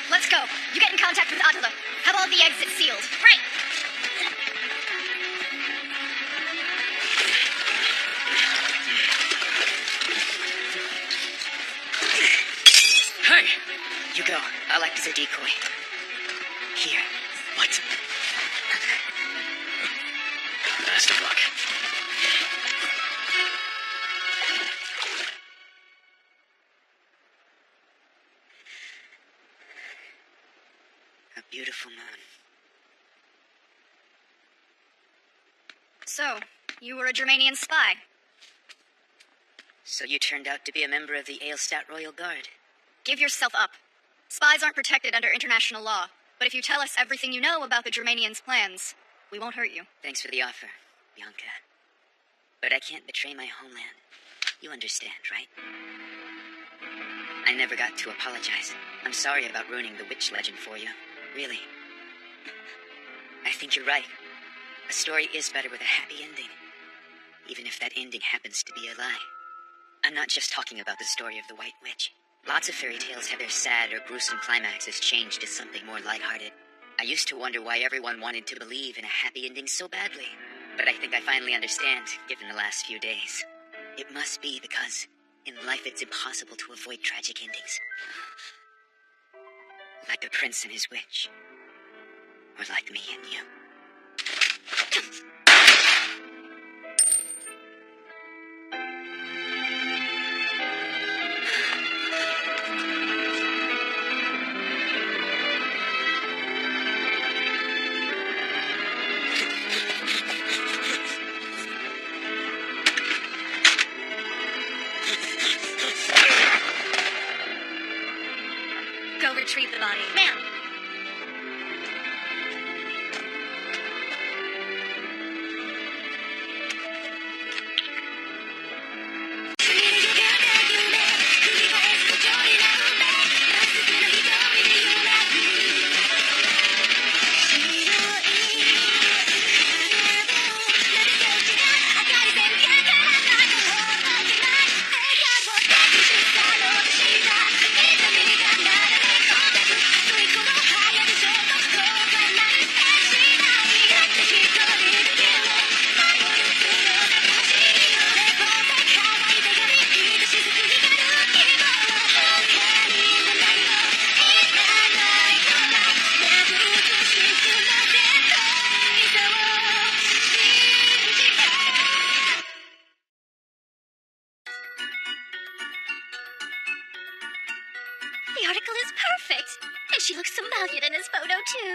Let's go. You get in contact with Attila. Have all the exits sealed. Right! Hey! You go. I'll act as a decoy. Here. What? Best of luck. A beautiful moon. So, you were a Germanian spy. So you turned out to be a member of the Aelstad Royal Guard. Give yourself up. Spies aren't protected under international law, but if you tell us everything you know about the Germanians' plans, we won't hurt you. Thanks for the offer, Bianca. But I can't betray my homeland. You understand, right? I never got to apologize. I'm sorry about ruining the witch legend for you. Really. I think you're right. A story is better with a happy ending. Even if that ending happens to be a lie. I'm not just talking about the story of the White Witch. Lots of fairy tales have their sad or gruesome climaxes changed to something more lighthearted. I used to wonder why everyone wanted to believe in a happy ending so badly. But I think I finally understand, given the last few days. It must be because in life it's impossible to avoid tragic endings. Like the prince and his witch. Or like me and you. Go retrieve the body. Ma'am. The article is perfect. And she looks so valiant in this photo, too.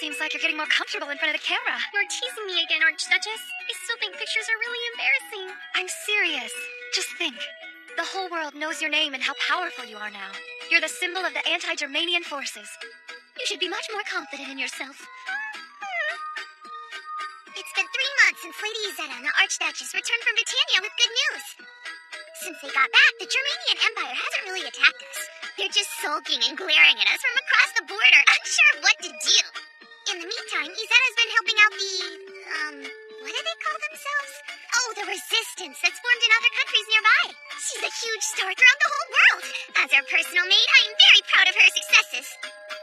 Seems like you're getting more comfortable in front of the camera. You're teasing me again, Archduchess. I still think pictures are really embarrassing. I'm serious. Just think. The whole world knows your name and how powerful you are now. You're the symbol of the anti-Germanian forces. You should be much more confident in yourself. It's been 3 months since Lady Izetta and the Archduchess returned from Britannia with good news. Since they got back, the Germanian Empire hasn't really attacked us. They're just sulking and glaring at us from across the border, unsure of what to do. In the meantime, Izetta's been helping out the, what do they call themselves? Oh, the resistance that's formed in other countries nearby. She's a huge star throughout the whole world. As her personal maid, I am very proud of her successes.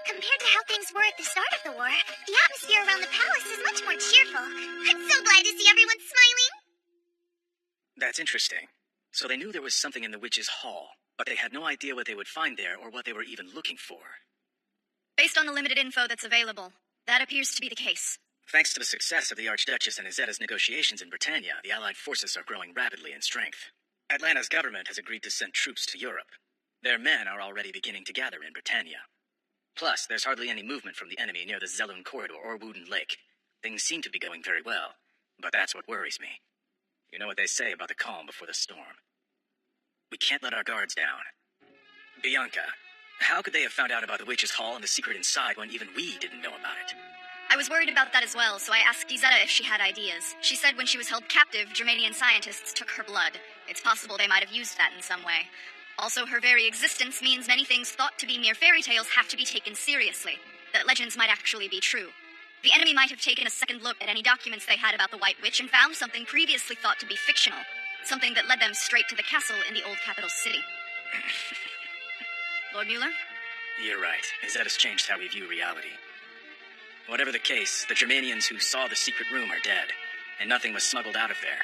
Compared to how things were at the start of the war, the atmosphere around the palace is much more cheerful. I'm so glad to see everyone smiling. That's interesting. So they knew there was something in the witch's hall, but they had no idea what they would find there or what they were even looking for. Based on the limited info that's available, that appears to be the case. Thanks to the success of the Archduchess and Izetta's negotiations in Britannia, the Allied forces are growing rapidly in strength. Atlanta's government has agreed to send troops to Europe. Their men are already beginning to gather in Britannia. Plus, there's hardly any movement from the enemy near the Zelun corridor or Wooden Lake. Things seem to be going very well, but that's what worries me. You know what they say about the calm before the storm. We can't let our guards down. Bianca, how could they have found out about the witch's hall and the secret inside when even we didn't know about it? I was worried about that as well, so I asked Izetta if she had ideas. She said when she was held captive, Germanian scientists took her blood. It's possible they might have used that in some way. Also, her very existence means many things thought to be mere fairy tales have to be taken seriously. That legends might actually be true. The enemy might have taken a second look at any documents they had about the White Witch and found something previously thought to be fictional. Something that led them straight to the castle in the old capital city. Lord Mueller? You're right. Izetta's changed how we view reality. Whatever the case, the Germanians who saw the secret room are dead, and nothing was smuggled out of there.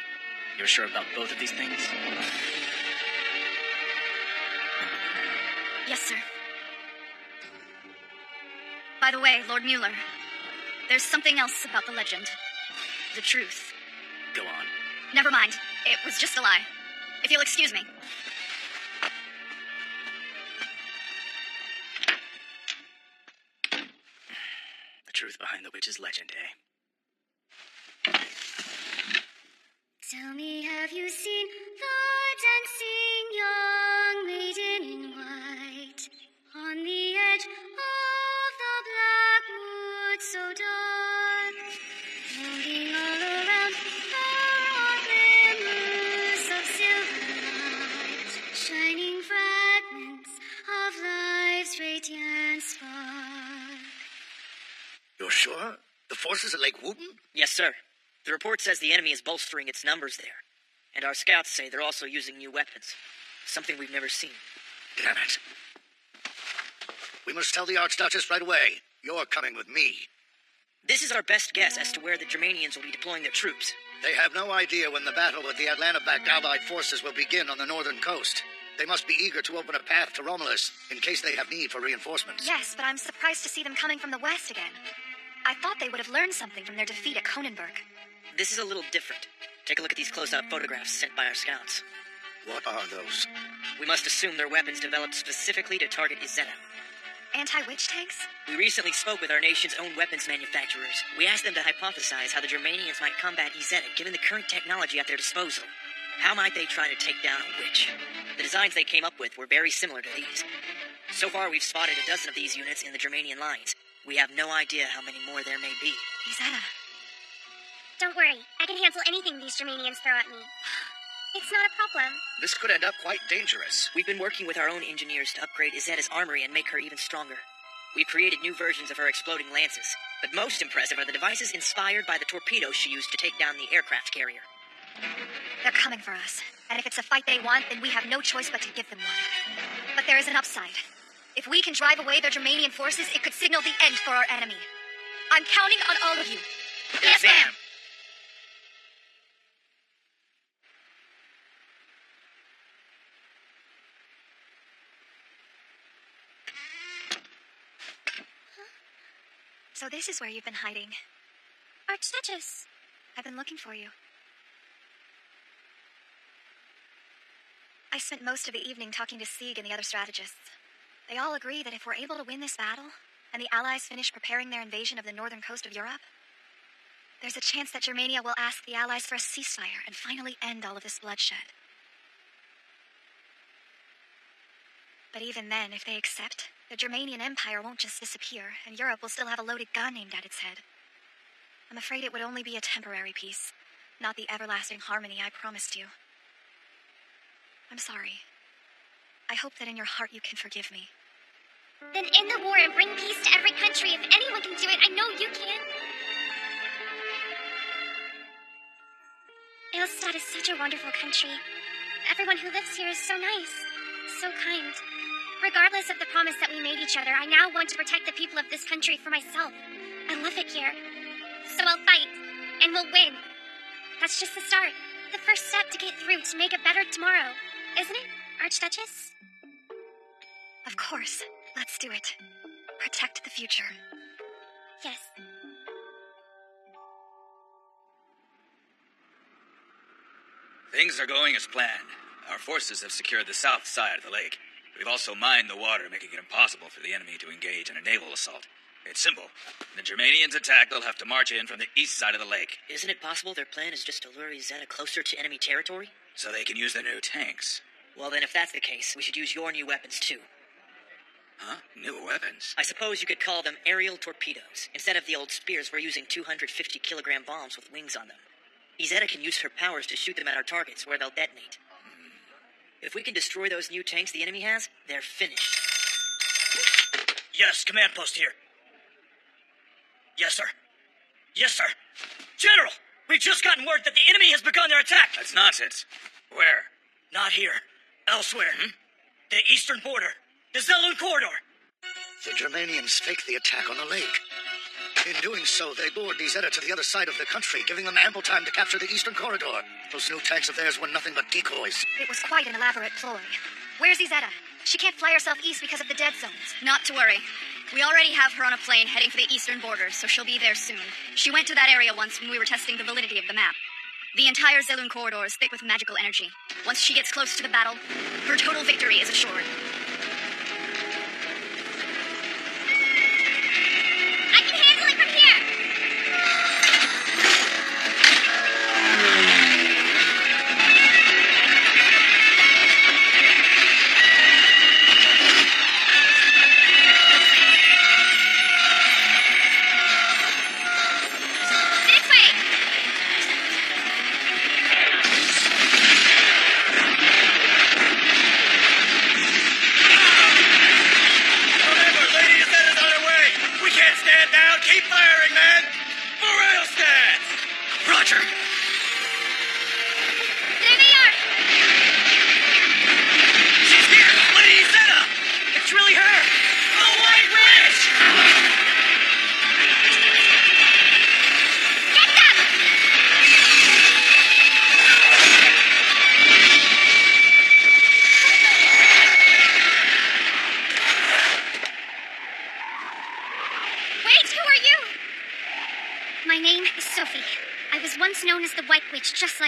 You're sure about both of these things? Yes, sir. By the way, Lord Mueller, there's something else about the legend. The truth. Go on. Never mind. It was just a lie. If you'll excuse me. The truth behind the witch's legend, eh? Tell me, have you seen the dancing young maiden in white on the edge of the black wood so dark, floating all around her are glimmers of silver light, shining fragments forces at Lake Wooten? Yes, sir. The report says the enemy is bolstering its numbers there. And our scouts say they're also using new weapons. Something we've never seen. Damn it. We must tell the Archduchess right away. You're coming with me. This is our best guess as to where the Germanians will be deploying their troops. They have no idea when the battle with the Atlanta-backed Allied forces will begin on the northern coast. They must be eager to open a path to Romulus in case they have need for reinforcements. Yes, but I'm surprised to see them coming from the west again. I thought they would have learned something from their defeat at Kronenberg. This is a little different. Take a look at these close-up photographs sent by our scouts. What are those? We must assume they're weapons developed specifically to target Izetta. Anti-witch tanks? We recently spoke with our nation's own weapons manufacturers. We asked them to hypothesize how the Germanians might combat Izetta given the current technology at their disposal. How might they try to take down a witch? The designs they came up with were very similar to these. So far, we've spotted a dozen of these units in the Germanian lines. We have no idea how many more there may be. Izetta. Don't worry. I can handle anything these Germanians throw at me. It's not a problem. This could end up quite dangerous. We've been working with our own engineers to upgrade Izetta's armory and make her even stronger. We've created new versions of her exploding lances. But most impressive are the devices inspired by the torpedoes she used to take down the aircraft carrier. They're coming for us. And if it's a fight they want, then we have no choice but to give them one. But there is an upside. If we can drive away their Germanian forces, it could signal the end for our enemy. I'm counting on all of you. Yes, ma'am. So this is where you've been hiding. Archduchess. I've been looking for you. I spent most of the evening talking to Sieg and the other strategists. They all agree that if we're able to win this battle, and the Allies finish preparing their invasion of the northern coast of Europe, there's a chance that Germania will ask the Allies for a ceasefire and finally end all of this bloodshed. But even then, if they accept, the Germanian Empire won't just disappear, and Europe will still have a loaded gun aimed at its head. I'm afraid it would only be a temporary peace, not the everlasting harmony I promised you. I'm sorry. I hope that in your heart you can forgive me. Then end the war and bring peace to every country. If anyone can do it, I know you can. Ilstad is such a wonderful country. Everyone who lives here is so nice, so kind. Regardless of the promise that we made each other, I now want to protect the people of this country for myself. I love it here. So I'll fight, and we'll win. That's just the start. The first step to get through to make a better tomorrow. Isn't it, Archduchess? Of course. Let's do it. Protect the future. Yes. Things are going as planned. Our forces have secured the south side of the lake. We've also mined the water, making it impossible for the enemy to engage in a naval assault. It's simple. When the Germanians attack, they'll have to march in from the east side of the lake. Isn't it possible their plan is just to lure Izetta closer to enemy territory? So they can use their new tanks. Well, then if that's the case, we should use your new weapons too. Huh? New weapons? I suppose you could call them aerial torpedoes. Instead of the old spears, we're using 250-kilogram bombs with wings on them. Izetta can use her powers to shoot them at our targets, where they'll detonate. If we can destroy those new tanks the enemy has, they're finished. Yes, command post here. Yes, sir. Yes, sir. General, we've just gotten word that the enemy has begun their attack. That's nonsense. Where? Not here. Elsewhere. The eastern border. The Zelun corridor. The Germanians faked the attack on the lake. In doing so, they lured Izetta to the other side of the country, giving them ample time to capture the eastern corridor. Those new tanks of theirs were nothing but decoys. It was quite an elaborate ploy. Where's Izetta? She can't fly herself east because of the dead zones. Not to worry. We already have her on a plane heading for the eastern border, so she'll be there soon. She went to that area once when we were testing the validity of the map. The entire Zelun corridor is thick with magical energy. Once she gets close to the battle, her total victory is assured. I can handle it from here!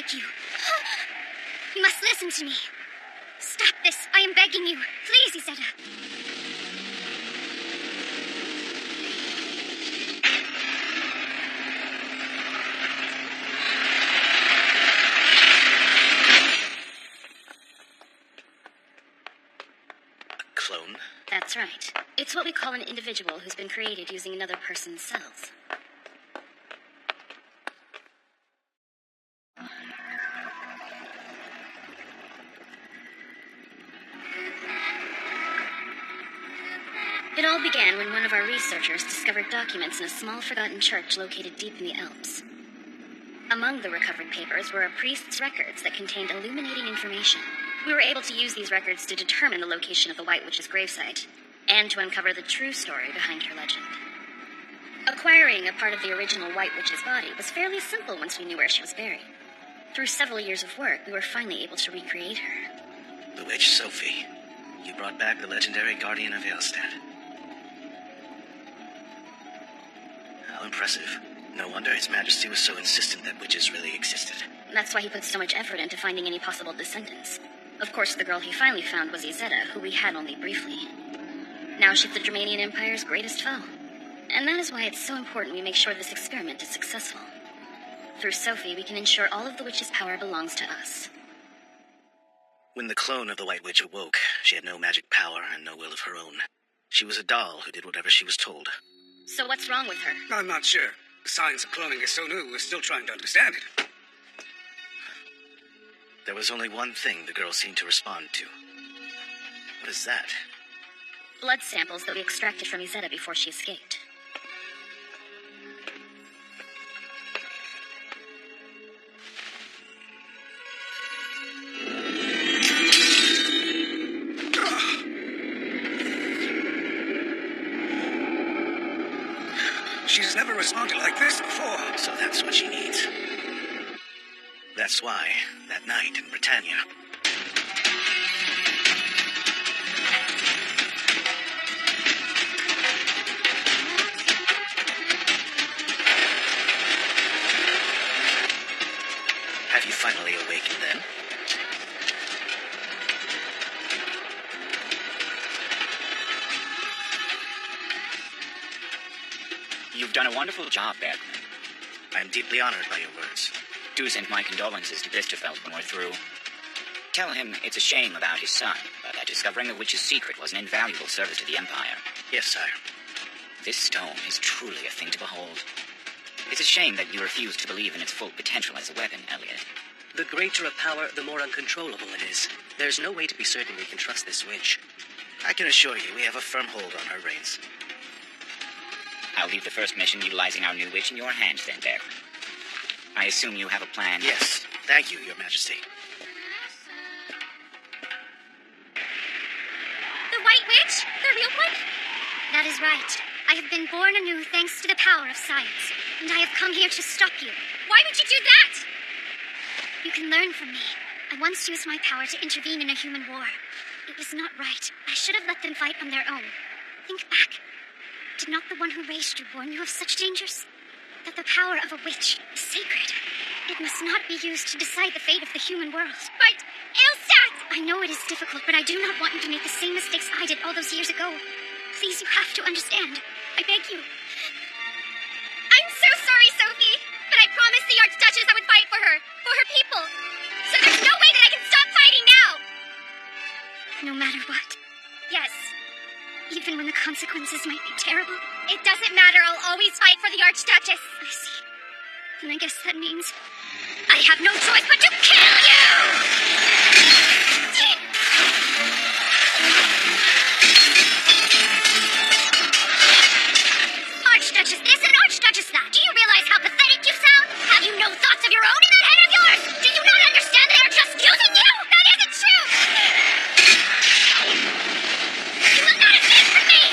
like you. You must listen to me. Stop this. I am begging you. Please, Izetta. Clone? That's right. It's what we call an individual who's been created using another person's cells. It all began when one of our researchers discovered documents in a small forgotten church located deep in the Alps. Among the recovered papers were a priest's records that contained illuminating information. We were able to use these records to determine the location of the White Witch's gravesite, and to uncover the true story behind her legend. Acquiring a part of the original White Witch's body was fairly simple once we knew where she was buried. Through several years of work, we were finally able to recreate her. The witch Sophie. You brought back the legendary guardian of Aelstad. How impressive. No wonder His Majesty was so insistent that witches really existed. That's why he put so much effort into finding any possible descendants. Of course, the girl he finally found was Izetta, who we had only briefly. Now she's the Germanian Empire's greatest foe. And that is why it's so important we make sure this experiment is successful. Through Sophie, we can ensure all of the witch's power belongs to us. When the clone of the White Witch awoke, she had no magic power and no will of her own. She was a doll who did whatever she was told. So what's wrong with her? I'm not sure. The science of cloning is so new, we're still trying to understand it. There was only one thing the girl seemed to respond to. What is that? Blood samples that we extracted from Izetta before she escaped. She's never responded like this before. So that's what she needs. That's why, that night in Britannia... Have you finally awakened then? You've done a wonderful job, Bergman. I am deeply honored by your words. Do send my condolences to Bisterfeld when we're through. Tell him it's a shame about his son, but that discovering the witch's secret was an invaluable service to the Empire. Yes, sire. This stone is truly a thing to behold. It's a shame that you refuse to believe in its full potential as a weapon, Elliot. The greater a power, the more uncontrollable it is. There's no way to be certain we can trust this witch. I can assure you we have a firm hold on her reins. I'll leave the first mission utilizing our new witch in your hands then, Bear. I assume you have a plan? Yes. Thank you, Your Majesty. The White Witch? The real one? That is right. I have been born anew thanks to the power of science, and I have come here to stop you. Why would you do that? You can learn from me. I once used my power to intervene in a human war. It was not right. I should have let them fight on their own. Think back. Did not the one who raised you warn you of such dangers? That the power of a witch is sacred. It must not be used to decide the fate of the human world. But, Aelstad! I know it is difficult, but I do not want you to make the same mistakes I did all those years ago. Please, you have to understand. I beg you. I'm so sorry, Sophie. But I promised the Archduchess I would fight for her people. So there's no way that I can stop fighting now. No matter what. Yes. Even when the consequences might be terrible. It doesn't matter. I'll always fight for the Archduchess. I see. And I guess that means I have no choice but to kill you! Archduchess this and Archduchess that. Do you realize how pathetic you sound? Have you no thoughts of your own in that head of yours? Do you not understand they are just using you? That isn't true! You will not escape from me!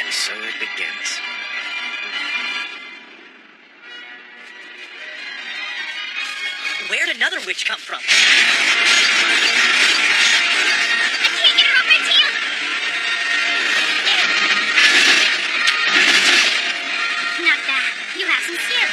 And so it begins. Where'd another witch come from? I can't get her off my tail! Not bad. You have some skill.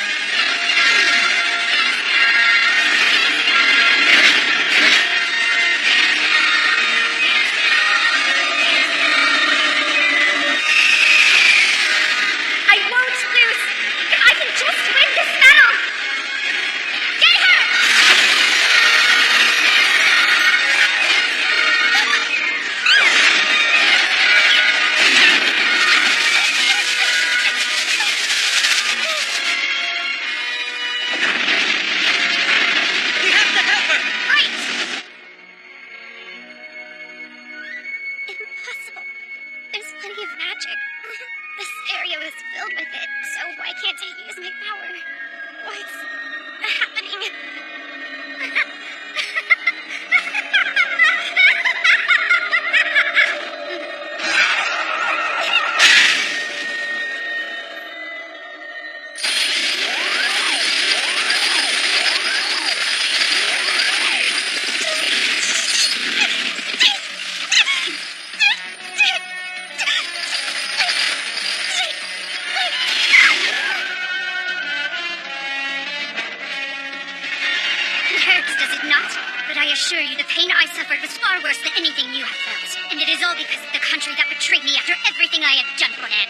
hurts, does it not? But I assure you, the pain I suffered was far worse than anything you have felt. And it is all because of the country that betrayed me after everything I have done for them.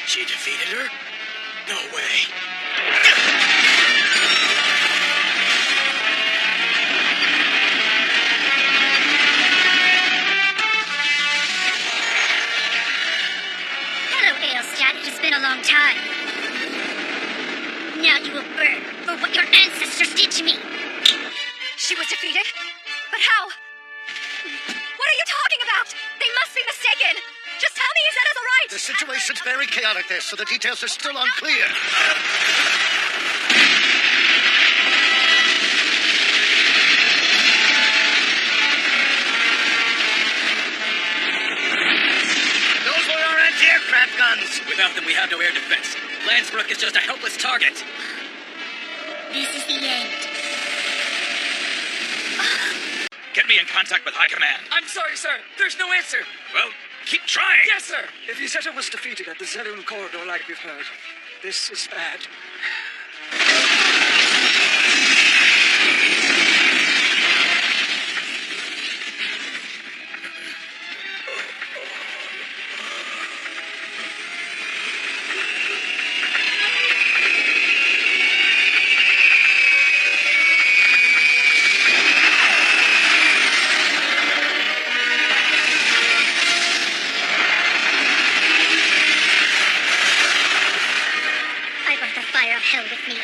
She defeated her? No way. Hello, Aelstad. It has been a long time. Now you will burn for what your ancestors did to me. She was defeated? But how? What are you talking about? They must be mistaken. Just tell me Izetta's all right. The situation's very chaotic there, so the details are still unclear. Those were our anti-aircraft guns. Without them, we have no air defense. Landsbrook is just a helpless target. This is the end. Get me in contact with High Command. I'm sorry, sir. There's no answer. Well, keep trying. Yes, sir. If Izetta was defeated at the Zerun corridor like we've heard, this is bad. I brought the fire of hell with me.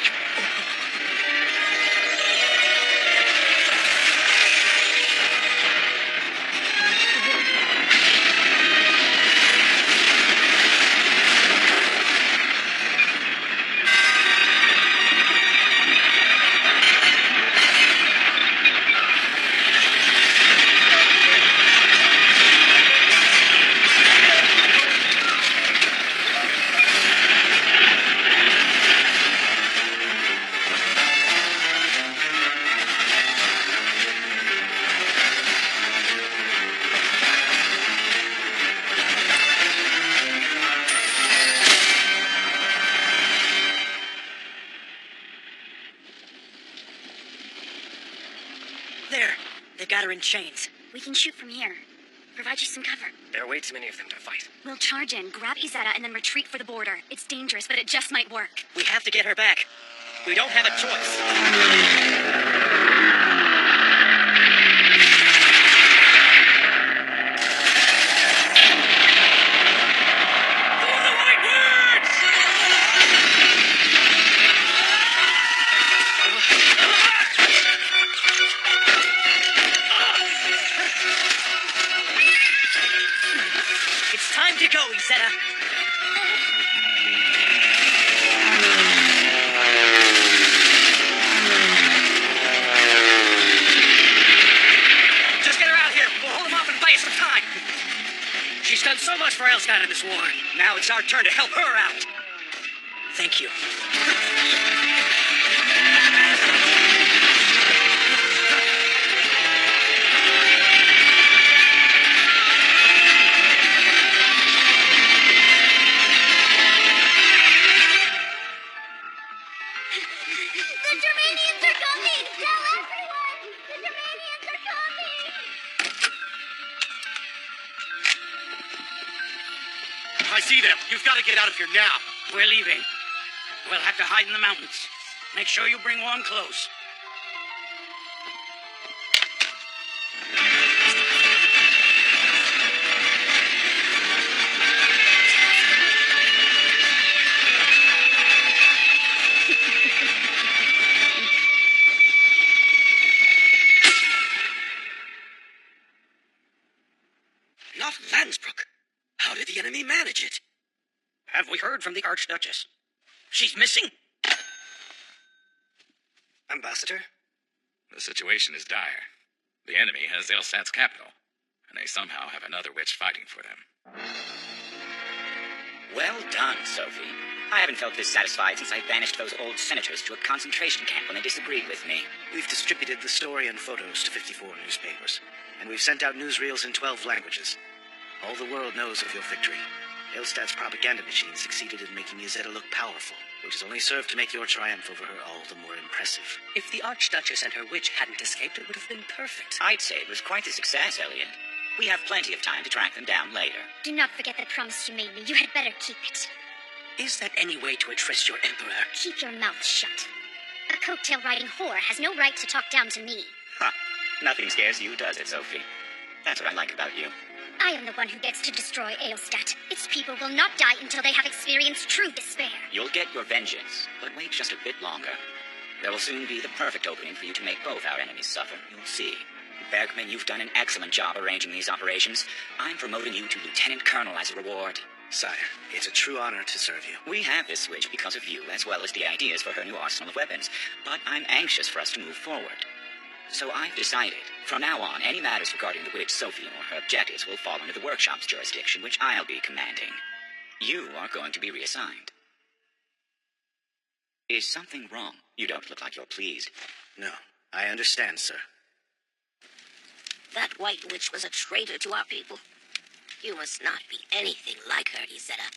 There. They've got her in chains. We can shoot from here. Provide you some cover. There are way too many of them to fight. We'll charge in, grab Izetta, and then retreat for the border. It's dangerous, but it just might work. We have to get her back. We don't have a choice. It's time to go, Izetta. Just get her out here. We'll hold them off and buy us some time. She's done so much for Aelstad in this war. Now it's our turn to help her out. Thank you. The Germanians are coming! Tell everyone! The Germanians are coming! I see them. You've got to get out of here now. We're leaving. We'll have to hide in the mountains. Make sure you bring one close. Not Landsbrook. How did the enemy manage it? Have we heard from the Archduchess? She's missing? Ambassador? The situation is dire. The enemy has Elstat's capital, and they somehow have another witch fighting for them. Well done, Sophie. I haven't felt this satisfied since I banished those old senators to a concentration camp when they disagreed with me. We've distributed the story and photos to 54 newspapers, and we've sent out newsreels in 12 languages. All the world knows of your victory. Elstad's propaganda machine succeeded in making Izetta look powerful. which has only served to make your triumph over her all the more impressive. If the Archduchess and her witch hadn't escaped, it would have been perfect. I'd say it was quite a success, Elliot. We have plenty of time to track them down later. Do not forget the promise you made me. You had better keep it. Is that any way to address your Emperor? Keep your mouth shut. A coattail-riding whore has no right to talk down to me. Ha! Nothing scares you, does it, Sophie? That's what I like about you. I am the one who gets to destroy Aelstadt. Its people will not die until they have experienced true despair. You'll get your vengeance, but wait just a bit longer. There will soon be the perfect opening for you to make both our enemies suffer. You'll see. Bergman, you've done an excellent job arranging these operations. I'm promoting you to Lieutenant Colonel as a reward. Sire, it's a true honor to serve you. We have this switch because of you, as well as the ideas for her new arsenal of weapons. But I'm anxious for us to move forward. So I've decided, from now on, any matters regarding the witch Sophie or her objectives will fall under the workshop's jurisdiction, which I'll be commanding. You are going to be reassigned. Is something wrong? You don't look like you're pleased. No, I understand, sir. That white witch was a traitor to our people. You must not be anything like her, Izetta.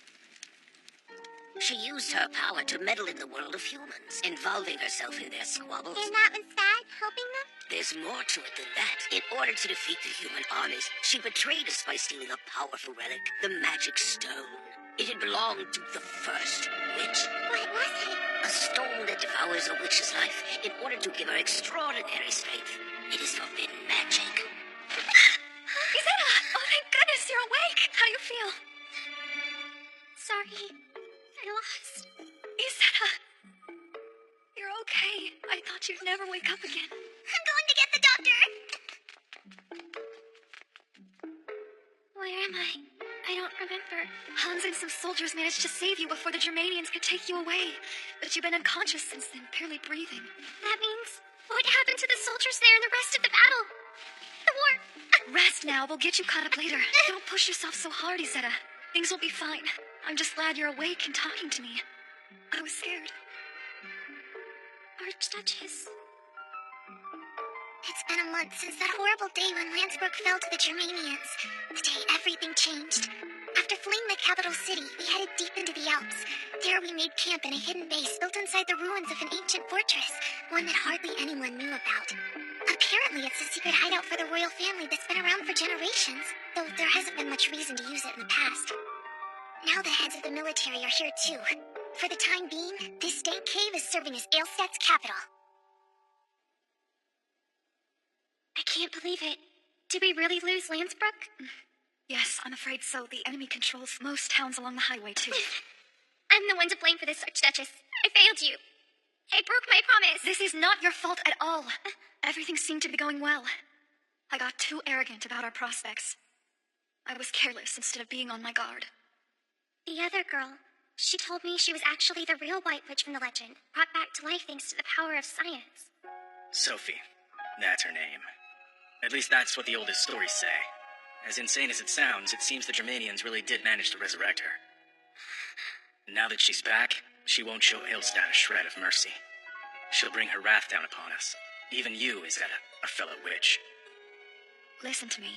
She used her power to meddle in the world of humans, involving herself in their squabbles. And that was bad, helping them? There's more to it than that. In order to defeat the human armies, she betrayed us by stealing a powerful relic, the magic stone. It had belonged to the first witch. What was it? A stone that devours a witch's life in order to give her extraordinary strength. It is forbidden magic. Izetta! Oh, thank goodness you're awake! How do you feel? Sorry. I lost. Izetta! You're okay. I thought you'd never wake up again. I'm going to get the doctor! Where am I? I don't remember. Hans and some soldiers managed to save you before the Germanians could take you away. But you've been unconscious since then, barely breathing. That means... what happened to the soldiers there in the rest of the battle? The war... Rest now. We'll get you caught up later. Don't push yourself so hard, Izetta. Things will be fine. I'm just glad you're awake and talking to me. I was scared. Archduchess. It's been a month since that horrible day when Landsberg fell to the Germanians. The day everything changed. After fleeing the capital city, we headed deep into the Alps. There we made camp in a hidden base built inside the ruins of an ancient fortress, one that hardly anyone knew about. Apparently, it's a secret hideout for the royal family that's been around for generations, though there hasn't been much reason to use it in the past. Now the heads of the military are here too. For the time being, this dank cave is serving as Aelstadt's capital. I can't believe it. Did we really lose Landsbrook? Yes, I'm afraid so. The enemy controls most towns along the highway, too. I'm the one to blame for this, Archduchess. I failed you. I broke my promise. This is not your fault at all. Everything seemed to be going well. I got too arrogant about our prospects. I was careless instead of being on my guard. The other girl, she told me she was actually the real White Witch from the legend, brought back to life thanks to the power of science. Sophie. That's her name. At least that's what the oldest stories say. As insane as it sounds, it seems the Germanians really did manage to resurrect her. Now that she's back, she won't show Aelstad a shred of mercy. She'll bring her wrath down upon us. Even you, Izetta, a fellow witch. Listen to me.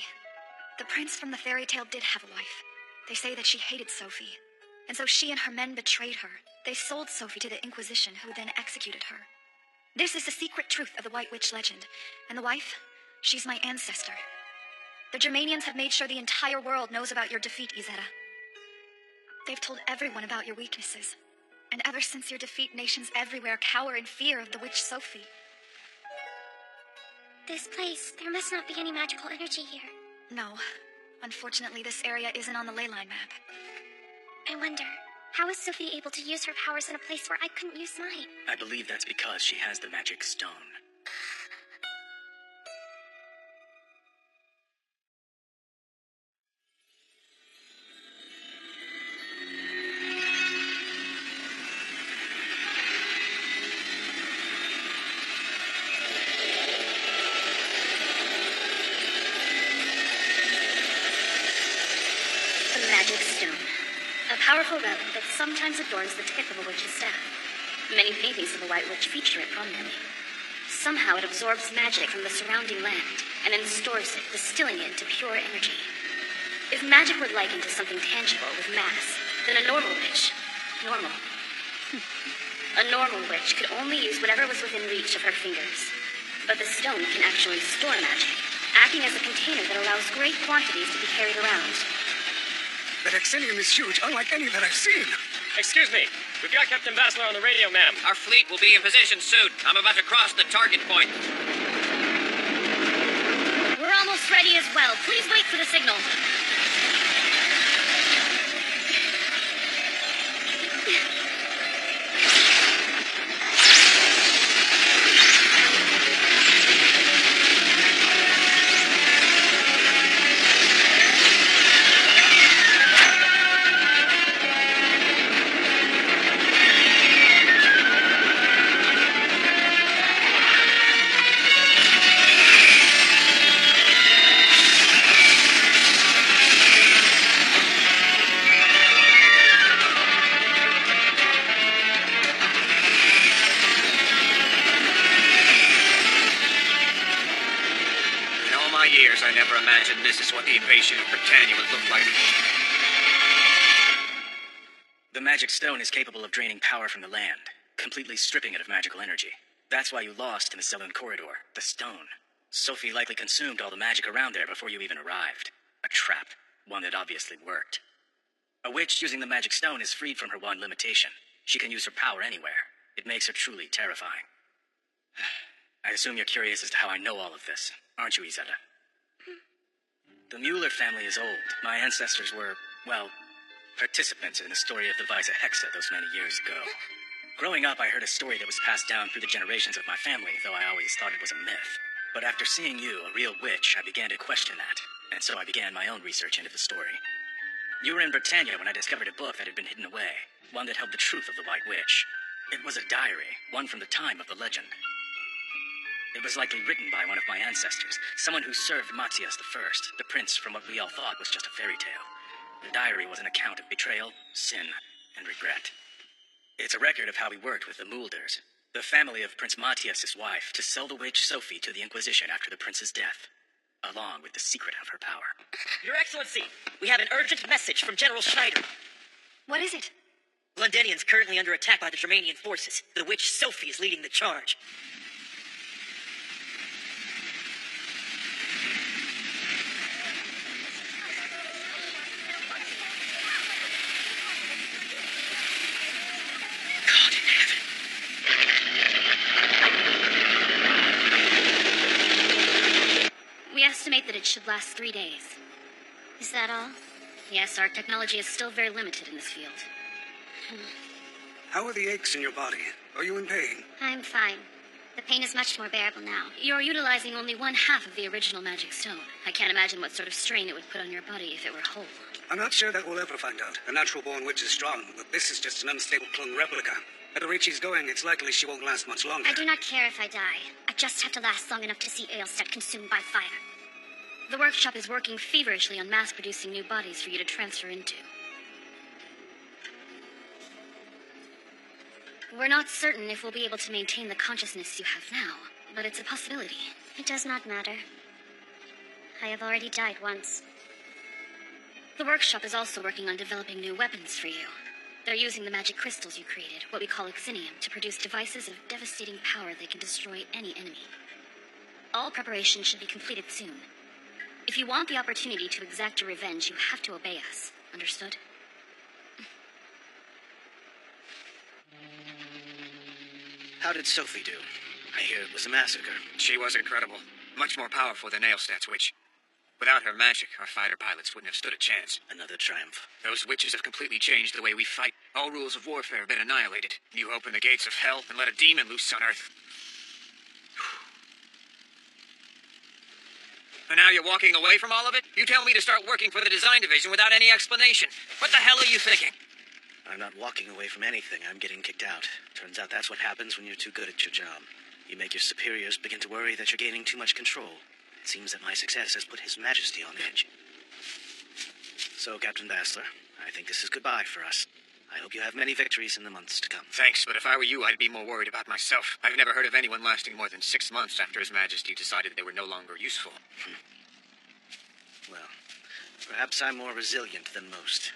The prince from the fairy tale did have a wife. They say that she hated Sophie, and so she and her men betrayed her. They sold Sophie to the Inquisition, who then executed her. This is the secret truth of the White Witch legend, and the wife, she's my ancestor. The Germanians have made sure the entire world knows about your defeat, Izetta. They've told everyone about your weaknesses, and ever since your defeat, nations everywhere cower in fear of the witch Sophie. This place, there must not be any magical energy here. No. Unfortunately, this area isn't on the ley line map. I wonder, how is Sophie able to use her powers in a place where I couldn't use mine? I believe that's because she has the magic stone. A powerful relic that sometimes adorns the tip of a witch's staff. Many paintings of the White Witch feature it prominently. Somehow it absorbs magic from the surrounding land, and then stores it, distilling it into pure energy. If magic were likened to something tangible with mass, then a normal witch, normal, A normal witch could only use whatever was within reach of her fingers. But the stone can actually store magic, acting as a container that allows great quantities to be carried around. That Exinium is huge, unlike any that I've seen. Excuse me. We've got Captain Bassler on the radio, ma'am. Our fleet will be in position soon. I'm about to cross the target point. We're almost ready as well. Please wait for the signal. I never imagined this is what the invasion of Britannia would look like. The magic stone is capable of draining power from the land, completely stripping it of magical energy. That's why you lost in the Saloon corridor, the stone. Sophie likely consumed all the magic around there before you even arrived. A trap, one that obviously worked. A witch using the magic stone is freed from her one limitation. She can use her power anywhere. It makes her truly terrifying. I assume you're curious as to how I know all of this, aren't you, Izetta? The Mueller family is old. My ancestors were, well, participants in the story of the Visa Hexa those many years ago. Growing up, I heard a story that was passed down through the generations of my family, though I always thought it was a myth. But after seeing you, a real witch, I began to question that, and so I began my own research into the story. You were in Britannia when I discovered a book that had been hidden away, one that held the truth of the White Witch. It was a diary, one from the time of the legend. It was likely written by one of my ancestors, someone who served Matthias I, the prince from what we all thought was just a fairy tale. The diary was an account of betrayal, sin, and regret. It's a record of how he worked with the Muelders, the family of Prince Matthias' wife, to sell the witch Sophie to the Inquisition after the prince's death, along with the secret of her power. Your Excellency, we have an urgent message from General Schneider. What is it? Londonian's currently under attack by the Germanian forces. The witch Sophie is leading the charge. We estimate that it should last 3 days. Is that all? Yes, our technology is still very limited in this field. How are the aches in your body? Are you in pain? I'm fine. The pain is much more bearable now. You're utilizing only one half of the original magic stone. I can't imagine what sort of strain it would put on your body if it were whole. I'm not sure that we'll ever find out. A natural-born witch is strong, but this is just an unstable clone replica. At the rate she's going, it's likely she won't last much longer. I do not care if I die. I just have to last long enough to see Aelstad consumed by fire. The workshop is working feverishly on mass-producing new bodies for you to transfer into. We're not certain if we'll be able to maintain the consciousness you have now, but it's a possibility. It does not matter. I have already died once. The workshop is also working on developing new weapons for you. They're using the magic crystals you created, what we call Exinium, to produce devices of devastating power that can destroy any enemy. All preparations should be completed soon. If you want the opportunity to exact your revenge, you have to obey us. Understood? How did Sophie do? I hear it was a massacre. She was incredible. Much more powerful than Aelstad's witch. Without her magic, our fighter pilots wouldn't have stood a chance. Another triumph. Those witches have completely changed the way we fight. All rules of warfare have been annihilated. You open the gates of hell and let a demon loose on Earth. And now you're walking away from all of it? You tell me to start working for the design division without any explanation. What the hell are you thinking? I'm not walking away from anything. I'm getting kicked out. Turns out that's what happens when you're too good at your job. You make your superiors begin to worry that you're gaining too much control. It seems that my success has put His Majesty on edge. So, Captain Bassler, I think this is goodbye for us. I hope you have many victories in the months to come. Thanks, but if I were you, I'd be more worried about myself. I've never heard of anyone lasting more than 6 months after His Majesty decided they were no longer useful. Well, perhaps I'm more resilient than most.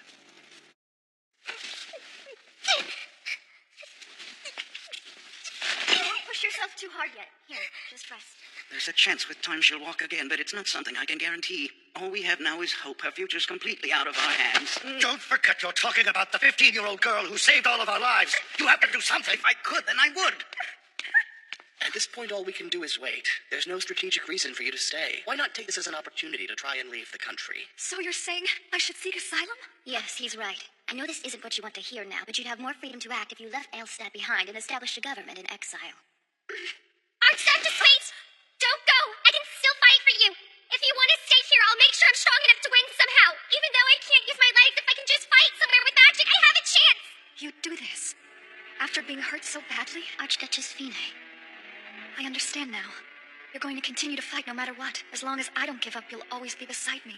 push yourself too hard yet. Here, just rest. There's a chance with time she'll walk again, but it's not something I can guarantee. All we have now is hope. Her future's completely out of our hands. Don't forget you're talking about the 15-year-old girl who saved all of our lives. You have to do something. If I could, then I would. At this point, all we can do is wait. There's no strategic reason for you to stay. Why not take this as an opportunity to try and leave the country? So you're saying I should seek asylum? Yes, he's right. I know this isn't what you want to hear now, but you'd have more freedom to act if you left Elstad behind and established a government in exile. Archduke, just wait! Don't go! I can still fight for you! If you want to stay here, I'll make sure I'm strong enough to win somehow. Even though I can't use my legs, if I can just fight somewhere with magic, I have a chance! You'd do this? After being hurt so badly? Archduchess Fine. I understand now. You're going to continue to fight no matter what. As long as I don't give up, you'll always be beside me.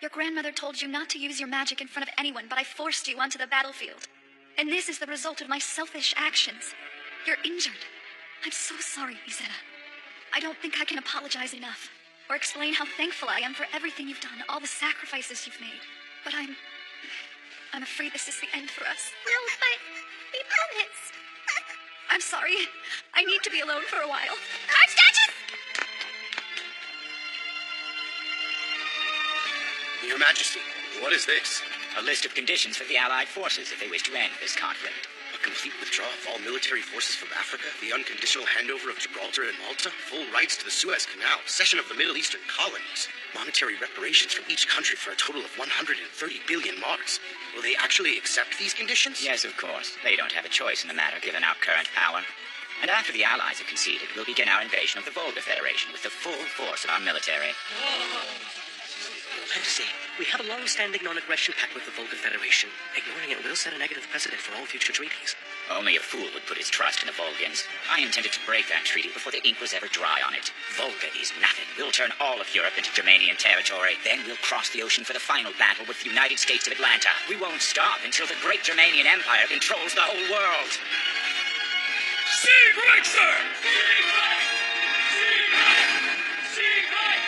Your grandmother told you not to use your magic in front of anyone, but I forced you onto the battlefield. And this is the result of my selfish actions. You're injured. I'm so sorry, Izetta. I don't think I can apologize enough, or explain how thankful I am for everything you've done, all the sacrifices you've made. But I'm afraid this is the end for us. No, but we promised. I'm sorry. I need to be alone for a while. Archduchess! Your Majesty, what is this? A list of conditions for the Allied forces if they wish to end this conflict. A complete withdrawal of all military forces from Africa, the unconditional handover of Gibraltar and Malta, full rights to the Suez Canal, cession of the Middle Eastern colonies, monetary reparations from each country for a total of 130 billion marks. Will they actually accept these conditions? Yes, of course. They don't have a choice in the matter given our current power. And after the Allies have conceded, we'll begin our invasion of the Volga Federation with the full force of our military. Your Majesty, we have a long-standing non-aggression pact with the Volga Federation. Ignoring it will set a negative precedent for all future treaties. Only a fool would put his trust in the Volgans. I intended to break that treaty before the ink was ever dry on it. Volga is nothing. We'll turn all of Europe into Germanian territory. Then we'll cross the ocean for the final battle with the United States of Atlanta. We won't stop until the great Germanian Empire controls the whole world. Sieg right, sir! Sieg right! Sieg right! Sieg right!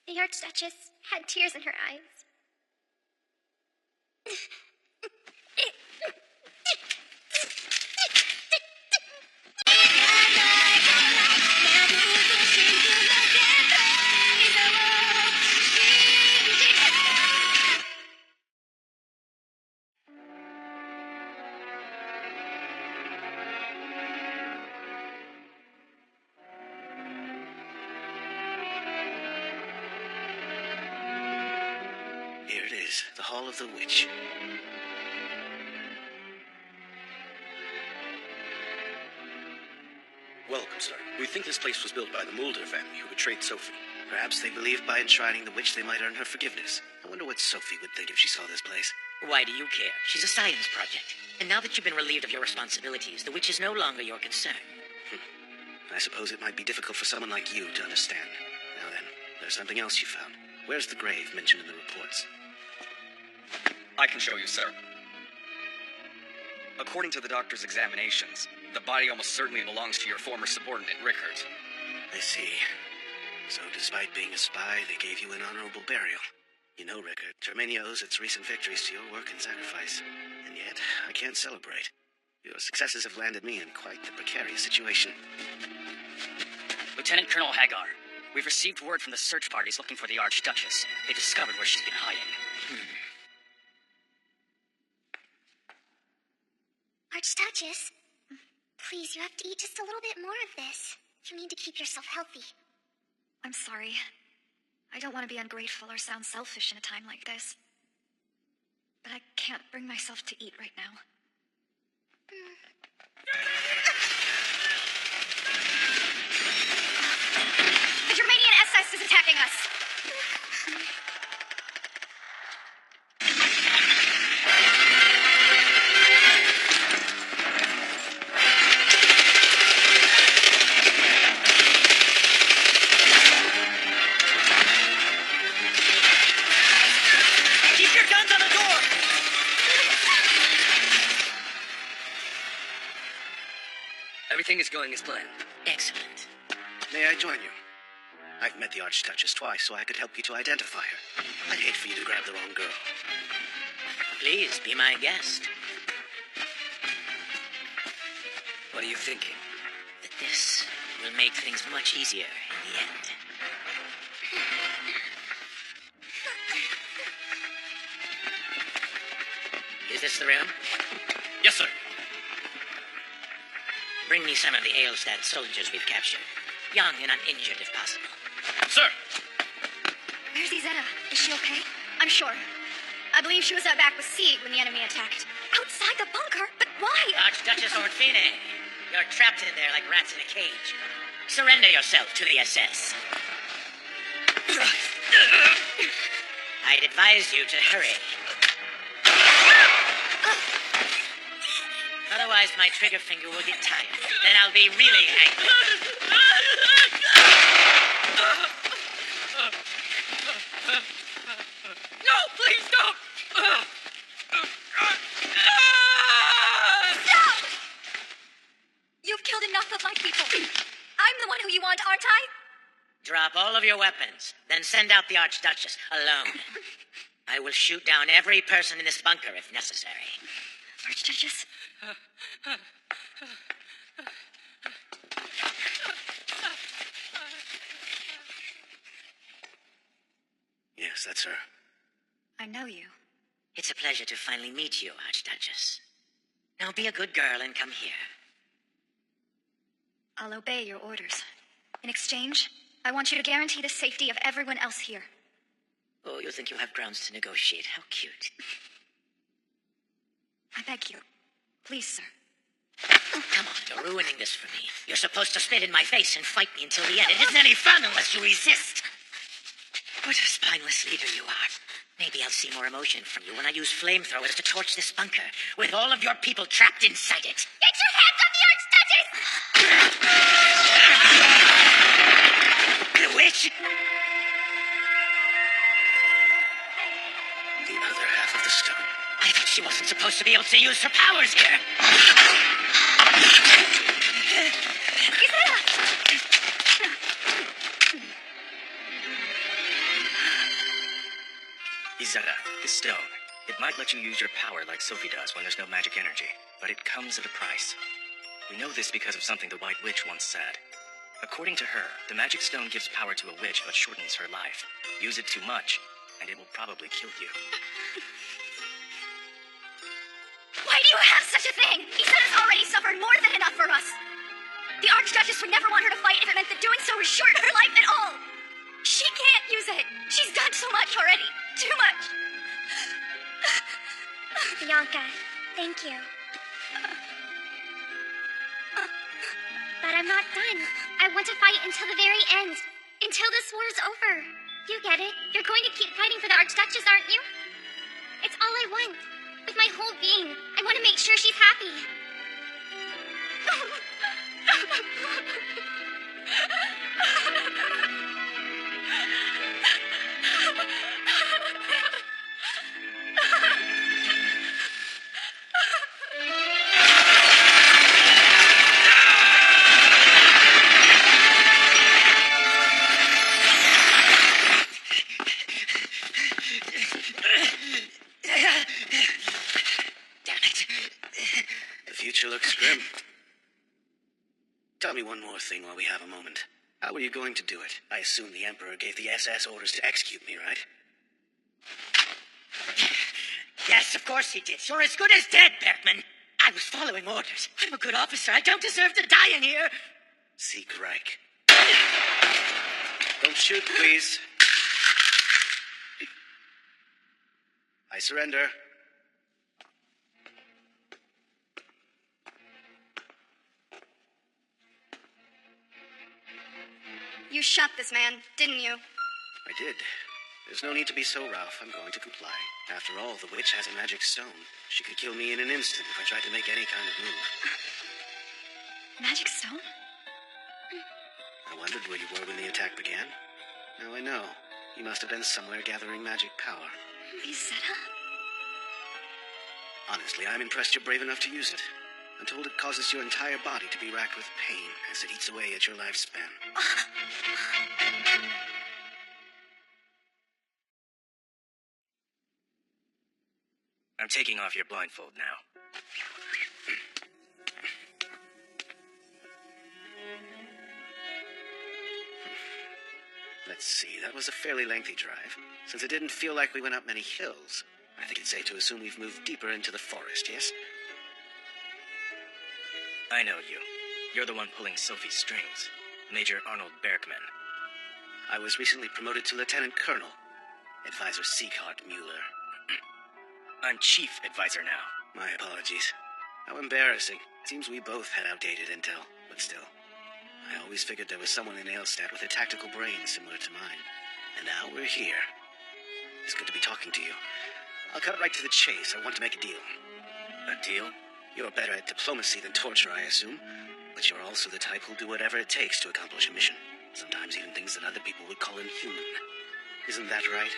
The Archduchess had tears in her eyes. Here it is, the Hall of the Witch. Welcome, sir. We think this place was built by the Mulder family who betrayed Sophie. Perhaps they believed by enshrining the witch they might earn her forgiveness. I wonder what Sophie would think if she saw this place. Why do you care? She's a science project. And now that you've been relieved of your responsibilities, the witch is no longer your concern. I suppose it might be difficult for someone like you to understand. Now then, there's something else you found. Where's the grave mentioned in the reports? I can show you, sir. According to the doctor's examinations, the body almost certainly belongs to your former subordinate, Rickert. I see. So despite being a spy, they gave you an honorable burial. You know, Rickert, Germania owes its recent victories to your work and sacrifice. And yet, I can't celebrate. Your successes have landed me in quite the precarious situation. Lieutenant Colonel Hagar, we've received word from the search parties looking for the Archduchess. They discovered where she's been hiding. Archduchess, please, you have to eat just a little bit more of this. You need to keep yourself healthy. I'm sorry. I don't want to be ungrateful or sound selfish in a time like this. But I can't bring myself to eat right now. The Germanian SS is attacking us! Keep your guns on the door! Everything is going as planned. Excellent. May I join you? I've met the Archduchess twice, so I could help you to identify her. I'd hate for you to grab the wrong girl. Please be my guest. What are you thinking? That this will make things much easier in the end. Is this the room? Yes, sir. Bring me some of the Aelstad soldiers we've captured. Young and uninjured, if possible. Sir! Where's Izetta? Is she okay? I'm sure. I believe she was at back with Sieg when the enemy attacked. Outside the bunker? But why? Archduchess Orfine, you're trapped in there like rats in a cage. Surrender yourself to the SS. I'd advise you to hurry. Otherwise, my trigger finger will get tired. Then I'll be really angry. No, please don't! Stop! You've killed enough of my people. I'm the one who you want, aren't I? Drop all of your weapons, then send out the Archduchess alone. I will shoot down every person in this bunker if necessary. Archduchess? Yes, that's her. I know you. It's a pleasure to finally meet you, Archduchess. Now be a good girl and come here. I'll obey your orders. In exchange, I want you to guarantee the safety of everyone else here. Oh, you think you have grounds to negotiate. How cute. I beg you. Please, sir. Come on, you're ruining this for me. You're supposed to spit in my face and fight me until the end. It isn't any fun unless you resist. What a spineless leader you are. Maybe I'll see more emotion from you when I use flamethrowers to torch this bunker, with all of your people trapped inside it. Get your hands on the Archduchess! The witch? The other half of the stone. I thought she wasn't supposed to be able to use her powers here. Izetta, this stone. It might let you use your power like Sophie does when there's no magic energy, but it comes at a price. We know this because of something the White Witch once said. According to her, the magic stone gives power to a witch but shortens her life. Use it too much, and it will probably kill you. Why do you have such a thing? Izetta's already suffered more than enough for us. The Archduchess would never want her to fight if it meant that doing so would shorten her life at all. She can't use it. She's done so much already. Too much. Bianca, thank you. But I'm not done. I want to fight until the very end. Until this war's over. You get it? You're going to keep fighting for the Archduchess, aren't you? It's all I want. With my whole being. I want to make sure she's happy. The future looks grim. Tell me one more thing while we have a moment. How were you going to do it? I assume the Emperor gave the SS orders to execute me, right? Yes, of course he did. You're as good as dead, Bergman. I was following orders. I'm a good officer. I don't deserve to die in here. Seek Reich. Don't shoot, please. I surrender. You shot this man, didn't you? I did. There's no need to be so rough. I'm going to comply. After all, the witch has a magic stone. She could kill me in an instant if I tried to make any kind of move. Magic stone? I wondered where you were when the attack began. Now I know. You must have been somewhere gathering magic power. Izetta? Honestly, I'm impressed you're brave enough to use it. I'm told it causes your entire body to be racked with pain as it eats away at your lifespan. I'm taking off your blindfold now. Let's see, that was a fairly lengthy drive. Since it didn't feel like we went up many hills, I think it's safe to assume we've moved deeper into the forest, yes? I know you. You're the one pulling Sophie's strings. Major Arnold Berkman. I was recently promoted to Lieutenant Colonel. Advisor Sieghart Mueller. I'm Chief Advisor now. My apologies. How embarrassing. Seems we both had outdated intel, but still. I always figured there was someone in Aelstad with a tactical brain similar to mine. And now we're here. It's good to be talking to you. I'll cut right to the chase. I want to make a deal. A deal? You're better at diplomacy than torture, I assume. But you're also the type who'll do whatever it takes to accomplish a mission. Sometimes even things that other people would call inhuman. Isn't that right?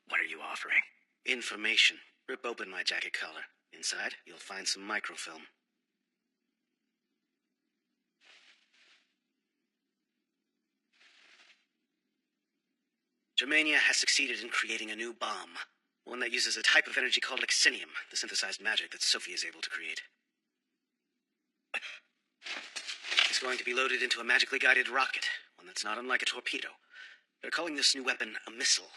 What are you offering? Information. Rip open my jacket collar. Inside, you'll find some microfilm. Germania has succeeded in creating a new bomb. One that uses a type of energy called Lexinium, the synthesized magic that Sophie is able to create. It's going to be loaded into a magically guided rocket, one that's not unlike a torpedo. They're calling this new weapon a missile.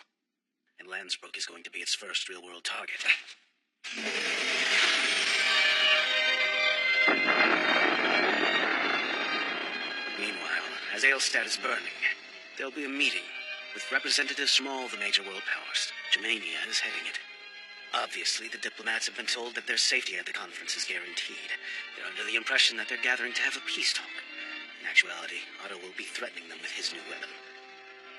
And Landsbrook is going to be its first real-world target. Meanwhile, as Aelstad is burning, there'll be a meeting with representatives from all the major world powers. Germania is heading it. Obviously, the diplomats have been told that their safety at the conference is guaranteed. They're under the impression that they're gathering to have a peace talk. In actuality, Otto will be threatening them with his new weapon.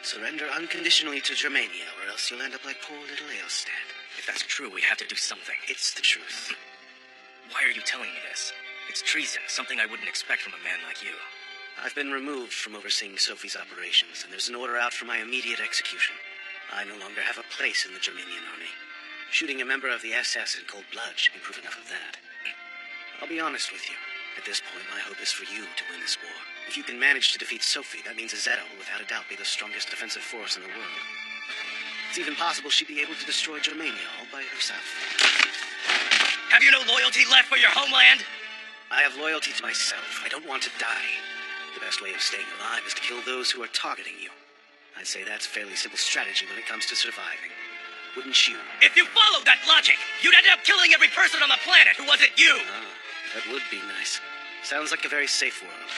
Surrender unconditionally to Germania, or else you'll end up like poor little Aelstad. If that's true, we have to do something. It's the truth. Why are you telling me this? It's treason, something I wouldn't expect from a man like you. I've been removed from overseeing Sophie's operations, and there's an order out for my immediate execution. I no longer have a place in the Germanian army. Shooting a member of the SS in cold blood should be proof enough of that. I'll be honest with you. At this point, my hope is for you to win this war. If you can manage to defeat Sophie, that means Izetta will without a doubt be the strongest defensive force in the world. It's even possible she'd be able to destroy Germania all by herself. Have you no loyalty left for your homeland? I have loyalty to myself. I don't want to die. The best way of staying alive is to kill those who are targeting you. I'd say that's a fairly simple strategy when it comes to surviving. Wouldn't you? If you followed that logic, you'd end up killing every person on the planet who wasn't you! Ah, that would be nice. Sounds like a very safe world.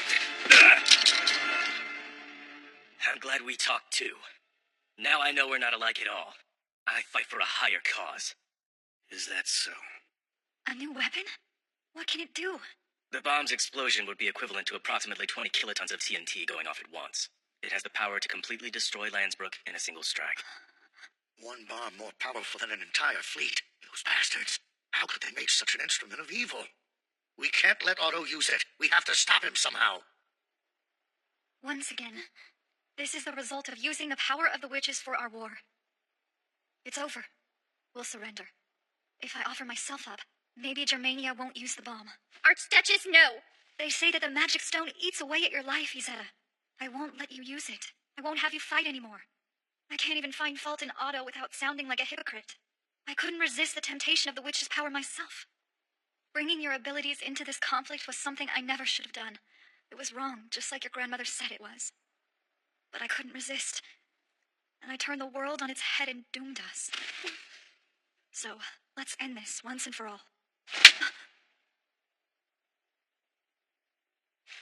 I'm glad we talked too. Now I know we're not alike at all. I fight for a higher cause. Is that so? A new weapon? What can it do? The bomb's explosion would be equivalent to approximately 20 kilotons of TNT going off at once. It has the power to completely destroy Landsbrook in a single strike. One bomb more powerful than an entire fleet. Those bastards. How could they make such an instrument of evil? We can't let Otto use it. We have to stop him somehow. Once again, this is the result of using the power of the witches for our war. It's over. We'll surrender. If I offer myself up, maybe Germania won't use the bomb. Archduchess, no! They say that the magic stone eats away at your life, Izetta. I won't let you use it. I won't have you fight anymore. I can't even find fault in Otto without sounding like a hypocrite. I couldn't resist the temptation of the witch's power myself. Bringing your abilities into this conflict was something I never should have done. It was wrong, just like your grandmother said it was. But I couldn't resist, and I turned the world on its head and doomed us. So, let's end this once and for all.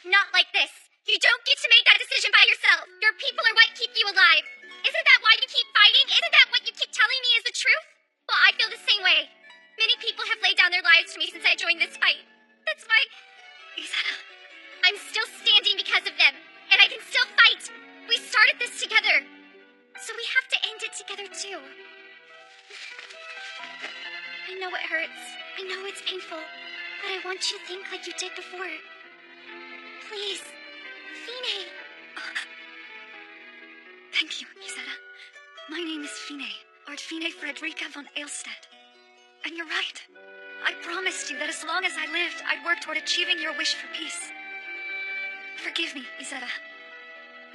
Not like this. You don't get to make that decision by yourself. Your people are what keep you alive. Isn't that why you keep fighting? Isn't that what you keep telling me is the truth? Well, I feel the same way. Many people have laid down their lives for me since I joined this fight. That's why... Izetta. I'm still standing because of them, and I can still fight. We started this together. So we have to end it together, too. I know it hurts. I know it's painful. But I want you to think like you did before. Please. Fine. Thank you, Izetta. My name is Fine, Artfine Fredrika von Aelstad. And you're right. I promised you that as long as I lived, I'd work toward achieving your wish for peace. Forgive me, Izetta.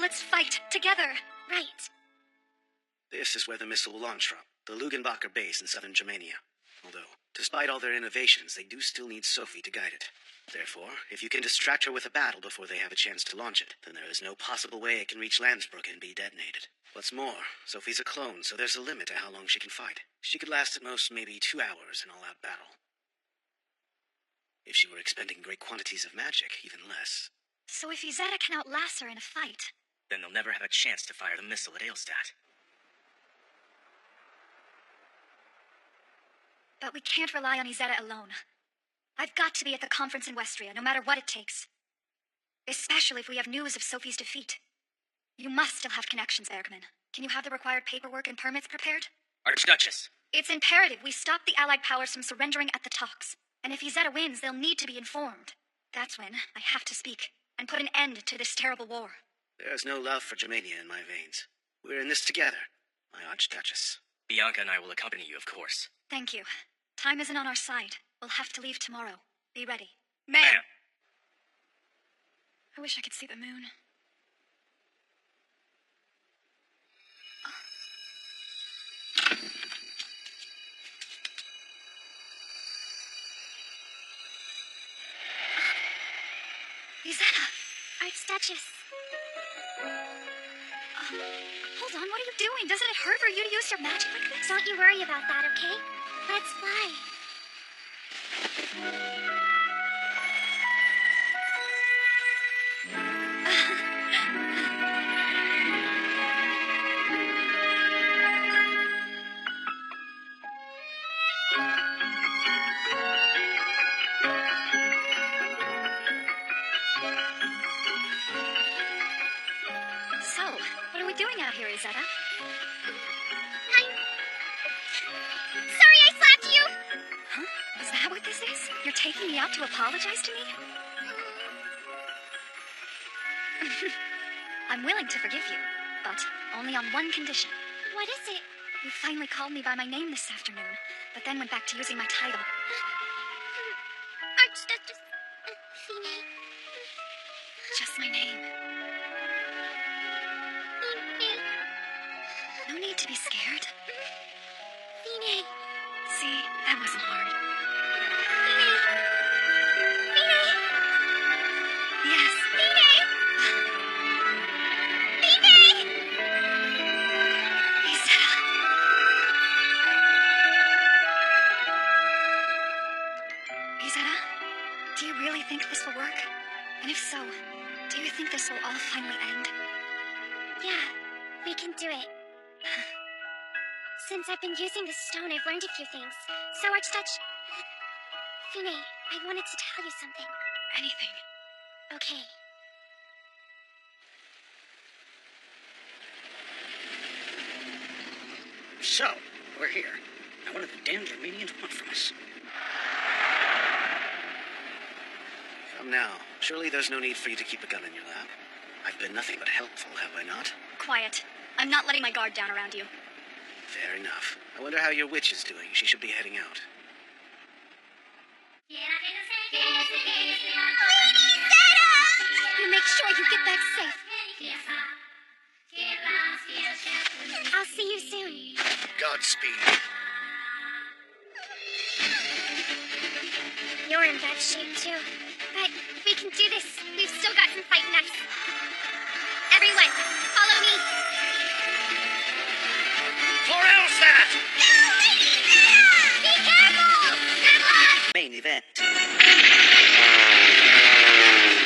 Let's fight together. Right. This is where the missile will launch from, the Lugenbacher base in southern Germania. Although, Despite all their innovations, they do still need Sophie to guide it. Therefore, if you can distract her with a battle before they have a chance to launch it, then there is no possible way it can reach Landsbrook and be detonated. What's more, Sophie's a clone, so there's a limit to how long she can fight. She could last at most maybe 2 hours in all-out battle. If she were expending great quantities of magic, even less. So if Izetta can outlast her in a fight... Then they'll never have a chance to fire the missile at Aelstadt. But we can't rely on Izetta alone. I've got to be at the conference in Westria, no matter what it takes. Especially if we have news of Sophie's defeat. You must still have connections, Bergman. Can you have the required paperwork and permits prepared? Archduchess! It's imperative we stop the Allied powers from surrendering at the talks. And if Izetta wins, they'll need to be informed. That's when I have to speak and put an end to this terrible war. There's no love for Germania in my veins. We're in this together, my Archduchess. Bianca and I will accompany you, of course. Thank you. Time isn't on our side. We'll have to leave tomorrow. Be ready. Ma'am! I wish I could see the moon. Izetta! Archduchess. Hold on, what are you doing? Doesn't it hurt for you to use your magic like this? Don't you worry about that, okay? Let's fly. So, what are we doing out here, Izetta? Sorry I slapped you! Huh? Is that what this is? You're taking me out to apologize to me? I'm willing to forgive you, but only on one condition. What is it? You finally called me by my name this afternoon, but then went back to using my title. Archduchess... Fine. Just my name. No need to be scared. Fine. See, that wasn't hard. Yes. Izetta, do you really think this will work? And if so, do you think this will all finally end? Yeah, we can do it. Since I've been using this stone, I've learned a few things. So, Archduchess... Fine, I wanted to tell you something. Anything. Okay. So, we're here. Now what do the damn Germanians want from us? Come now. Surely there's no need for you to keep a gun in your lap. I've been nothing but helpful, have I not? Quiet. I'm not letting my guard down around you. Fair enough. I wonder how your witch is doing. She should be heading out. You make sure you get back safe. I'll see you soon. Godspeed. You're in bad shape, too. But we can do this. We've still got some fight in us. Everyone, follow me. For Aelstadt! Be careful! Good luck! Main event.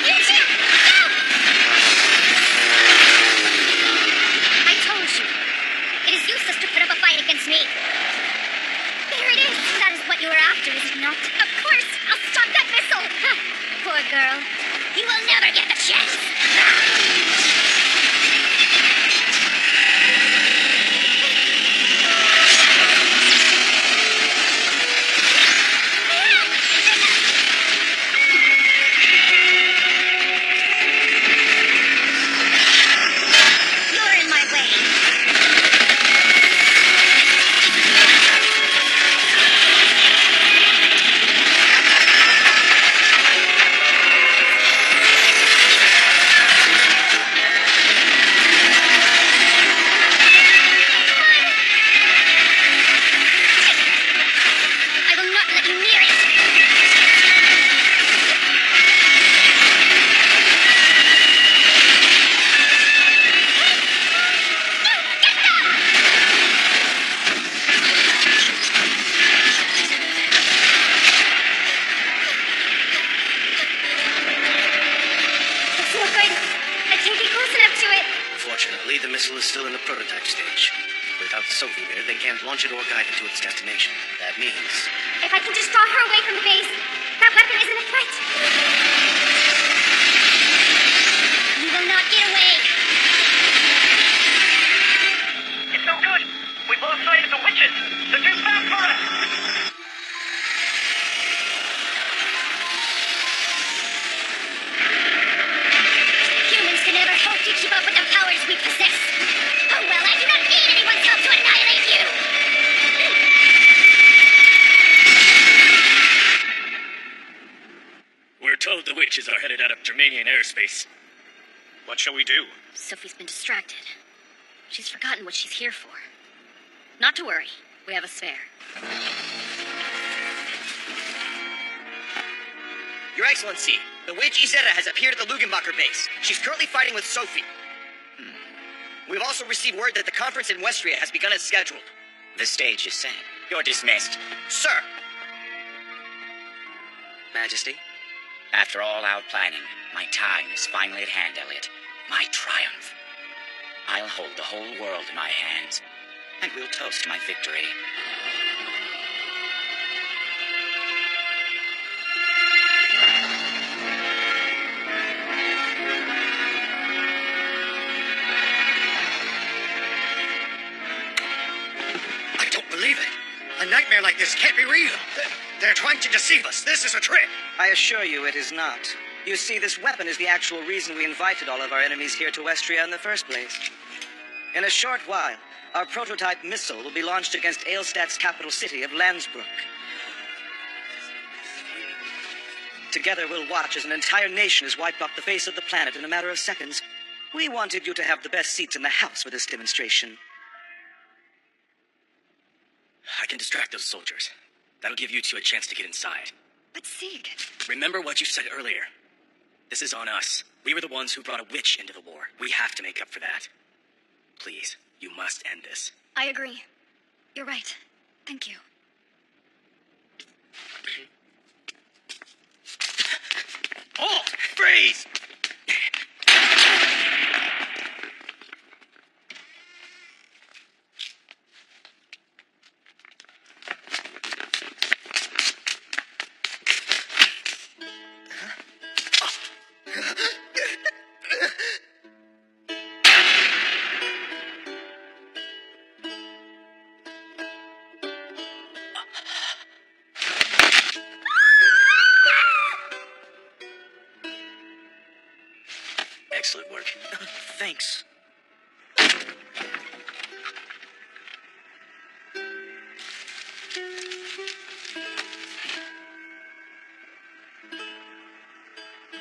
You two, go! I told you. It is useless to put up a fight against me. There it is. That is what you were after, is it not? Of course, I'll stop that missile. Poor girl. You will never get the chance. You're in my way. still in the prototype stage. Without Sophie there, they can't launch it or guide it to its destination. That means... If I can just draw her away from the base, that weapon isn't a threat. We will not get away. It's no good. We've lost sight of the witches. They're too fast for us. Humans can never hope to keep up with the powers we possess. Oh well, I do not need anyone's help to annihilate you. We're told the witches are headed out of Germanian airspace. What shall we do? Sophie's been distracted. She's forgotten what she's here for. Not to worry. We have a spare. Your Excellency, the witch Izetta has appeared at the Lugenbacher base. She's currently fighting with Sophie. We've also received word that the conference in Westria has begun as scheduled. The stage is set. You're dismissed. Sir! Majesty? After all out planning, my time is finally at hand, Elliot. My triumph. I'll hold the whole world in my hands, and we'll toast my victory. I don't believe it. A nightmare like this can't be real. They're trying to deceive us. This is a trick. I assure you it is not. You see, this weapon is the actual reason we invited all of our enemies here to Westria in the first place. In a short while, our prototype missile will be launched against Aelstad's capital city of Landsbrook. Together we'll watch as an entire nation is wiped off the face of the planet in a matter of seconds. We wanted you to have the best seats in the house for this demonstration. I can distract those soldiers. That'll give you two a chance to get inside. But Sieg... Remember what you said earlier. This is on us. We were the ones who brought a witch into the war. We have to make up for that. Please, you must end this. I agree. You're right. Thank you. Halt! Freeze! Excellent work. Thanks.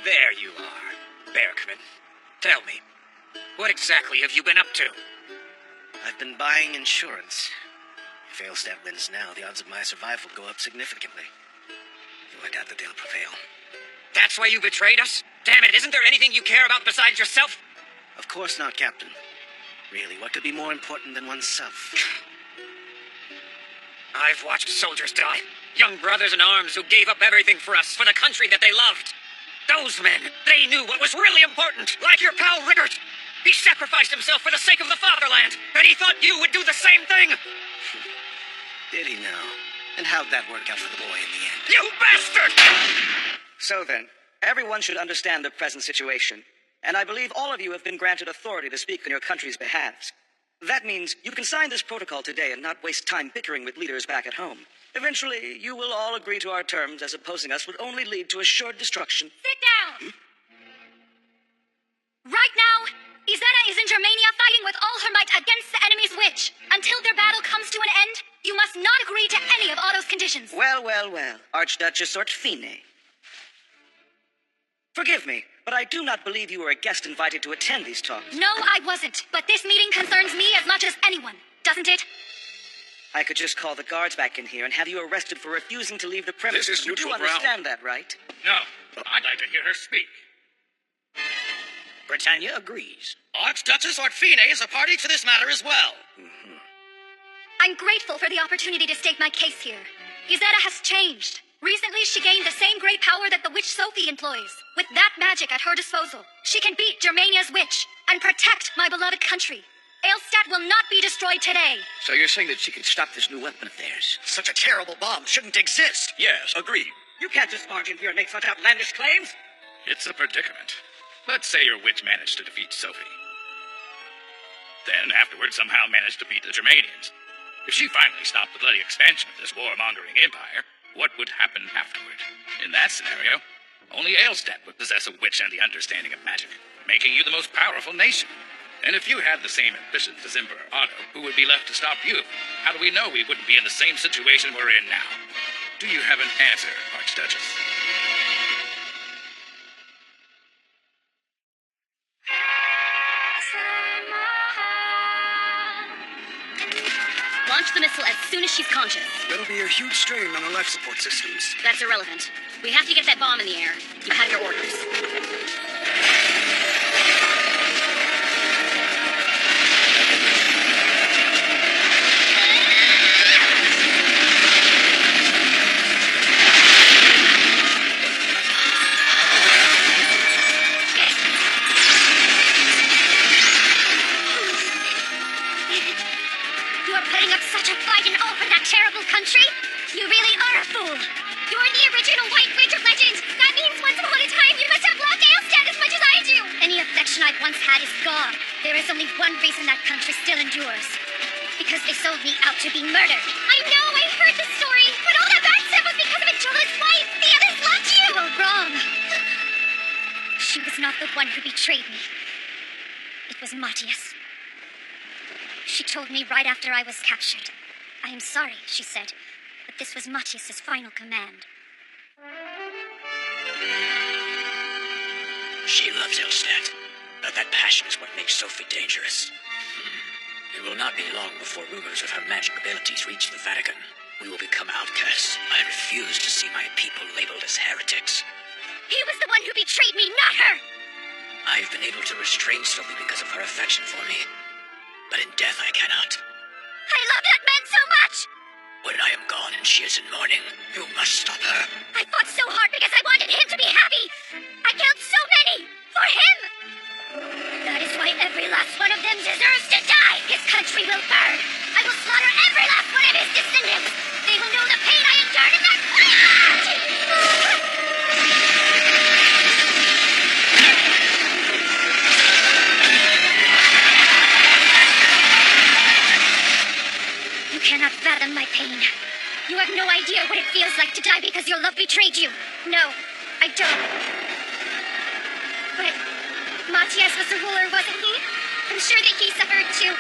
There you are, Berkman. Tell me, what exactly have you been up to? I've been buying insurance. If Aelstad wins now, the odds of my survival go up significantly. Though I doubt that they'll prevail. That's why you betrayed us? Damn it, isn't there anything you care about besides yourself? Of course not, Captain. Really, what could be more important than oneself? I've watched soldiers die. Young brothers in arms who gave up everything for us, for the country that they loved. Those men, they knew what was really important, like your pal Rickert. He sacrificed himself for the sake of the fatherland, and he thought you would do the same thing. Did he now? And how'd that work out for the boy in the end? You bastard! So then, everyone should understand the present situation, and I believe all of you have been granted authority to speak on your country's behalves. That means you can sign this protocol today and not waste time bickering with leaders back at home. Eventually, you will all agree to our terms, as opposing us would only lead to assured destruction. Sit down! Right now, Izetta is in Germania fighting with all her might against the enemy's witch. Until their battle comes to an end, you must not agree to any of Otto's conditions. Well, Archduchess Ortfine. Forgive me, but I do not believe you were a guest invited to attend these talks. No, I wasn't. But this meeting concerns me as much as anyone, doesn't it? I could just call the guards back in here and have you arrested for refusing to leave the premises. This is You do neutral ground. understand that, right? No, but I'd like to hear her speak. Britannia agrees. Archduchess Ortfine is a party to this matter as well. I'm grateful for the opportunity to state my case here. Izetta has changed. Recently, she gained the same great power that the witch Sophie employs. With that magic at her disposal, she can beat Germania's witch and protect my beloved country. Aelstad will not be destroyed today. So you're saying that she can stop this new weapon of theirs? Such a terrible bomb shouldn't exist. Yes, agreed. You can't just barge in here and make such outlandish claims. It's a predicament. Let's say your witch managed to defeat Sophie. Then, afterwards, somehow managed to beat the Germanians. If she finally stopped the bloody expansion of this warmongering empire, what would happen afterward? In that scenario, only Aelstad would possess a witch and the understanding of magic, making you the most powerful nation. And if you had the same ambitions as Emperor Otto, who would be left to stop you? How do we know we wouldn't be in the same situation we're in now? Do you have an answer, Archduchess? Launch the missile as soon as she's conscious. That'll be a huge strain on the life support systems. That's irrelevant. We have to get that bomb in the air. You have your orders. You are putting up such a fight and all for that terrible country? You really are a fool. You're the original White Witch of legend. That means once upon a time you must have loved Aelstad as much as I do. Any affection I've once had is gone. There is only one reason that country still endures. Because they sold me out to be murdered. I know, I heard the story. But all that bad stuff was because of Achilles' wife. The others loved you. You are wrong. She was not the one who betrayed me. It was Matthias. She told me right after I was captured. I am sorry, she said, but this was Matthias's final command. She loves Aelstad, but that passion is what makes Sophie dangerous. It will not be long before rumors of her magic abilities reach the Vatican. We will become outcasts. I refuse to see my people labeled as heretics. He was the one who betrayed me, not her! I have been able to restrain Sophie because of her affection for me. But in death I cannot. I love that man so much! When I am gone and she is in mourning, you must stop her. I fought so hard because I wanted him to be happy! I killed so many! For him! That is why every last one of them deserves to die! His country will burn! I will slaughter every last one of his descendants! They will know the pain I endured in that... You cannot fathom my pain. You have no idea what it feels like to die because your love betrayed you. No, I don't. But Matthias was the ruler, wasn't he? I'm sure that he suffered too.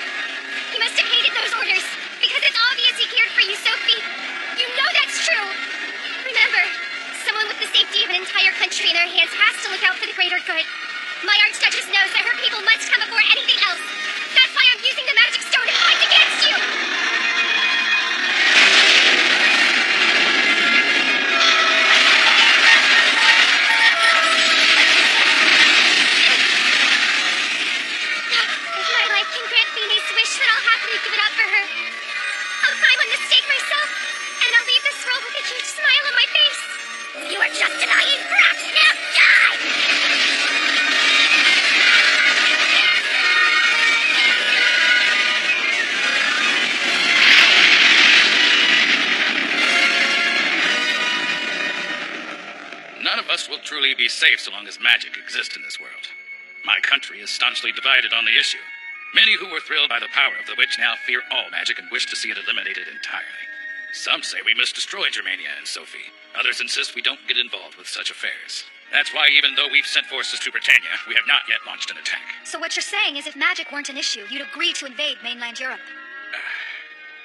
He must have hated those orders, because it's obvious he cared for you, Sophie. You know that's true. Remember, someone with the safety of an entire country in their hands has to look out for the greater good. My Archduchess knows that her people must come before anything else. That's why I'm using the magic stone to fight against you! If my life can grant Phoebe's wish, then I'll happily give it up for her. I'll climb on the stake myself, and I'll leave this world with a huge smile on my face. You are just a naive brat! Now die! None of us will truly be safe so long as magic exists in this world. My country is staunchly divided on the issue. Many who were thrilled by the power of the witch now fear all magic and wish to see it eliminated entirely. Some say we must destroy Germania and Sophie. Others insist we don't get involved with such affairs. That's why even though we've sent forces to Britannia, we have not yet launched an attack. So what you're saying is if magic weren't an issue, you'd agree to invade mainland Europe.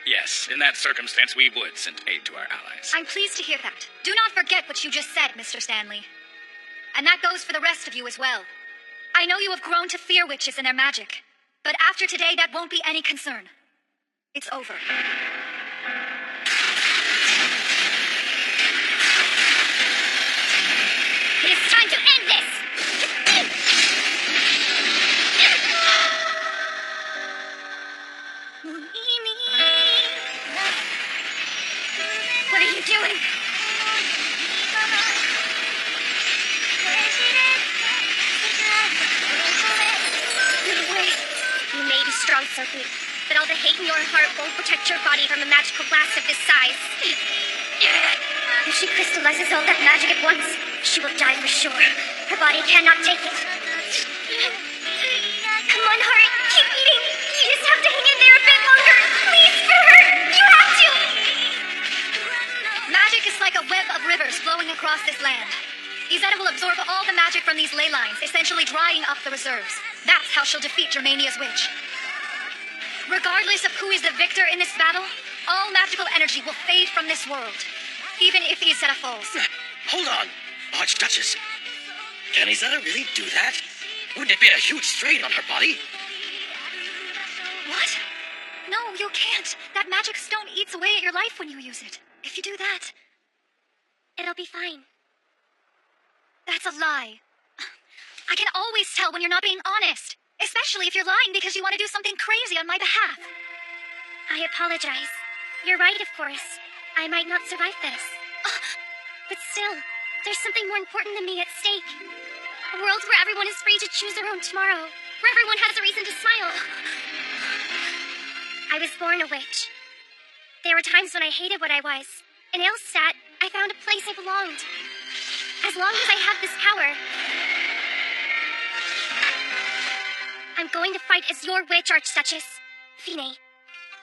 Yes, in that circumstance we would send aid to our allies. I'm pleased to hear that. Do not forget what you just said, Mr. Stanley. And that goes for the rest of you as well. I know you have grown to fear witches and their magic, but after today that won't be any concern. It's over. It is time to end this! What are you doing? No way. You may be strong. strong, Sophie, but all the hate in your heart won't protect your body from a magical blast of this size. If she crystallizes all that magic at once, she will die for sure. Her body cannot take it. Come on, heart, keep beating. You just have to hang in there a bit longer. Please, for her, you have to. Magic is like a web of rivers flowing across this land. Izetta will absorb all the magic from these ley lines, essentially drying up the reserves. That's how she'll defeat Germania's witch. Regardless of who is the victor in this battle, all magical energy will fade from this world, even if Izetta falls. Hold on, Archduchess. Can Izetta really do that? Wouldn't it be a huge strain on her body? What? No, you can't. That magic stone eats away at your life when you use it. If you do that, it'll be fine. That's a lie. I can always tell when you're not being honest, especially if you're lying because you want to do something crazy on my behalf. I apologize. You're right, of course. I might not survive this. But still, there's something more important than me at stake. A world where everyone is free to choose their own tomorrow, where everyone has a reason to smile. I was born a witch. There were times when I hated what I was. In Aelstadt, I found a place I belonged. As long as I have this power, I'm going to fight as your witch, Archduchess, Fine.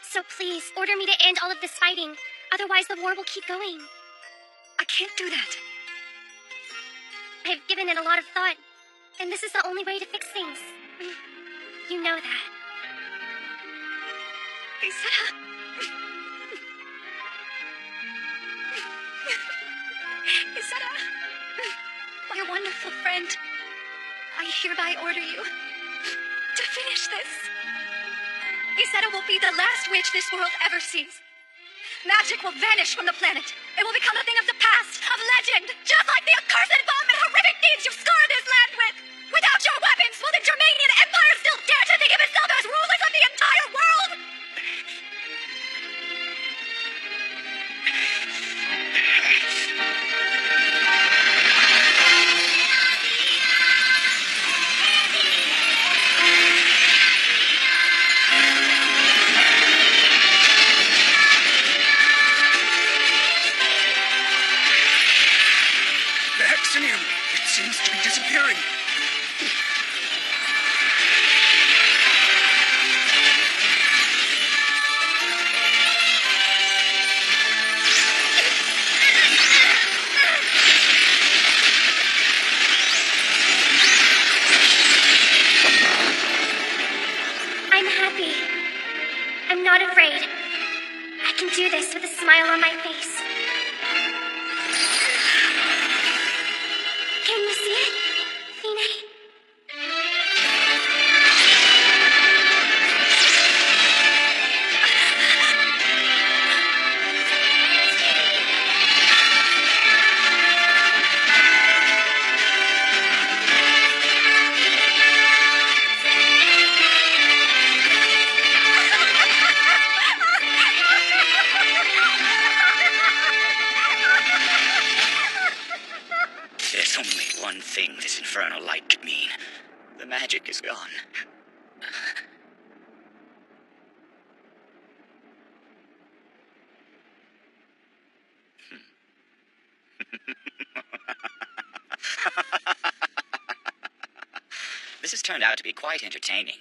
So please, order me to end all of this fighting. Otherwise, the war will keep going. I can't do that. I've given it a lot of thought, and this is the only way to fix things. You know that. Izetta. Izetta. My wonderful friend. I hereby order you to finish this. Izetta will be the last witch this world ever sees. Magic will vanish from the planet. It will become a thing of the past, of legend, just like the accursed bomb and horrific deeds you've scarred this land with. Without your weapons, will the Germanian Empire still dare to think of itself as rulers of the entire world? It seems to be disappearing. I'm happy. I'm not afraid. I can do this with a smile on my face. Can you see it, Fine? There's only one thing this infernal light could mean. The magic is gone. This has turned out to be quite entertaining.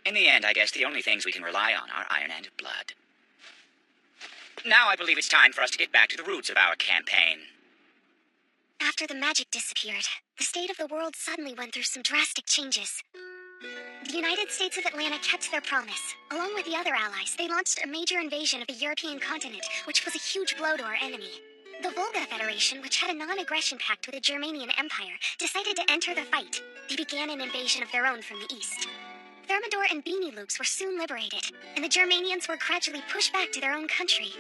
In the end, I guess the only things we can rely on are iron and blood. Now I believe it's time for us to get back to the roots of our campaign. After the magic disappeared, the state of the world suddenly went through some drastic changes. The United States of Atlanta kept their promise. Along with the other allies, they launched a major invasion of the European continent, which was a huge blow to our enemy. The Volga Federation, which had a non-aggression pact with the Germanian Empire, decided to enter the fight. They began an invasion of their own from the east. Thermidor and Beanie Loops were soon liberated, and the Germanians were gradually pushed back to their own country.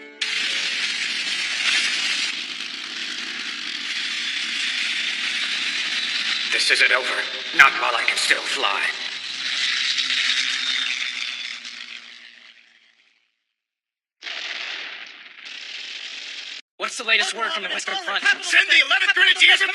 This isn't over. Not while I can still fly. What's the latest word from the Western Front? Send the 11th Grenadiers and